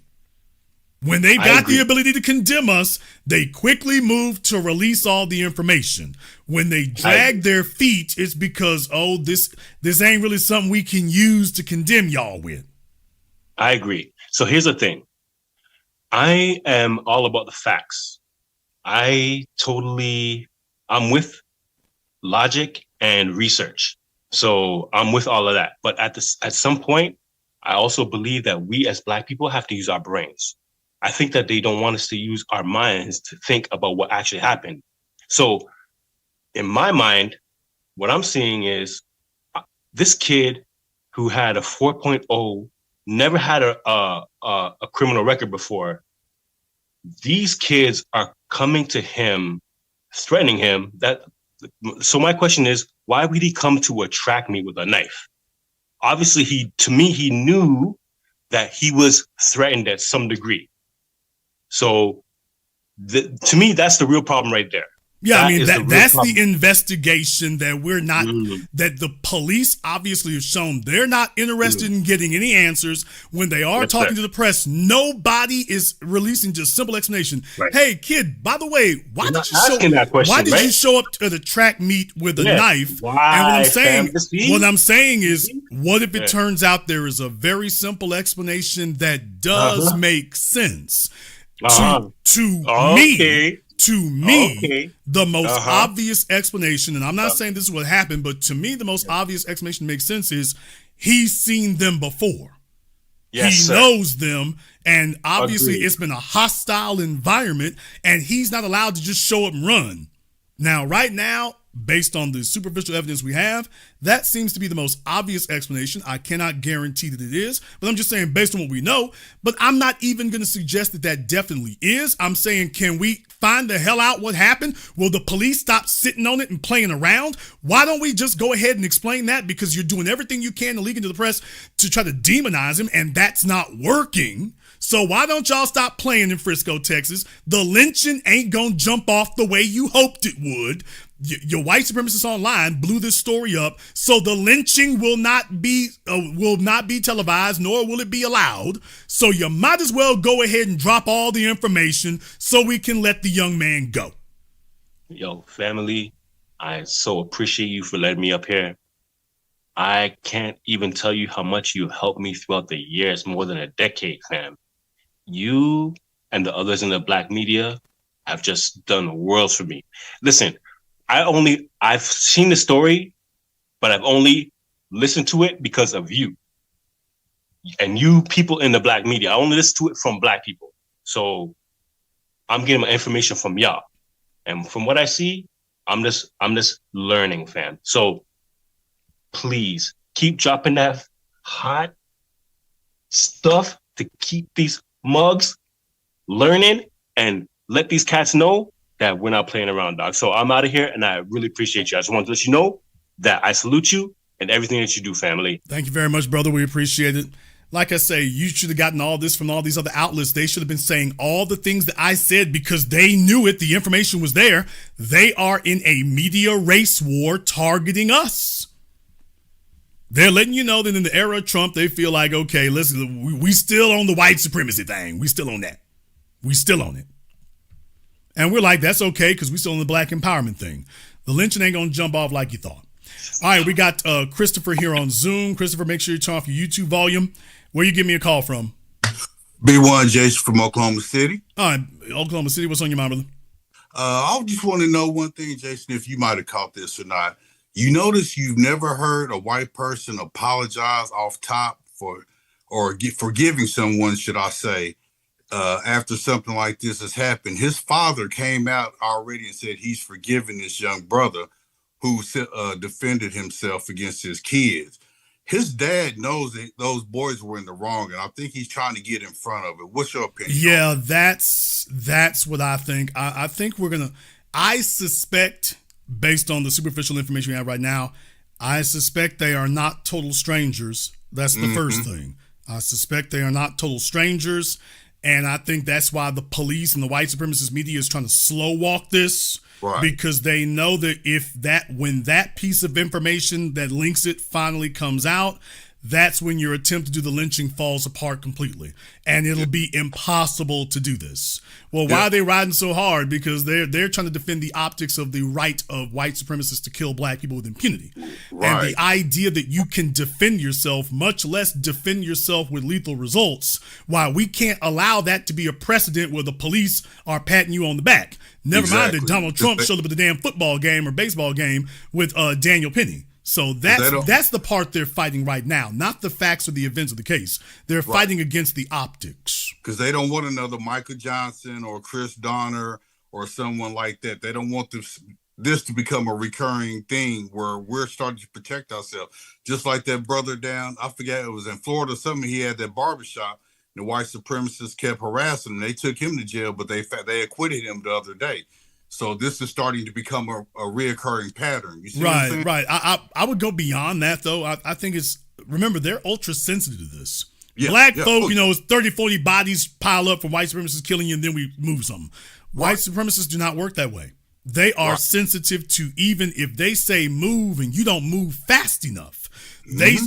When they've got the ability to condemn us, they quickly move to release all the information. When they drag their feet, it's because, this ain't really something we can use to condemn y'all with. I agree. So here's the thing. I am all about the facts. I'm with logic and research. So I'm with all of that. But at some point, I also believe that we as black people have to use our brains. I think that they don't want us to use our minds to think about what actually happened. So in my mind, what I'm seeing is this kid who had a 4.0, never had a criminal record before. These kids are coming to him, threatening him. So my question is, why would he come to a track meet with a knife? Obviously, he knew that he was threatened at some degree. So to me, that's the real problem right there. Yeah, I mean, that's the investigation that we're not, that the police obviously have shown they're not interested in getting any answers. When they are talking to the press, nobody is releasing just simple explanation. Right. Hey, kid, by the way, why did you show up to the track meet with a knife? Why, and what I'm saying is, what if it turns out there is a very simple explanation that does make sense? To me, the most obvious explanation, and I'm not saying this is what happened, but to me, the most obvious explanation makes sense is he's seen them before. He knows them, and obviously it's been a hostile environment, and he's not allowed to just show up and run. Now, right now, based on the superficial evidence we have, that seems to be the most obvious explanation. I cannot guarantee that it is, but I'm just saying based on what we know. But I'm not even going to suggest that that definitely is. I'm saying, can we find the hell out what happened? Will the police stop sitting on it and playing around? Why don't we just go ahead and explain that? Because you're doing everything you can to leak into the press to try to demonize him, and that's not working. So why don't y'all stop playing in Frisco, Texas? The lynching ain't gonna jump off the way you hoped it would. Your white supremacists online blew this story up, so the lynching will not be televised, nor will it be allowed. So you might as well go ahead and drop all the information so we can let the young man go. Yo, family, I so appreciate you for letting me up here. I can't even tell you how much you helped me throughout the years, more than a decade, fam. You and the others in the black media have just done worlds for me. Listen, I've seen the story, but I've only listened to it because of you. And you people in the black media, I only listen to it from black people. So I'm getting my information from y'all. And from what I see, I'm just learning, fam. So please keep dropping that hot stuff to keep these mugs learning and let these cats know that we're not playing around, dog. So I'm out of here, and I really appreciate you. I just wanted to let you know that I salute you and everything that you do, family. Thank you very much, brother. We appreciate it. Like I say, you should have gotten all this from all these other outlets. They should have been saying all the things that I said because they knew it. The information was there. They are in a media race war targeting us. They're letting you know that in the era of Trump, they feel like, okay, listen, we still on the white supremacy thing. We still on that. We still on it. And we're like, that's okay because we still on the black empowerment thing. The lynching ain't going to jump off like you thought. All right, we got Christopher here on Zoom. Christopher, make sure you turn off your YouTube volume. Where you give me a call from? B1 Jason from Oklahoma City. All right, Oklahoma City. What's on your mind, brother? I just want to know one thing, Jason, if you might have caught this or not. You notice you've never heard a white person apologize off top for forgiving someone, should I say, after something like this has happened. His father came out already and said he's forgiven this young brother who defended himself against his kids. His dad knows that those boys were in the wrong, and I think he's trying to get in front of it. What's your opinion? Yeah, that's what I think. I think I suspect, based on the superficial information we have right now, I suspect they are not total strangers. That's the first thing. I suspect they are not total strangers, and I think that's why the police and the white supremacist media is trying to slow walk this. Right. Because they know that when that piece of information that links it finally comes out, that's when your attempt to do the lynching falls apart completely. And it'll be impossible to do this. Well, why are they riding so hard? Because they're trying to defend the optics of the right of white supremacists to kill black people with impunity. Right. And the idea that you can defend yourself, much less defend yourself with lethal results, why we can't allow that to be a precedent where the police are patting you on the back. Never mind that Donald Trump showed up at the damn football game or baseball game with Daniel Penny. So that's the part they're fighting right now, not the facts or the events of the case. They're fighting against the optics. Because they don't want another Michael Johnson or Chris Donner or someone like that. They don't want this to become a recurring thing where we're starting to protect ourselves. Just like that brother down, I forget, it was in Florida or something, he had that barbershop. The white supremacists kept harassing him. They took him to jail, but they acquitted him the other day. So this is starting to become a reoccurring pattern. You see what I'm saying? Right. I would go beyond that, though. I think remember, they're ultra sensitive to this. Yeah, black folk, it's 30, 40 bodies pile up from white supremacists killing you, and then we move something. White supremacists do not work that way. They are sensitive to, even if they say move and you don't move fast enough,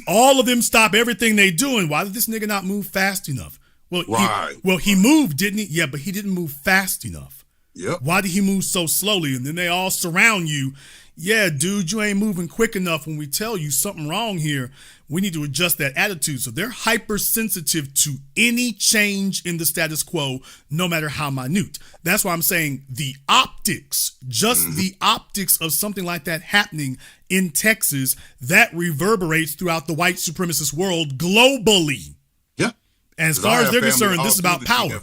all of them stop everything they doing. Why did this nigga not move fast enough? Well, he moved, didn't he? Yeah, but he didn't move fast enough. Yep. Why did he move so slowly? And then they all surround you. Yeah, dude, you ain't moving quick enough. When we tell you something wrong here, we need to adjust that attitude. So they're hypersensitive to any change in the status quo, no matter how minute. That's why I'm saying the optics, just the optics of something like that happening in Texas, that reverberates throughout the white supremacist world globally. And as far as they're concerned, this is about power.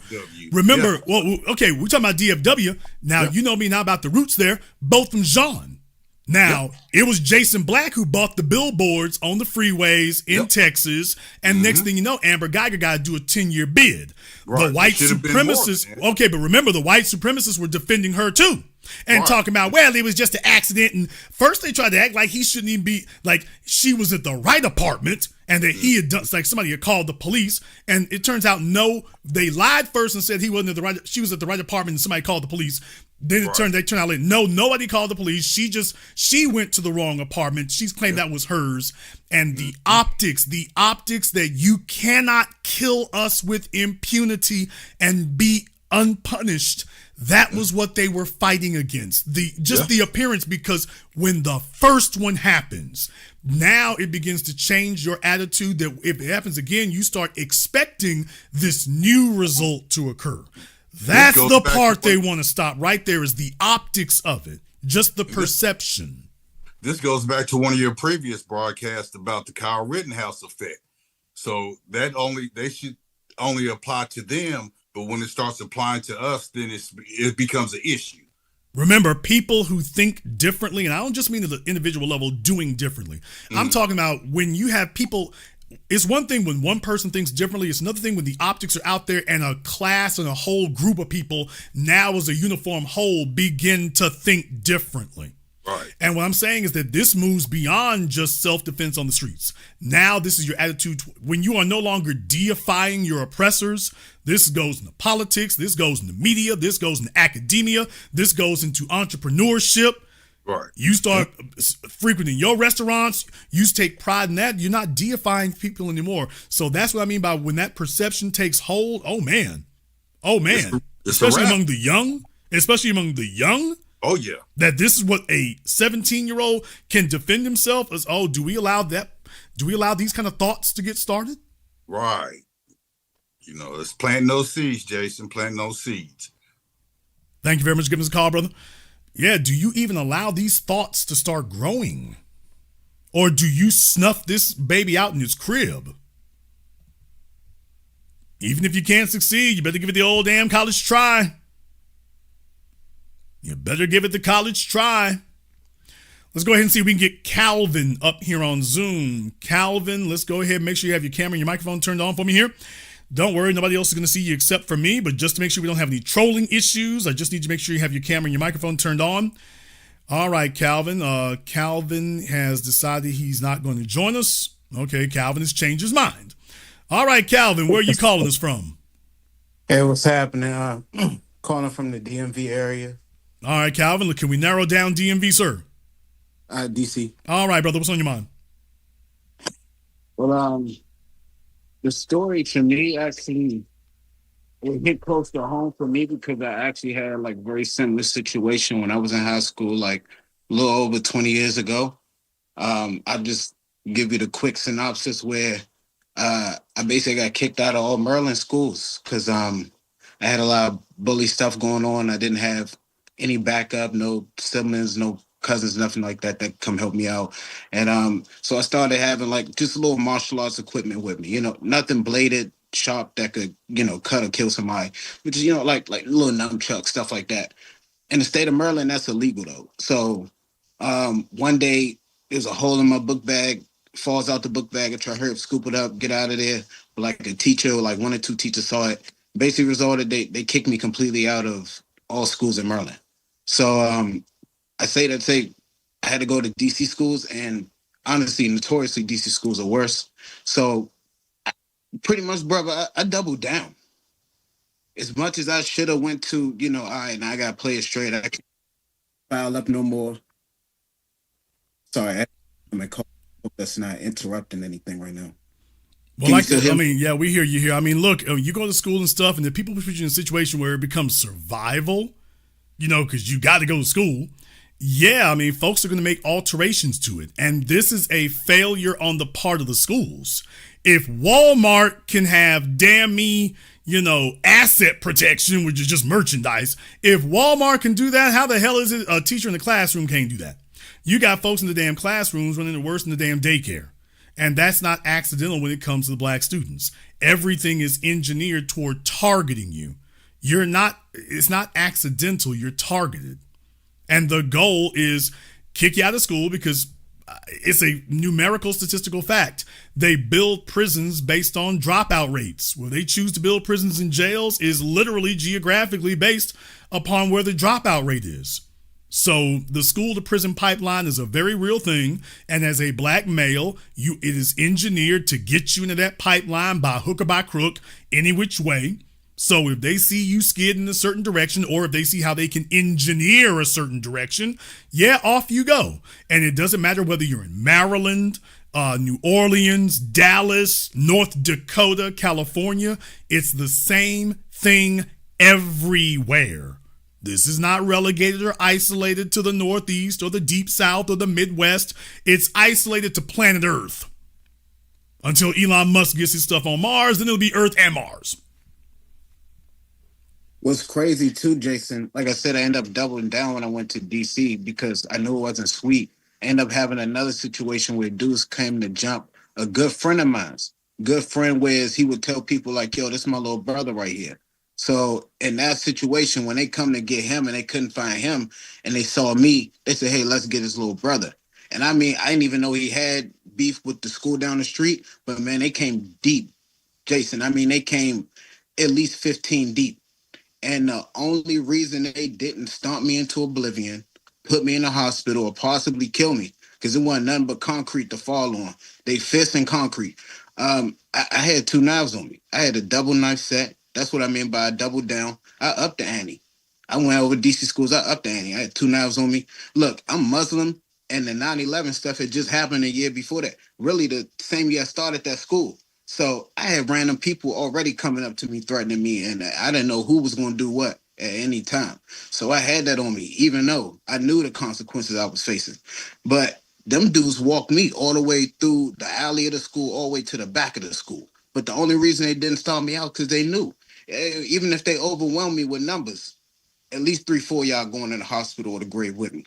Remember, we're talking about DFW. Now, you know me now about the roots there, both from Jean. Now, it was Jason Black who bought the billboards on the freeways in Texas. And next thing you know, Amber Geiger got to do a 10-year bid. Right. The white supremacists, but remember, the white supremacists were defending her too. And talking about, well, it was just an accident. And first they tried to act like he shouldn't even be, like she was at the right apartment and that he had done, like somebody had called the police. And it turns out, no, they lied first and said he wasn't at the right, she was at the right apartment and somebody called the police. Then they turned out like, no, nobody called the police. She went to the wrong apartment. She's claimed that was hers. And the optics that you cannot kill us with impunity and be unpunished. That was what they were fighting against. The appearance, because when the first one happens, now it begins to change your attitude that if it happens again, you start expecting this new result to occur. That's the part they want to stop right there, is the optics of it, just the perception. This goes back to one of your previous broadcasts about the Kyle Rittenhouse effect. So they should only apply to them. But when it starts applying to us, then it becomes an issue. Remember, people who think differently, and I don't just mean at the individual level doing differently. I'm talking about when you have people, it's one thing when one person thinks differently. It's another thing when the optics are out there and a class and a whole group of people now as a uniform whole begin to think differently. Right. And what I'm saying is that this moves beyond just self-defense on the streets. Now this is your attitude when you are no longer deifying your oppressors. This goes into politics. This goes into media. This goes into academia. This goes into entrepreneurship. Right. You start frequenting your restaurants. You take pride in that. You're not deifying people anymore. So that's what I mean by when that perception takes hold. Oh man. Especially among the young. Oh yeah. That this is what a 17-year-old can defend himself as. Oh, do we allow that? Do we allow these kind of thoughts to get started? Right. You know, let's plant those seeds, Jason. Plant those seeds. Thank you very much for giving us a call, brother. Yeah, do you even allow these thoughts to start growing? Or do you snuff this baby out in his crib? Even if you can't succeed, you better give it the old damn college try. You better give it the college try. Let's go ahead and see if we can get Calvin up here on Zoom. Calvin, let's go ahead and make sure you have your camera and your microphone turned on for me here. Don't worry, nobody else is going to see you except for me, but just to make sure we don't have any trolling issues, I just need to make sure you have your camera and your microphone turned on. All right, Calvin. Calvin has decided he's not going to join us. Okay, Calvin has changed his mind. All right, Calvin, where are you calling us from? Hey, what's happening? Calling from the DMV area. All right, Calvin, can we narrow down DMV, sir? DC. All right, brother, what's on your mind? Well, the story to me actually it hit close to home for me because I actually had like very similar situation when I was in high school, like a little over 20 years ago. I'll just give you the quick synopsis where I basically got kicked out of all Maryland schools because I had a lot of bully stuff going on. I didn't have any backup, no siblings, no cousins, nothing like that come help me out. And so I started having like just a little martial arts equipment with me, you know, nothing bladed, sharp that could, you know, cut or kill somebody, which is, you know, like little nunchucks, stuff like that. In the state of Maryland, that's illegal though. So one day there's a hole in my book bag, falls out the book bag. I try to hurry up, scoop it up, get out of there. But like a teacher, or like one or two teachers saw it. Basically resulted, they kicked me completely out of all schools in Maryland. So I say I had to go to DC schools, and honestly, notoriously, DC schools are worse. So pretty much, brother, I doubled down. As much as I should have went to, you know, all right, now I got to play it straight. I can't file up no more. Sorry, I'm in call. Hope that's not interrupting anything right now. Well, yeah, we hear you here. I mean, look, you go to school and stuff, and then people put you in a situation where it becomes survival, you know, because you got to go to school. Yeah, I mean, folks are going to make alterations to it. And this is a failure on the part of the schools. If Walmart can have, damn me, you know, asset protection, which is just merchandise, if Walmart can do that, how the hell is it a teacher in the classroom can't do that? You got folks in the damn classrooms running it worse than the damn daycare. And that's not accidental when it comes to the black students. Everything is engineered toward targeting you. It's not accidental, you're targeted. And the goal is kick you out of school because it's a numerical statistical fact. They build prisons based on dropout rates. Where they choose to build prisons and jails is literally geographically based upon where the dropout rate is. So the school to prison pipeline is a very real thing. And as a black male, it is engineered to get you into that pipeline by hook or by crook, any which way. So if they see you skid in a certain direction, or if they see how they can engineer a certain direction, yeah, off you go. And it doesn't matter whether you're in Maryland, New Orleans, Dallas, North Dakota, California. It's the same thing everywhere. This is not relegated or isolated to the Northeast or the Deep South or the Midwest. It's isolated to planet Earth. Until Elon Musk gets his stuff on Mars, then it'll be Earth and Mars. What's crazy too, Jason, like I said, I ended up doubling down when I went to DC because I knew it wasn't sweet. I ended up having another situation where dudes came to jump a good friend of mine's. Good friend where he would tell people like, yo, this is my little brother right here. So in that situation, when they come to get him and they couldn't find him and they saw me, they said, hey, let's get his little brother. And I mean, I didn't even know he had beef with the school down the street, but man, they came deep, Jason. I mean, they came at least 15 deep. And the only reason they didn't stomp me into oblivion, put me in the hospital, or possibly kill me because it wasn't nothing but concrete to fall on. They fist and concrete. I had 2 knives on me. I had a double knife set. That's what I mean by a double down. I upped the ante. I went over DC schools. I upped the ante. I had 2 knives on me. Look, I'm Muslim, and the 9/11 stuff had just happened a year before that. Really, the same year I started that school. So I had random people already coming up to me, threatening me, and I didn't know who was going to do what at any time. So I had that on me, even though I knew the consequences I was facing. But them dudes walked me all the way through the alley of the school, all the way to the back of the school. But the only reason they didn't stop me out because they knew, even if they overwhelmed me with numbers, at least 3-4 y'all going in the hospital or the grave with me.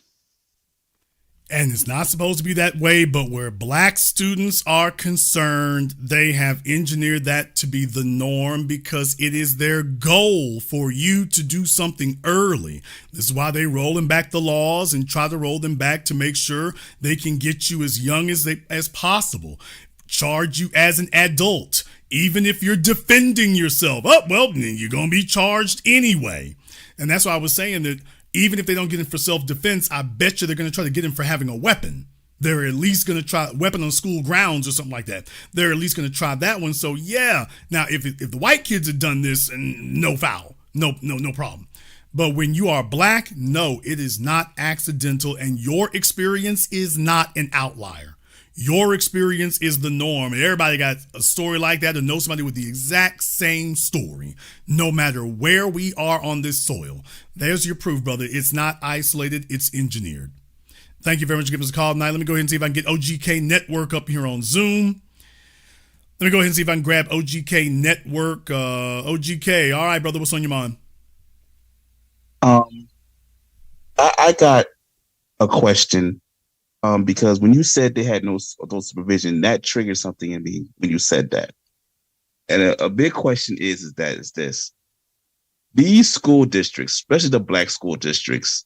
And it's not supposed to be that way, but where black students are concerned, they have engineered that to be the norm because it is their goal for you to do something early. This is why they rolling back the laws and try to roll them back to make sure they can get you as young as possible. Charge you as an adult, even if you're defending yourself. Oh, well, you're going to be charged anyway. And that's why I was saying that even if they don't get him for self-defense, I bet you they're going to try to get him for having a weapon. They're at least going to try a weapon on school grounds or something like that. They're at least going to try that one. So yeah, now if the white kids had done this, and no foul, no problem. But when you are black, no, it is not accidental, and your experience is not an outlier. Your experience is the norm, and everybody got a story like that or know somebody with the exact same story, no matter where we are on this soil. There's your proof, brother. It's not isolated. It's engineered. Thank you very much for giving us a call tonight. Let me go ahead and see if I can get OGK Network up here on Zoom. Let me go ahead and see if I can grab OGK Network. OGK, all right, brother, what's on your mind? I got a question. Because when you said they had no supervision, that triggered something in me when you said that. And a big question is this. These school districts, especially the black school districts,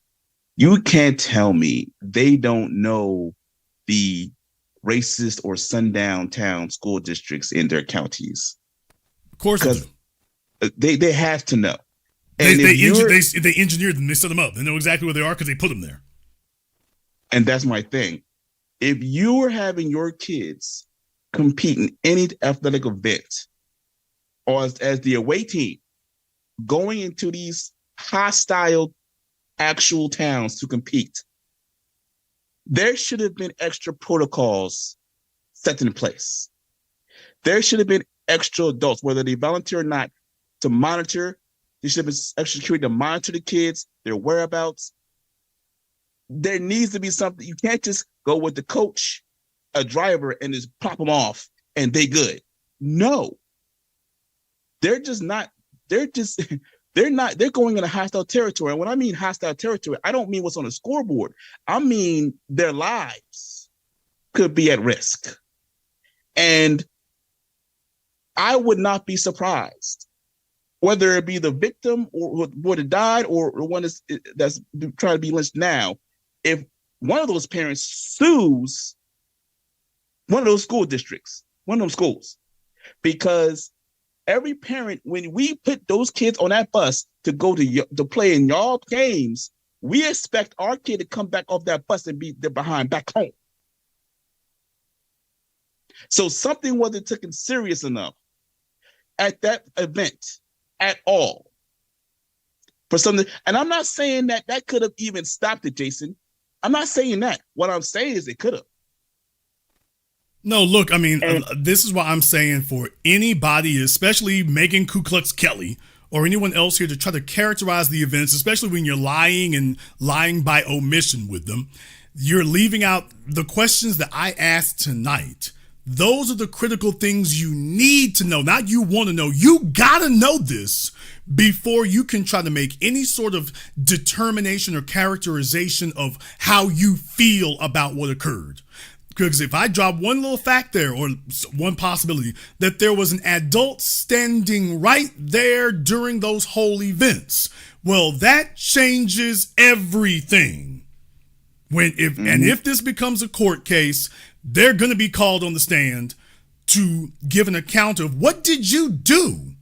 you can't tell me they don't know the racist or sundown town school districts in their counties. Of course they have to know. And they engineered them. They set them up. They know exactly where they are because they put them there. And that's my thing. If you were having your kids compete in any athletic event or as the away team going into these hostile actual towns to compete, there should have been extra protocols set in place. There should have been extra adults, whether they volunteer or not, to monitor. There should have been extra security to monitor the kids, their whereabouts. There needs to be something. You can't just go with the coach, a driver, and just plop them off and they good. No. They're going in a hostile territory. And when I mean hostile territory, I don't mean what's on the scoreboard. I mean their lives could be at risk. And I would not be surprised, whether it be the victim or would have died or one that's trying to be lynched now, if one of those parents sues one of those school districts, one of them schools, because every parent, when we put those kids on that bus to go to play in y'all games, we expect our kid to come back off that bus and be there behind back home. So something wasn't taken serious enough at that event at all. For something, and I'm not saying that could have even stopped it, Jason. I'm not saying that. What I'm saying is it could have. No, look, I mean, this is why I'm saying for anybody, especially Megan Ku Klux Kelly or anyone else here to try to characterize the events, especially when you're lying and lying by omission with them, you're leaving out the questions that I asked tonight. Those are the critical things you need to know, not you want to know. You got to know this before you can try to make any sort of determination or characterization of how you feel about what occurred. Because if I drop one little fact there or one possibility that there was an adult standing right there during those whole events, well, that changes everything. If this becomes a court case, they're going to be called on the stand to give an account of what did you do?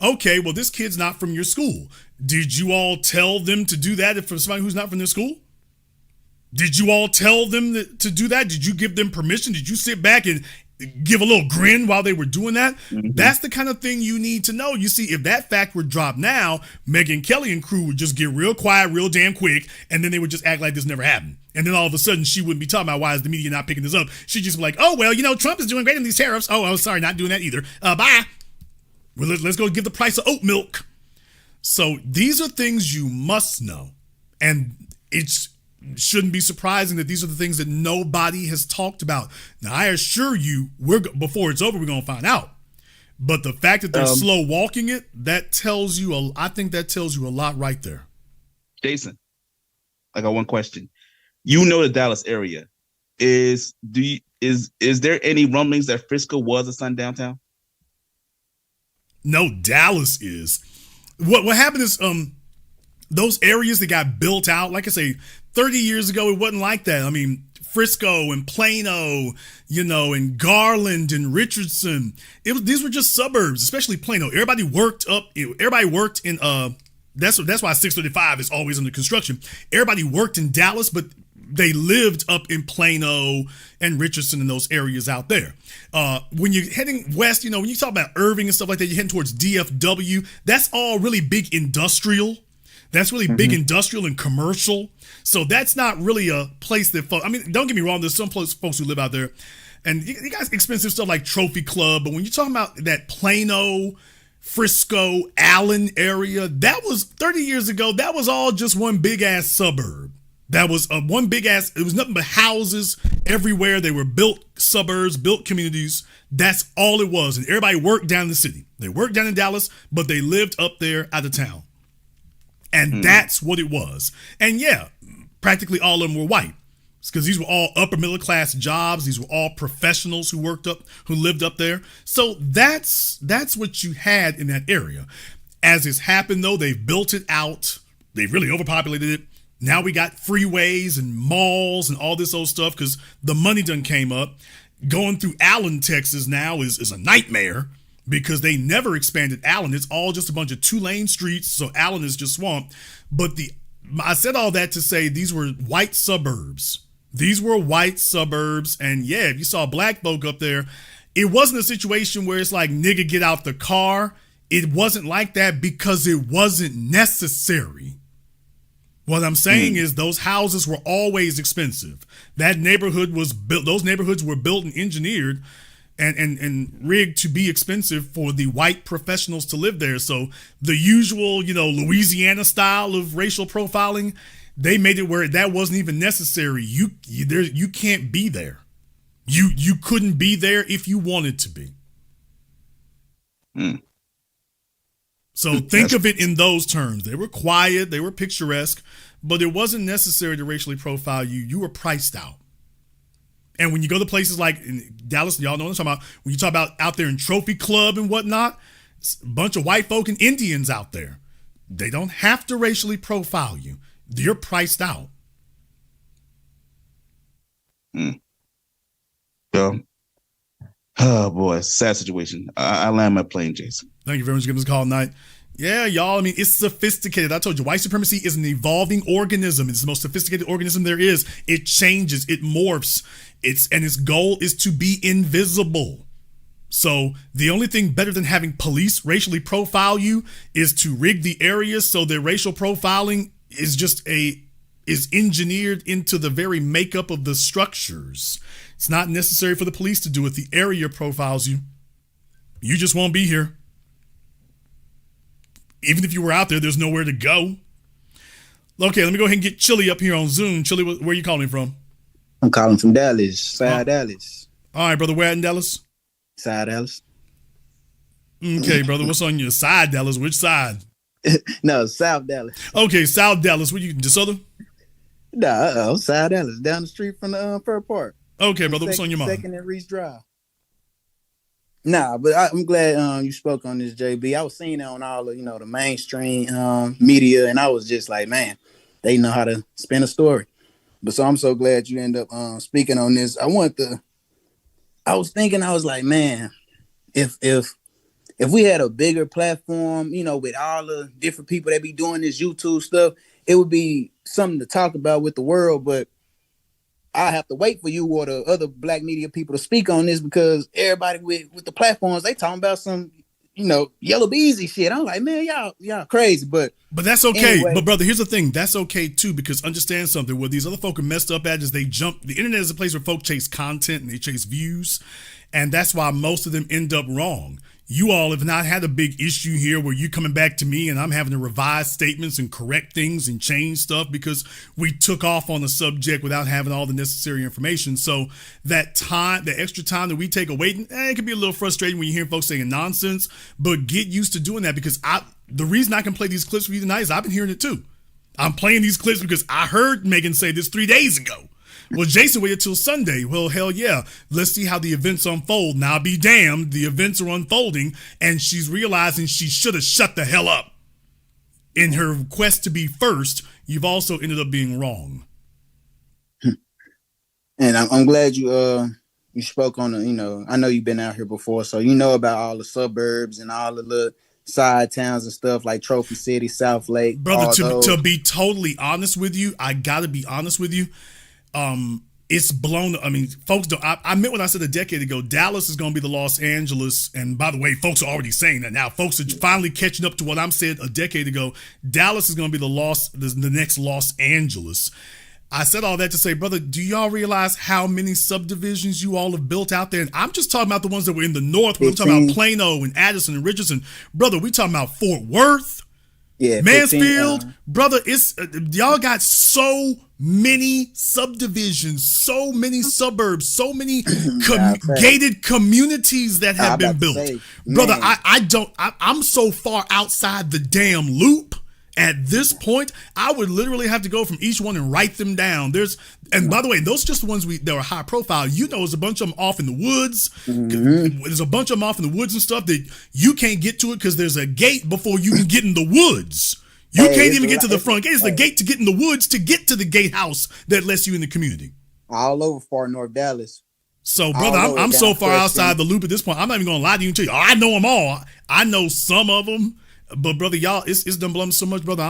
Okay, well, this kid's not from your school. Did you all tell them to do that for somebody who's not from their school? Did you all tell them to do that? Did you give them permission? Did you sit back and give a little grin while they were doing that? Mm-hmm. That's the kind of thing you need to know. You see, if that fact were dropped now, Megyn Kelly and crew would just get real quiet real damn quick, and then they would just act like this never happened. And then all of a sudden, she wouldn't be talking about why is the media not picking this up. She'd just be like, oh, well, Trump is doing great in these tariffs. Oh, sorry, not doing that either. Bye. Well, let's go give the price of oat milk. So these are things you must know. And it's shouldn't be surprising that these are the things that nobody has talked about. Now, I assure you, before it's over, we're going to find out. But the fact that they're slow walking it, that tells you, I think that tells you a lot right there. Jason, I got one question. You know the Dallas area. Is there any rumblings that Frisco was a sundown town? No, Dallas is. What happened is those areas that got built out, like I say, 30 years ago, it wasn't like that. I mean, Frisco and Plano, and Garland and Richardson. These were just suburbs, especially Plano. Everybody worked in that's why 635 is always under construction. Everybody worked in Dallas, but they lived up in Plano and Richardson and those areas out there. When you're heading west, when you talk about Irving and stuff like that, you're heading towards DFW. That's all really big industrial. That's really big industrial and commercial. So that's not really a place that don't get me wrong. There's some folks who live out there and you got expensive stuff like Trophy Club. But when you're talking about that Plano, Frisco, Allen area, that was 30 years ago. That was all just one big ass suburb. That was one big ass, it was nothing but houses everywhere. They were built suburbs, built communities. That's all it was. And everybody worked down in the city. They worked down in Dallas, but they lived up there out of town. And that's what it was. And yeah, practically all of them were white. Because these were all upper middle class jobs. These were all professionals who lived up there. So that's what you had in that area. As has happened though, they've built it out. They've really overpopulated it. Now we got freeways and malls and all this old stuff because the money done came up. Going through Allen, Texas now is a nightmare because they never expanded Allen. It's all just a bunch of 2-lane streets, so Allen is just swamped. But I said all that to say these were white suburbs. These were white suburbs, and yeah, if you saw black folk up there, it wasn't a situation where it's like, nigga, get out the car. It wasn't like that because it wasn't necessary. What I'm saying is those houses were always expensive. That neighborhood was built, those neighborhoods were built and engineered and rigged to be expensive for the white professionals to live there. So the usual, Louisiana style of racial profiling, they made it where that wasn't even necessary. You can't be there. You couldn't be there if you wanted to be. So think of it in those terms. They were quiet, they were picturesque, but it wasn't necessary to racially profile you. You were priced out. And when you go to places like in Dallas, y'all know what I'm talking about. When you talk about out there in Trophy Club and whatnot, a bunch of white folk and Indians out there. They don't have to racially profile you. You're priced out. So, oh boy, sad situation. I land my plane, Jason. Thank you very much for giving us a call tonight. Yeah, y'all. I mean, it's sophisticated. I told you, white supremacy is an evolving organism. It's the most sophisticated organism there is. It changes, it morphs. Its goal is to be invisible. So the only thing better than having police racially profile you is to rig the areas so that racial profiling is engineered into the very makeup of the structures. It's not necessary for the police to do it. The area profiles you. You just won't be here. Even if you were out there, there's nowhere to go. Okay, let me go ahead and get Chili up here on Zoom. Chili, where are you calling from? I'm calling from Dallas, South Dallas. All right, brother, where in Dallas? South Dallas. Okay, brother, what's on your side, Dallas? Which side? No, South Dallas. Okay, South Dallas. What you, DeSoto? Nah, South Dallas, down the street from the Fur Park. Okay, brother, what's on your mind? Second and Reese Drive. Nah, but I'm glad you spoke on this, JB. I was seeing it on all of, the mainstream media, and I was just like, man, they know how to spin a story. But so I'm so glad you end up speaking on this. I was thinking, I was like, man, if we had a bigger platform, with all the different people that be doing this YouTube stuff, it would be something to talk about with the world. But I have to wait for you or the other black media people to speak on this because everybody with the platforms, they talking about some, yellow beezy shit. I'm like, man, y'all crazy, but that's okay. Anyway. But brother, here's the thing. That's okay too, because understand something. Where these other folk are messed up at is they jump. The internet is a place where folk chase content and they chase views, and that's why most of them end up wrong. You all have not had a big issue here where you coming back to me and I'm having to revise statements and correct things and change stuff because we took off on the subject without having all the necessary information. So that time, the extra time that we take away, it can be a little frustrating when you hear folks saying nonsense, but get used to doing that because the reason I can play these clips for you tonight is I've been hearing it too. I'm playing these clips because I heard Megan say this 3 days ago. Well, Jason waited till Sunday. Well, hell yeah. Let's see how the events unfold. Now be damned, the events are unfolding, and she's realizing she should have shut the hell up. In her quest to be first, you've also ended up being wrong. And I'm glad you spoke on the, I know you've been out here before, so you know about all the suburbs and all the little side towns and stuff like Trophy City, South Lake. Brother, to be totally honest with you, I gotta be honest with you. It's blown. I mean, folks don't. I meant what I said a decade ago. Dallas is going to be the Los Angeles, and by the way, folks are already saying that now. Folks are finally catching up to what I said a decade ago. Dallas is going to be the next Los Angeles. I said all that to say, brother, do y'all realize how many subdivisions you all have built out there? And I'm just talking about the ones that were in the north. We're talking about Plano and Addison and Richardson, brother. We talking about Fort Worth. Yeah, Mansfield, brother, it's y'all got so many subdivisions, so many suburbs, so many gated communities that have been built. Brother, I'm so far outside the damn loop at this point, I would literally have to go from each one and write them down. And by the way, those are just the ones that are high profile. There's a bunch of them off in the woods. Mm-hmm. There's a bunch of them off in the woods and stuff that you can't get to it because there's a gate before you can get in the woods. You can't even get to the front gate. It's the gate to get in the woods to get to the gatehouse that lets you in the community. All over far North Dallas. So, brother, I'm so far outside the loop at this point. I'm not even going to lie to you and tell you, I know them all. I know some of them. But brother, y'all, it's done blown so much, brother.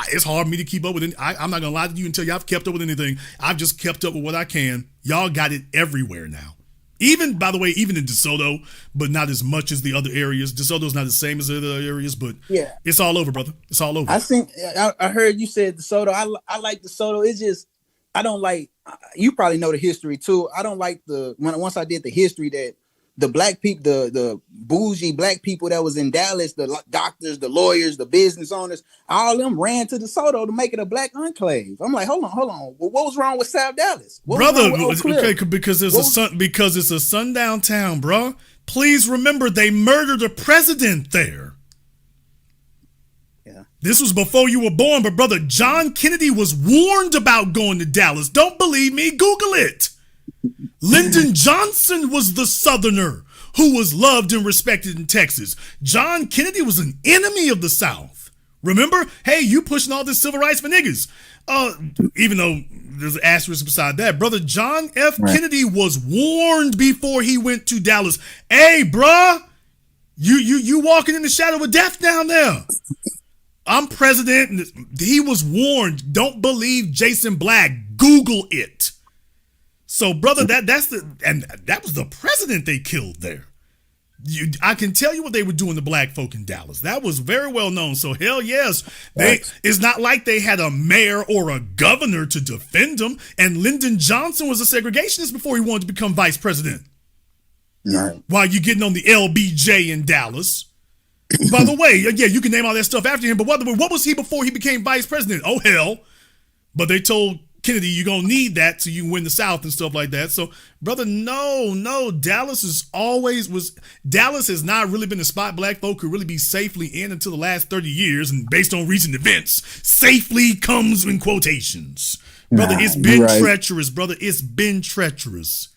It's hard for me to keep up with it. I'm not gonna lie to you and tell you I've kept up with anything. I've just kept up with what I can. Y'all got it everywhere now. Even, by the way, even in DeSoto, but not as much as the other areas. DeSoto's not the same as the other areas, but yeah, it's all over, brother. It's all over. I heard you said DeSoto. I like DeSoto. It's just I don't like. You probably know the history too. I don't like once I did the history that. The black people, the bougie black people that was in Dallas, the doctors, the lawyers, the business owners, all of them ran to DeSoto to make it a black enclave. I'm like, hold on. Well, what was wrong with South Dallas? Brother, because it's a sundown town, bro. Please remember they murdered a president there. Yeah. This was before you were born, but brother, John Kennedy was warned about going to Dallas. Don't believe me? Google it. Lyndon Johnson was the Southerner who was loved and respected in Texas. John Kennedy was an enemy of the South. Remember? Hey, you pushing all this civil rights for niggas. Even though there's an asterisk beside that. Brother John F. Kennedy was warned before he went to Dallas. Hey, bruh, you walking in the shadow of death down there. I'm president. He was warned. Don't believe Jason Black. Google it. So, brother, that was the president they killed there. I can tell you what they were doing to black folk in Dallas. That was very well known. So, hell yes, it's not like they had a mayor or a governor to defend them. And Lyndon Johnson was a segregationist before he wanted to become vice president. Right. While you're getting on the LBJ in Dallas. By the way, yeah, you can name all that stuff after him. But what was he before he became vice president? Oh, hell. But they told Kennedy, you're going to need that so you can win the South and stuff like that. So, brother, no. Dallas has not really been a spot black folk could really be safely in until the last 30 years. And based on recent events, safely comes in quotations. Brother, it's been treacherous, brother. It's been treacherous.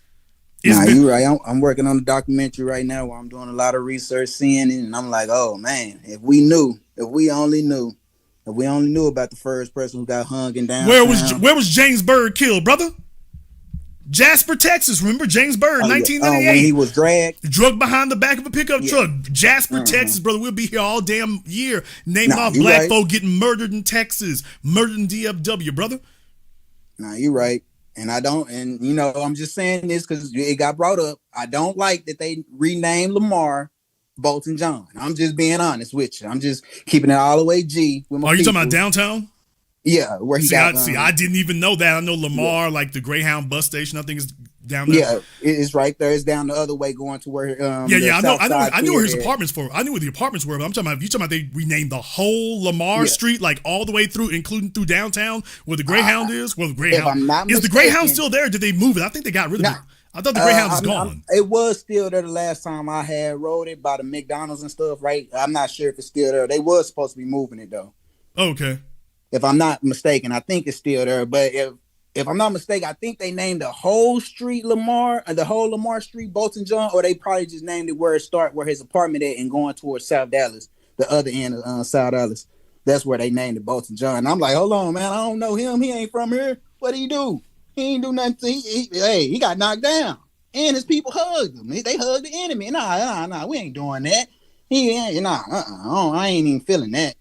You're right. I'm working on a documentary right now where I'm doing a lot of research, seeing it. And I'm like, oh, man, if we only knew about the first person who got hung and down. Where was James Byrd killed, brother? Jasper, Texas. Remember James Byrd, 1998. When he was drugged behind the back of a pickup truck. Jasper, Texas, brother. We'll be here all damn year naming off black folk getting murdered in Texas, murdered in DFW, brother. Nah, you're right. And I don't, and you know, I'm just saying this because it got brought up. I don't like that they renamed Lamar Bolton John. I'm just being honest with you. I'm just keeping it all the way G with my Are you talking about people. downtown? Yeah, where he See, got. I didn't even know that. I know Lamar, like the Greyhound bus station, I think is down there. Yeah, it's right there. It's down the other way going to where. I know where his apartments were. I knew where the apartments were, but I'm talking about, you talking about they renamed the whole Lamar Street, like all the way through, including through downtown, where the Greyhound is. Well, the Greyhound, if I'm not is the mistaken, Greyhound still there? Did they move it? I think they got rid of it. I thought the Greyhound was gone. It was still there the last time I had rode it by the McDonald's and stuff, right? I'm not sure if it's still there. They was supposed to be moving it though. Okay. If I'm not mistaken, I think it's still there. But if I'm not mistaken, I think they named the whole street Lamar, the whole Lamar Street Bolton John, or they probably just named it where his apartment at and going towards South Dallas, the other end of South Dallas. That's where they named it Bolton John. And I'm like, hold on, man, I don't know him. He ain't from here. What did he do? He ain't do nothing. He got knocked down, and his people hugged him. They hugged the enemy. Nah, we ain't doing that. I ain't even feeling that.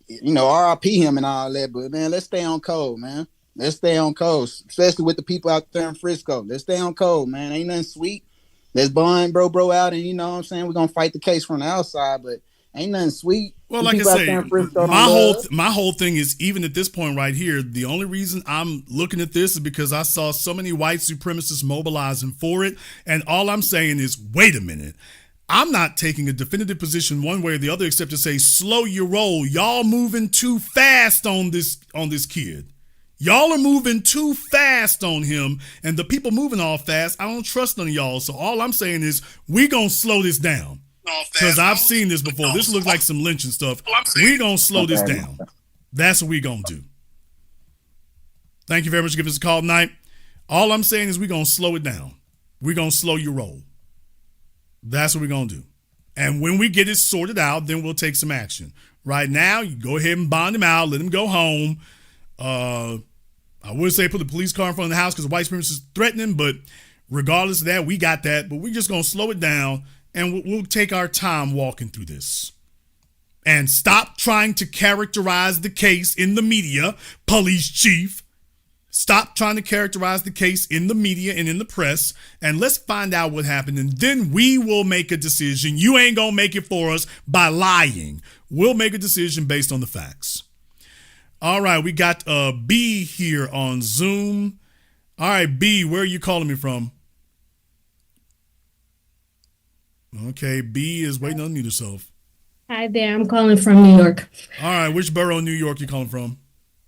You know, RIP him and all that, but man, let's stay on code, man. Let's stay on code, especially with the people out there in Frisco. Let's stay on code, man. Ain't nothing sweet. Let's bond bro out, and you know what I'm saying? We're gonna fight the case from the outside, but ain't nothing sweet. Well, like I say, my whole thing is, even at this point right here, the only reason I'm looking at this is because I saw so many white supremacists mobilizing for it, and all I'm saying is, wait a minute. I'm not taking a definitive position one way or the other, except to say, slow your roll. Y'all moving too fast on this kid. Y'all are moving too fast on him, and the people moving all fast, I don't trust none of y'all. So all I'm saying is, we gonna slow this down. Because I've seen this before. This looks like some lynching stuff. We gonna slow this down. That's what we gonna do. Thank you very much for giving us a call tonight. All I'm saying is, we gonna slow it down. We gonna slow your roll. That's what we're going to do. And when we get it sorted out, then we'll take some action. Right now, you go ahead and bond him out, let him go home. I would say put the police car in front of the house because the white supremacists is threatening, but regardless of that, we got that. But we're just going to slow it down, and we'll take our time walking through this. And stop trying to characterize the case in the media, police chief. Stop trying to characterize the case in the media and in the press, and let's find out what happened, and then we will make a decision. You ain't going to make it for us by lying. We'll make a decision based on the facts. All right, we got B here on Zoom. All right, B, where are you calling me from? Okay, B is waiting to unmute herself. Hi there, I'm calling from New York. All right, which borough in New York you calling from?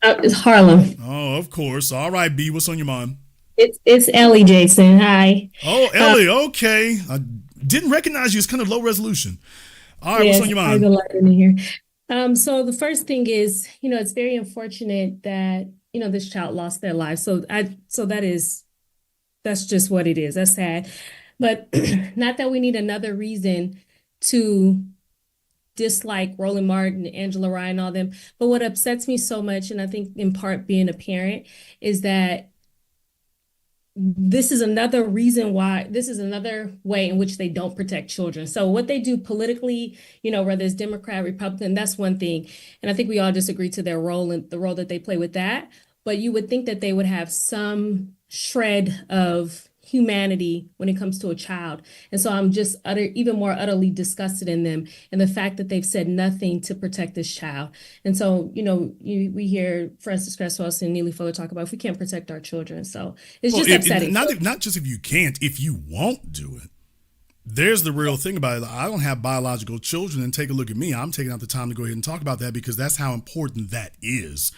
It's Harlem. Oh, of course. All right, B, what's on your mind? It's Ellie, Jason. Hi. Oh, Ellie, okay. I didn't recognize you. It's kind of low resolution. All right, what's on your mind? In here. So the first thing is, it's very unfortunate that, this child lost their life. That's just what it is. That's sad. But not that we need another reason to dislike Roland Martin, Angela Rye, all them. But what upsets me so much, and I think in part being a parent, is that this is another reason why, this is another way in which they don't protect children. So what they do politically, whether it's Democrat, Republican, that's one thing. And I think we all disagree to their role and the role that they play with that. But you would think that they would have some shred of humanity when it comes to a child. And so I'm just even more utterly disgusted in them and the fact that they've said nothing to protect this child. And so, we hear Francis Cresswell and Neely Fuller talk about if we can't protect our children. So it's just upsetting. Not just if you can't, if you won't do it. There's the real thing about it. I don't have biological children, and take a look at me. I'm taking out the time to go ahead and talk about that because that's how important that is.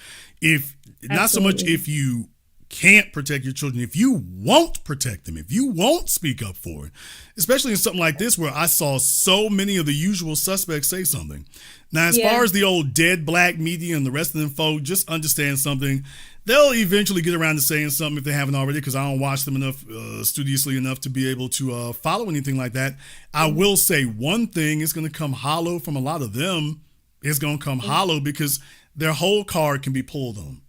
Not so much if you can't protect your children, if you won't protect them, if you won't speak up for it, especially in something like this where I saw so many of the usual suspects say something. Now, as far as the old dead black media and the rest of them folk, just understand something. They'll eventually get around to saying something if they haven't already, because I don't watch them enough, studiously enough to be able to follow anything like that. I will say one thing, it's going to come hollow from a lot of them. It's going to come hollow because their whole card can be pulled on.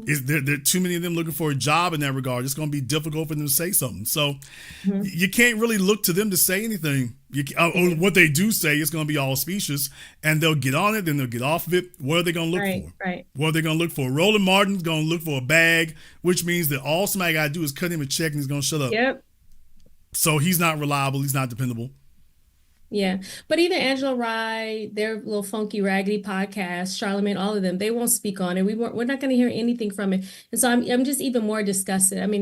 Is there are too many of them looking for a job in that regard? It's going to be difficult for them to say something. So you can't really look to them to say anything. Or what they do say is going to be all specious, and they'll get on it, then they'll get off of it. What are they going to look for? Right. What are they going to look for? Roland Martin's going to look for a bag, which means that all somebody got to do is cut him a check and he's going to shut up. Yep. So he's not reliable. He's not dependable. Yeah. But even Angela Rye, their little funky raggedy podcast, Charlemagne, all of them, they won't speak on it. We're not going to hear anything from it. And so I'm just even more disgusted. I mean,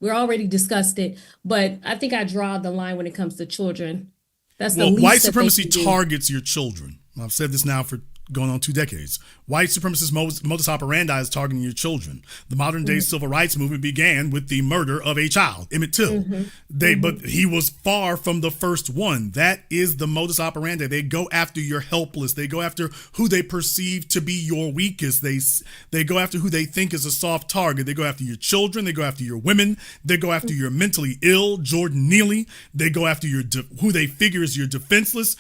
we're already disgusted, but I think I draw the line when it comes to children. That's the least white that they supremacy can do. targets your children. I've said this now for going on 2 decades. White supremacist modus operandi is targeting your children. The modern day civil rights movement began with the murder of a child, Emmett Till. But he was far from the first one. That is the modus operandi. They go after your helpless. They go after who they perceive to be your weakest. They go after who they think is a soft target. They go after your children. They go after your women. They go after your mentally ill, Jordan Neely. They go after who they figure is your defenseless.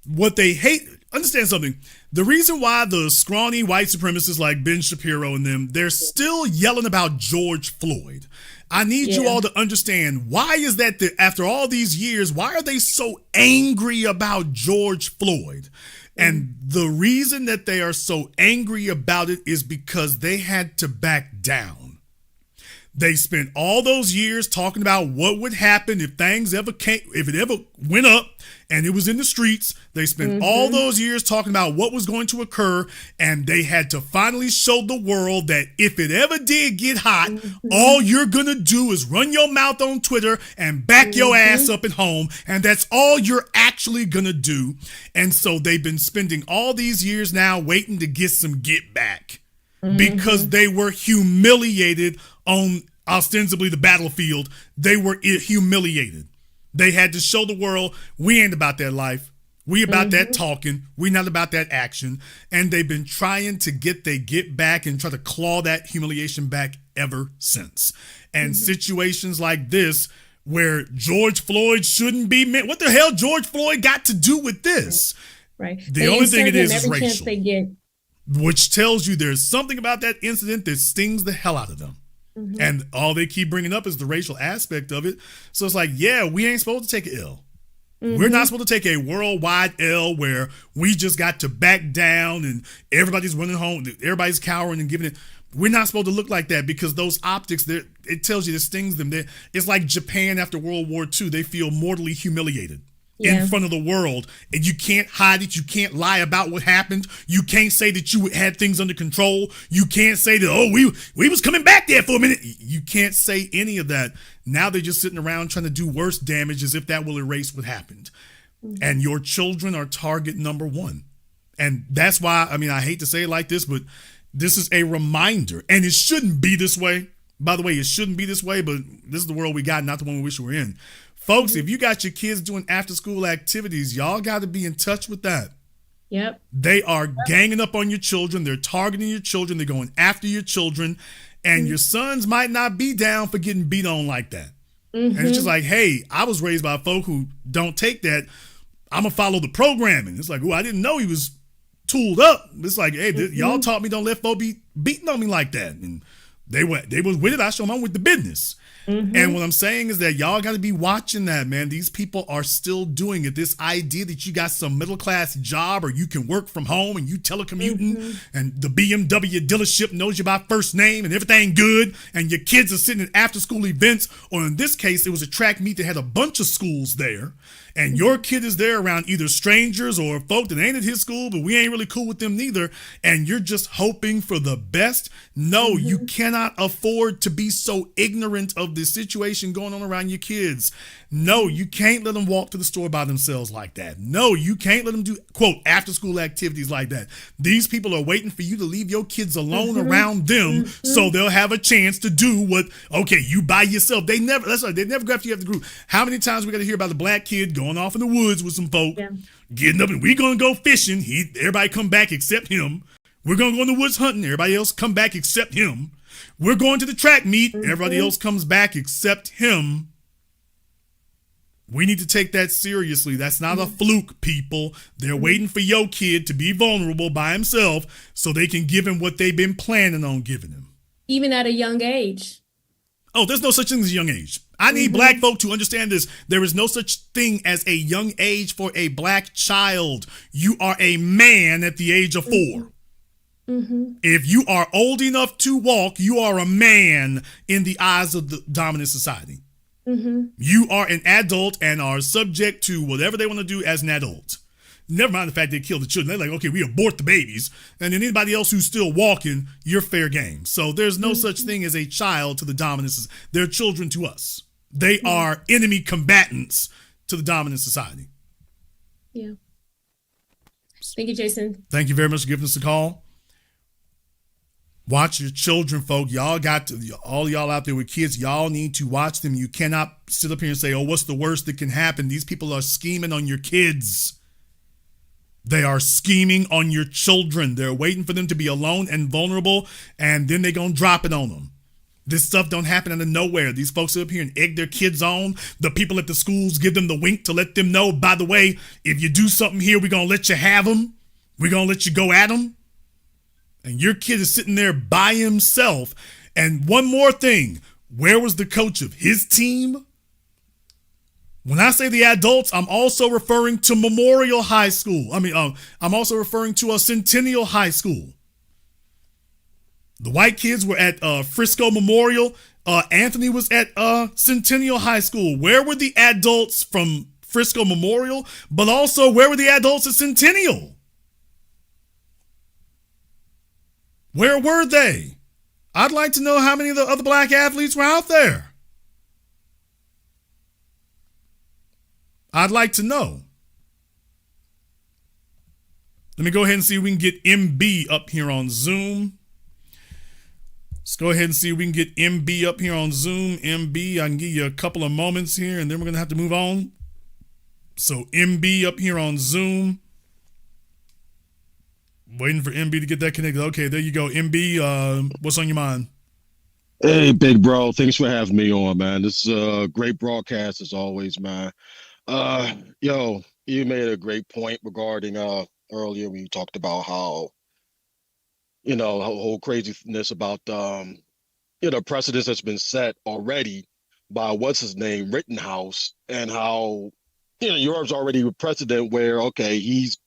What they hate, understand something. The reason why the scrawny white supremacists like Ben Shapiro and them, they're still yelling about George Floyd. I need you all to understand, why is that after all these years, why are they so angry about George Floyd? And the reason that they are so angry about it is because they had to back down. They spent all those years talking about what would happen if it ever went up and it was in the streets. They spent all those years talking about what was going to occur, and they had to finally show the world that if it ever did get hot, all you're going to do is run your mouth on Twitter and back your ass up at home, and that's all you're actually going to do. And so they've been spending all these years now waiting to get some get back because they were humiliated on ostensibly the battlefield. They were humiliated. They had to show the world, we ain't about that life. We about that talking. We not about that action. And they've been trying to get back and try to claw that humiliation back ever since. And situations like this where George Floyd shouldn't be meant. What the hell George Floyd got to do with this? Right. The only thing it is every chance racial. they get. Which tells you there's something about that incident that stings the hell out of them. And all they keep bringing up is the racial aspect of it. So it's like, yeah, we ain't supposed to take an L. We're not supposed to take a worldwide L where we just got to back down and everybody's running home, everybody's cowering and giving it. We're not supposed to look like that because those optics, it tells you it stings them. It's like Japan after World War II. They feel mortally humiliated in front of the world, and you can't hide it. You can't lie about what happened. You can't say that you had things under control. You can't say that, oh, we was coming back there for a minute. You can't say any of that. Now they're just sitting around trying to do worse damage as if that will erase what happened. And your children are target number one. And that's why, I mean, I hate to say it like this, but this is a reminder, and it shouldn't be this way. By the way, it shouldn't be this way, but this is the world we got, not the one we wish we were in. Folks, if you got your kids doing after school activities, y'all got to be in touch with that. Yep. They are ganging up on your children. They're targeting your children. They're going after your children. And your sons might not be down for getting beat on like that. And it's just like, hey, I was raised by folk who don't take that. I'm going to follow the programming. It's like, oh, I didn't know he was tooled up. It's like, hey, y'all taught me don't let folk be beating on me like that. And they was with it. I show them I'm with the business. And what I'm saying is that y'all got to be watching that, man. These people are still doing it. This idea that you got some middle class job or you can work from home and you telecommuting and the BMW dealership knows you by first name and everything good, and your kids are sitting at after school events, or in this case, it was a track meet that had a bunch of schools there. And your kid is there around either strangers or folk that ain't at his school, but we ain't really cool with them neither. And you're just hoping for the best. No, you cannot afford to be so ignorant of the situation going on around your kids. No, you can't let them walk to the store by themselves like that. No, you can't let them do, quote, after school activities like that. These people are waiting for you to leave your kids alone around them so they'll have a chance to do what, okay, you by yourself. They never go after you after the group. How many times we got to hear about the black kid going off in the woods with some folk, getting up and we're going to go fishing. Everybody come back except him. We're going to go in the woods hunting. Everybody else come back except him. We're going to the track meet. Everybody else comes back except him. We need to take that seriously. That's not a fluke, people. They're waiting for your kid to be vulnerable by himself so they can give him what they've been planning on giving him. Even at a young age. Oh, there's no such thing as a young age. I need black folk to understand this. There is no such thing as a young age for a black child. You are a man at the age of 4. If you are old enough to walk, you are a man in the eyes of the dominant society. You are an adult and are subject to whatever they want to do as an adult. Never mind the fact they kill the children. They're like, okay, we abort the babies. And then anybody else who's still walking, you're fair game. So there's no such thing as a child to the dominant. They're children to us. They are enemy combatants to the dominant society. Yeah. Thank you, Jason. Thank you very much for giving us a call. Watch your children, folk. Y'all got to, all y'all out there with kids, y'all need to watch them. You cannot sit up here and say, oh, what's the worst that can happen? These people are scheming on your kids. They are scheming on your children. They're waiting for them to be alone and vulnerable, and then they're going to drop it on them. This stuff don't happen out of nowhere. These folks sit up here and egg their kids on. The people at the schools give them the wink to let them know, by the way, if you do something here, we're going to let you have them. We're going to let you go at them. And your kid is sitting there by himself. And one more thing, where was the coach of his team? When I say the adults, I'm also referring to Memorial High School. I'm also referring to a Centennial High School. The white kids were at Frisco Memorial. Anthony was at Centennial High School. Where were the adults from Frisco Memorial? But also, where were the adults at Centennial? Where were they? I'd like to know how many of the other black athletes were out there. I'd like to know. Let me go ahead and see if we can get MB up here on Zoom. Let's go ahead and see if we can get MB up here on Zoom. MB, I can give you a couple of moments here, and then we're going to have to move on. So MB up here on Zoom. Waiting for MB to get that connected. Okay, there you go. MB, what's on your mind? Hey, big bro. Thanks for having me on, man. This is a great broadcast as always, man. Yo, you made a great point regarding earlier when you talked about how, the whole craziness about precedence that's been set already by what's his name, Rittenhouse, and how Europe's already a precedent where he's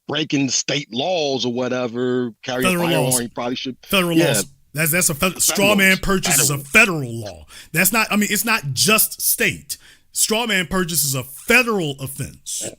breaking state laws or whatever, carrying a firearm, he probably should. Federal laws. That's a straw man purchase is a federal law. That's not, it's not just state. Straw man purchase is a federal offense.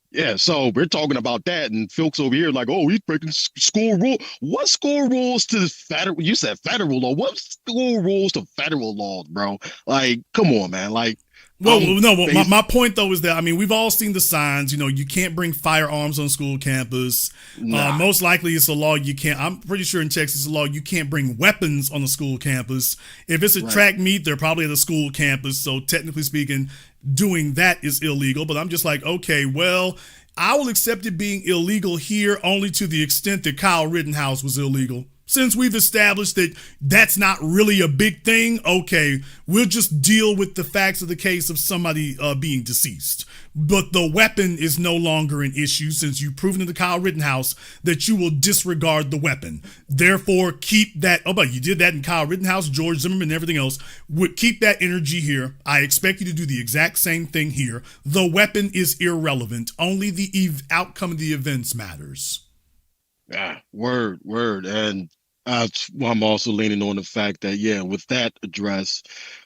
Yeah, so we're talking about that, and folks over here like, oh, he's breaking school rule. What school rules to federal? You said federal law. What school rules to federal laws, bro? Like, come on, man. Like, my point though is that we've all seen the signs. You can't bring firearms on school campus. Nah. Most likely, it's a law you can't. I'm pretty sure in Texas, it's a law you can't bring weapons on the school campus. If it's a track meet, they're probably at a school campus. So technically speaking, doing that is illegal. But I'm just like, okay, well, I will accept it being illegal here only to the extent that Kyle Rittenhouse was illegal. Since we've established that that's not really a big thing, okay, we'll just deal with the facts of the case of somebody being deceased. But the weapon is no longer an issue since you've proven to Kyle Rittenhouse that you will disregard the weapon. Therefore, keep that. Oh, but you did that in Kyle Rittenhouse, George Zimmerman, and everything else. Keep that energy here. I expect you to do the exact same thing here. The weapon is irrelevant. Only the outcome of the events matters. Yeah, word. And I'm also leaning on the fact that, with that address,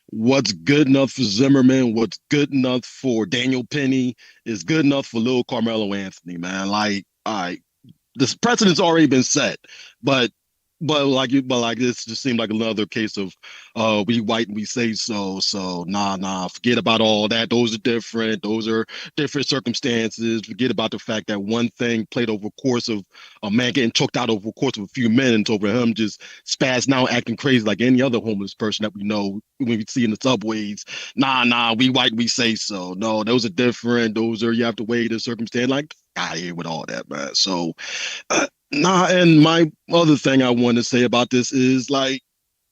what's good enough for Zimmerman, what's good enough for Daniel Penny is good enough for Lil Carmelo Anthony, man. Like, all right, this precedent's already been set, but this just seemed like another case of we white and we say so. So nah, forget about all that. Those are different. Those are different circumstances. Forget about the fact that one thing played over the course of a man getting choked out over the course of a few minutes over him just spazzing out, acting crazy like any other homeless person that we know when we see in the subways. Nah, we white, we say so. No, those are different. Those are, you have to weigh the circumstance. Like, out of here with all that, man. So and my other thing I want to say about this is, like,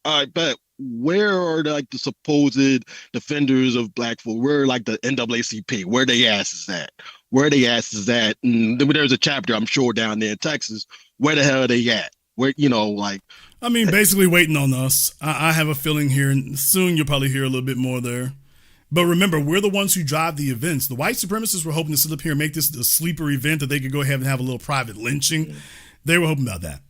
I bet where are like the supposed defenders of black folk? Where like the NAACP? Where they asses at? Where they asses at? And there's a chapter I'm sure down there in Texas. Where the hell are they at? Where like. I mean, basically waiting on us. I have a feeling here, and soon you'll probably hear a little bit more there. But remember, we're the ones who drive the events. The white supremacists were hoping to sit up here and make this a sleeper event that they could go ahead and have a little private lynching. They were hoping about that.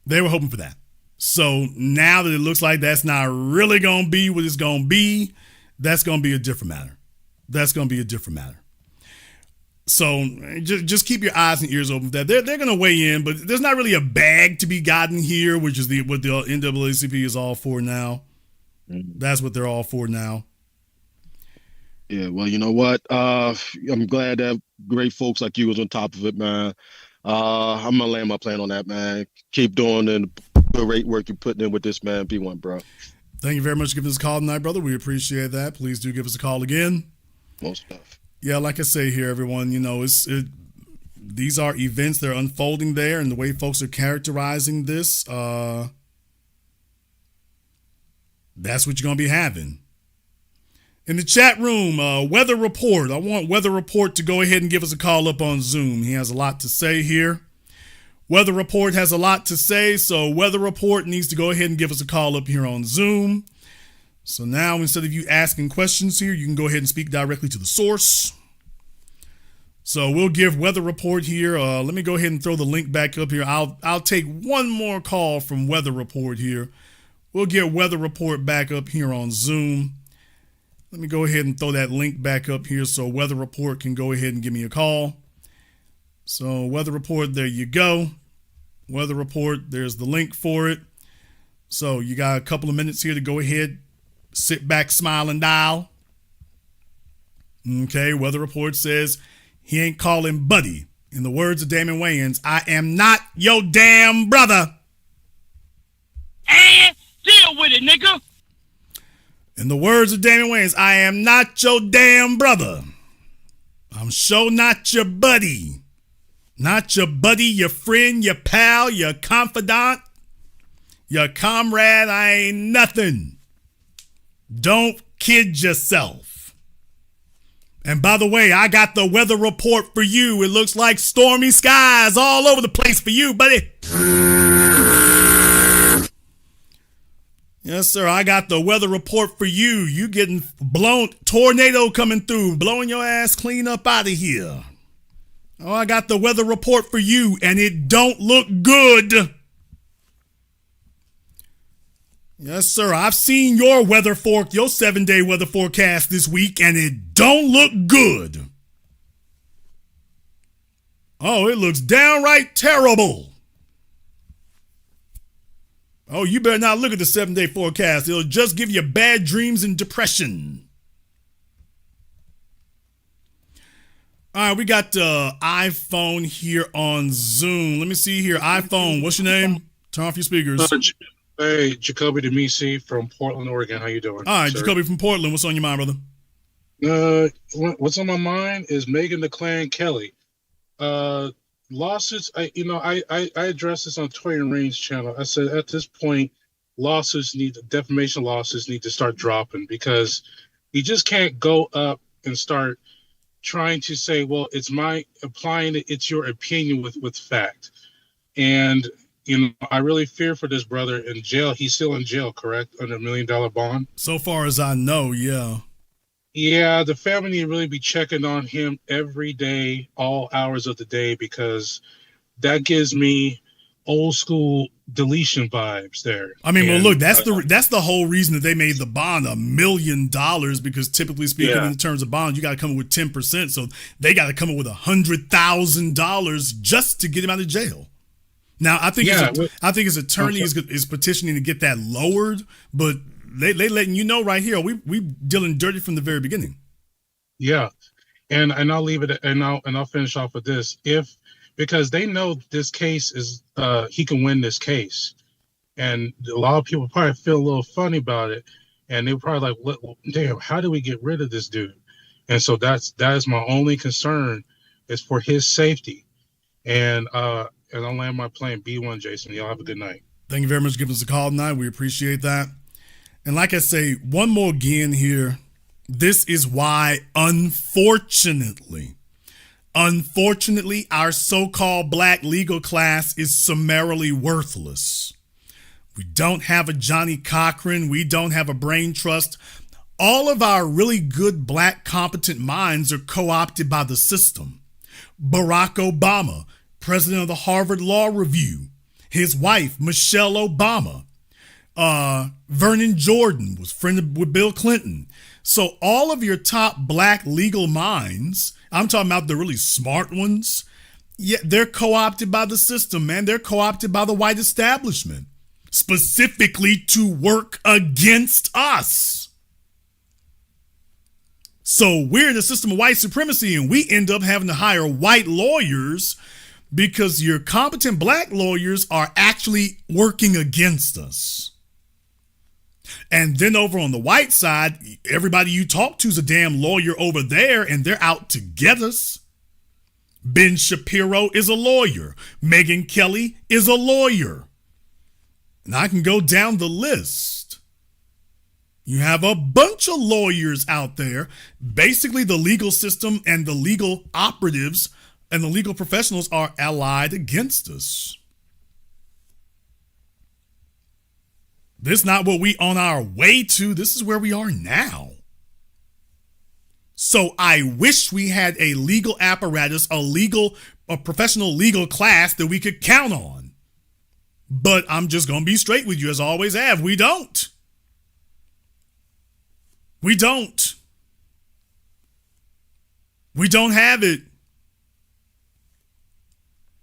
They were hoping for that. So now that it looks like that's not really going to be what it's going to be, that's going to be a different matter. That's going to be a different matter. So just keep your eyes and ears open for that. They're going to weigh in, but there's not really a bag to be gotten here, which is what the NAACP is all for now. That's what they're all for now. Yeah, well, you know what? I'm glad that great folks like you was on top of it, man. I'm gonna land my plan on that, man. Keep doing the great work you're putting in with this, man. Be one, bro. Thank you very much for giving us a call tonight, brother. We appreciate that. Please do give us a call again. Most stuff. Yeah, like I say here, everyone, these are events that are unfolding there, and the way folks are characterizing this, that's what you're gonna be having. In the chat room, Weather Report. I want Weather Report to go ahead and give us a call up on Zoom. He has a lot to say here. Weather Report has a lot to say, so Weather Report needs to go ahead and give us a call up here on Zoom. So now, instead of you asking questions here, you can go ahead and speak directly to the source. So we'll give Weather Report here. Let me go ahead and throw the link back up here. I'll take one more call from Weather Report here. We'll get Weather Report back up here on Zoom. Let me go ahead and throw that link back up here so Weather Report can go ahead and give me a call. So Weather Report, there you go. Weather Report, there's the link for it. So you got a couple of minutes here to go ahead, sit back, smile, and dial. Okay, Weather Report says he ain't calling buddy. In the words of Damon Wayans, I am not your damn brother. And deal with it, nigga. In the words of Damon Wayans, I am not your damn brother. I'm sure not your buddy. Not your buddy, your friend, your pal, your confidant, your comrade. I ain't nothing. Don't kid yourself. And by the way, I got the weather report for you. It looks like stormy skies all over the place for you, buddy. Yes, sir. I got the weather report for you. You getting blown, tornado coming through, blowing your ass clean up out of here. Oh, I got the weather report for you, and it don't look good. Yes, sir. I've seen your your 7-day weather forecast this week, and it don't look good. Oh, it looks downright terrible. Oh, you better not look at the 7-day forecast. It'll just give you bad dreams and depression. All right, we got the iPhone here on Zoom. Let me see here. iPhone, what's your name? Turn off your speakers. Hey, Jacoby Demisi from Portland, Oregon. How you doing? All right, Jacoby from Portland. What's on your mind, brother? What's on my mind is Megan the Clan Kelly. Lawsuits. I addressed this on Toy and Rain's channel. I said at this point, defamation lawsuits need to start dropping, because you just can't go up and start trying to say, well, it's your opinion with fact. And I really fear for this brother in jail. He's still in jail, correct? Under $1 million bond. So far as I know, yeah. Yeah, the family need to really be checking on him every day, all hours of the day, because that gives me old school deletion vibes there. I mean, well, look, that's the whole reason that they made the bond $1 million, because typically speaking, in terms of bond, you got to come up with 10%. So they got to come up with $100,000 just to get him out of jail. Now, I think his attorney is petitioning to get that lowered, but they letting you know right here, we dealing dirty from the very beginning. Yeah, and I'll leave it, and I'll finish off with this. Because they know this case is he can win this case, and a lot of people probably feel a little funny about it, and they're probably like, damn, how do we get rid of this dude? And so that is my only concern, is for his safety. And I'll land my plane. B1, Jason. Y'all have a good night. Thank you very much for giving us a call tonight. We appreciate that. And like I say, one more again here. This is why, unfortunately, our so-called black legal class is summarily worthless. We don't have a Johnny Cochran. We don't have a brain trust. All of our really good black competent minds are co-opted by the system. Barack Obama, president of the Harvard Law Review, his wife, Michelle Obama, Vernon Jordan was friended with Bill Clinton. So all of your top black legal minds, I'm talking about the really smart ones, yeah, they're co-opted by the system, man. They're co-opted by the white establishment, specifically to work against us. So we're in a system of white supremacy, and we end up having to hire white lawyers because your competent black lawyers are actually working against us. And then over on the white side, everybody you talk to is a damn lawyer over there, and they're out to get us. Ben Shapiro is a lawyer. Megyn Kelly is a lawyer. And I can go down the list. You have a bunch of lawyers out there. Basically, the legal system and the legal operatives and the legal professionals are allied against us. This is not what we on our way to. This is where we are now. So I wish we had a legal apparatus, a professional legal class that we could count on. But I'm just going to be straight with you, as I always have. We don't. We don't. We don't have it.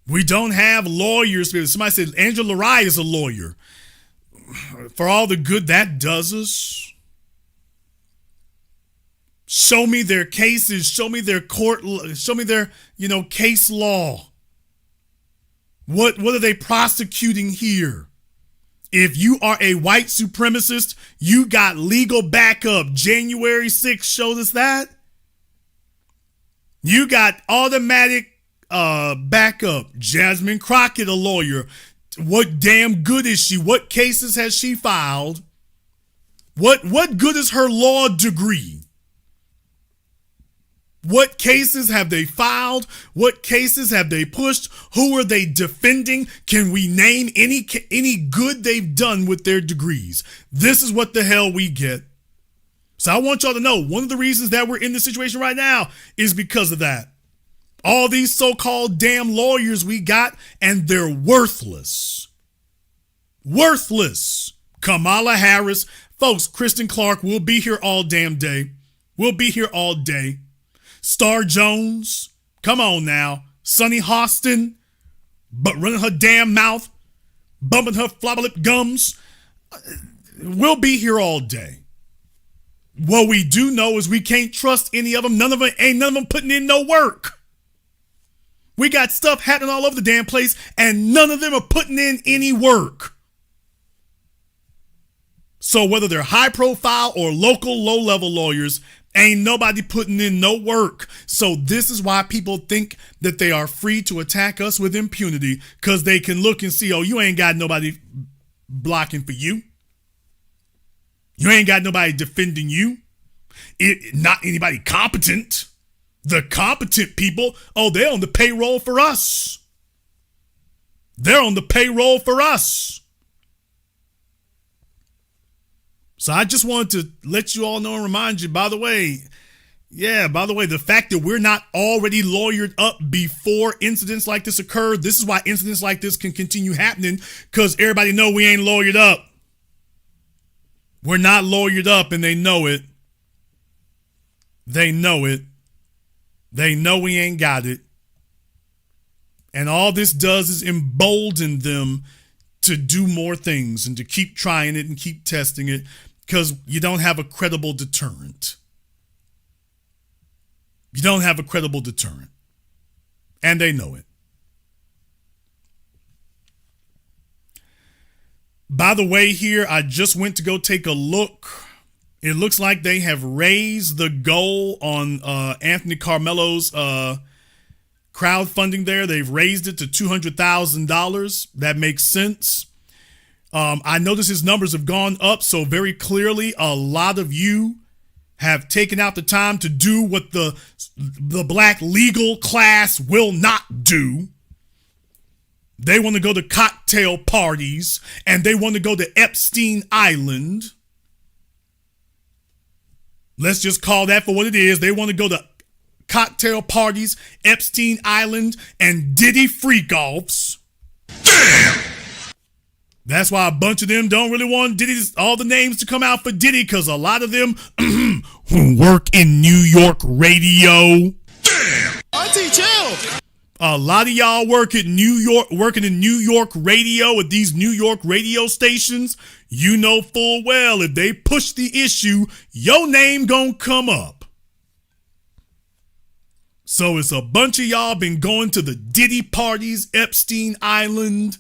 We don't have lawyers. Somebody said Angela Rye is a lawyer. For all the good that does us. Show me their cases. Show me their court. Show me their, case law. What are they prosecuting here? If you are a white supremacist, you got legal backup. January 6th showed us that. You got automatic backup. Jasmine Crockett, a lawyer. What damn good is she? What cases has she filed? What good is her law degree? What cases have they filed? What cases have they pushed? Who are they defending? Can we name any good they've done with their degrees? This is what the hell we get. So I want y'all to know, one of the reasons that we're in this situation right now is because of that. All these so-called damn lawyers we got, and they're worthless. Worthless. Kamala Harris. Folks, Kristen Clark will be here all damn day. We'll be here all day. Star Jones. Come on now. Sunny Hostin. But running her damn mouth. Bumping her flabber lip gums. We'll be here all day. What we do know is we can't trust any of them. None of them putting in no work. We got stuff happening all over the damn place, and none of them are putting in any work. So whether they're high profile or local low-level lawyers, ain't nobody putting in no work. So this is why people think that they are free to attack us with impunity, because they can look and see, oh, you ain't got nobody blocking for you. You ain't got nobody defending you. Not anybody competent. The competent people, oh, they're on the payroll for us. They're on the payroll for us. So I just wanted to let you all know and remind you, by the way, the fact that we're not already lawyered up before incidents like this occurred, this is why incidents like this can continue happening, because everybody know we ain't lawyered up. We're not lawyered up, and they know it. They know it. They know we ain't got it. And all this does is embolden them to do more things and to keep trying it and keep testing it, because you don't have a credible deterrent. You don't have a credible deterrent. And they know it. By the way, here, I just went to go take a look. It looks like they have raised the goal on Anthony Carmelo's crowdfunding there. They've raised it to $200,000. That makes sense. I notice his numbers have gone up, so very clearly a lot of you have taken out the time to do what the black legal class will not do. They want to go to cocktail parties and they want to go to Epstein Island. Let's just call that for what it is. They want to go to cocktail parties, Epstein Island, and Diddy freak-offs. Damn! That's why a bunch of them don't really want Diddy's, all the names to come out for Diddy, because a lot of them who work in New York radio. Damn! Auntie, chill! A lot of y'all working in New York radio at these New York radio stations. You know full well if they push the issue, your name gonna come up. So it's a bunch of y'all been going to the Diddy parties, Epstein Island,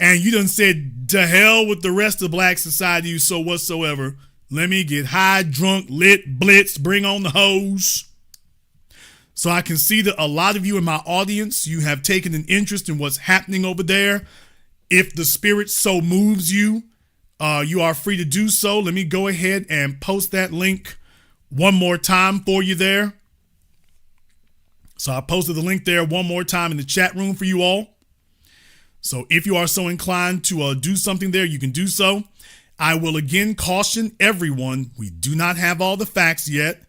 and you done said, to hell with the rest of black society, so whatsoever. Let me get high, drunk, lit, blitz, bring on the hose. So I can see that a lot of you in my audience, you have taken an interest in what's happening over there. If the spirit so moves you, you are free to do so. Let me go ahead and post that link one more time for you there. So I posted the link there one more time in the chat room for you all. So if you are so inclined to do something there, you can do so. I will again caution everyone, we do not have all the facts yet.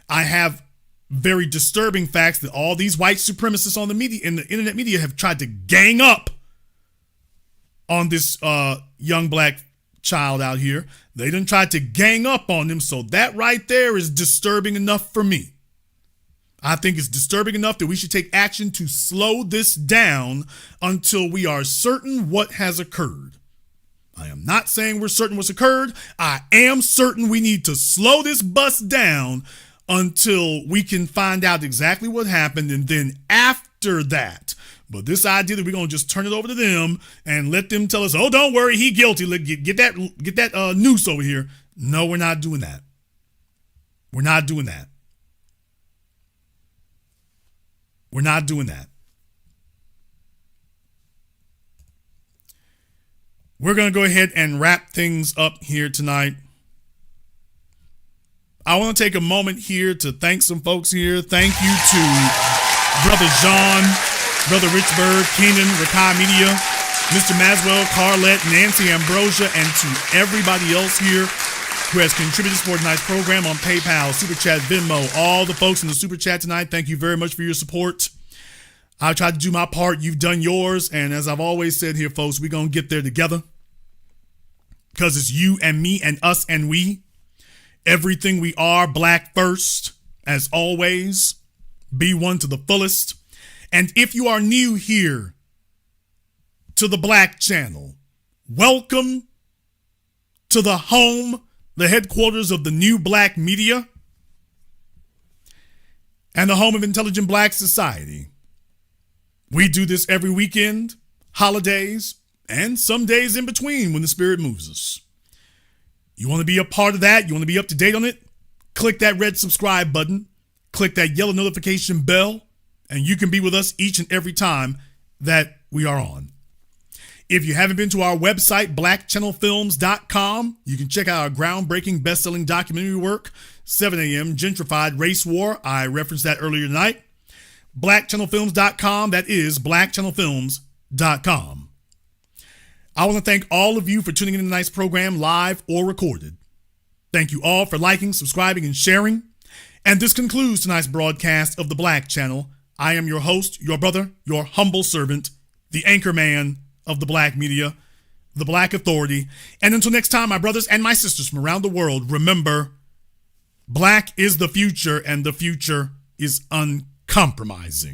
I have very disturbing facts that all these white supremacists on the media, in the internet media, have tried to gang up on this young black child out here. They done tried to gang up on him. So that right there is disturbing enough for me. I think it's disturbing enough that we should take action to slow this down until we are certain what has occurred. I am not saying we're certain what's occurred. I am certain we need to slow this bus down until we can find out exactly what happened. And then after that, but this idea that we're going to just turn it over to them and let them tell us, oh, don't worry, he guilty. Get that noose over here. No, we're not doing that. We're not doing that. We're not doing that. We're going to go ahead and wrap things up here tonight. I want to take a moment here to thank some folks here. Thank you to Brother John, Brother Richburg, Keenan, Rakai Media, Mr. Maswell, Carlette, Nancy Ambrosia, and to everybody else here who has contributed for tonight's program on PayPal, Super Chat, Venmo, all the folks in the Super Chat tonight. Thank you very much for your support. I tried to do my part. You've done yours. And as I've always said here, folks, we're going to get there together because it's you and me and us and we. Everything we are, black first, as always. Be one to the fullest. And if you are new here to the Black Channel, welcome to the home, the headquarters of the new black media and the home of intelligent black society. We do this every weekend, holidays, and some days in between when the spirit moves us. You want to be a part of that? You want to be up to date on it? Click that red subscribe button, click that yellow notification bell, and you can be with us each and every time that we are on. If you haven't been to our website, blackchannelfilms.com, you can check out our groundbreaking best-selling documentary work, 7 a.m. Gentrified Race War. I referenced that earlier tonight. Blackchannelfilms.com, that is blackchannelfilms.com. I want to thank all of you for tuning in to tonight's program, live or recorded. Thank you all for liking, subscribing, and sharing. And this concludes tonight's broadcast of the Black Channel. I am your host, your brother, your humble servant, the anchor man of the black media, the Black Authority. And until next time, my brothers and my sisters from around the world, remember, black is the future and the future is uncompromising.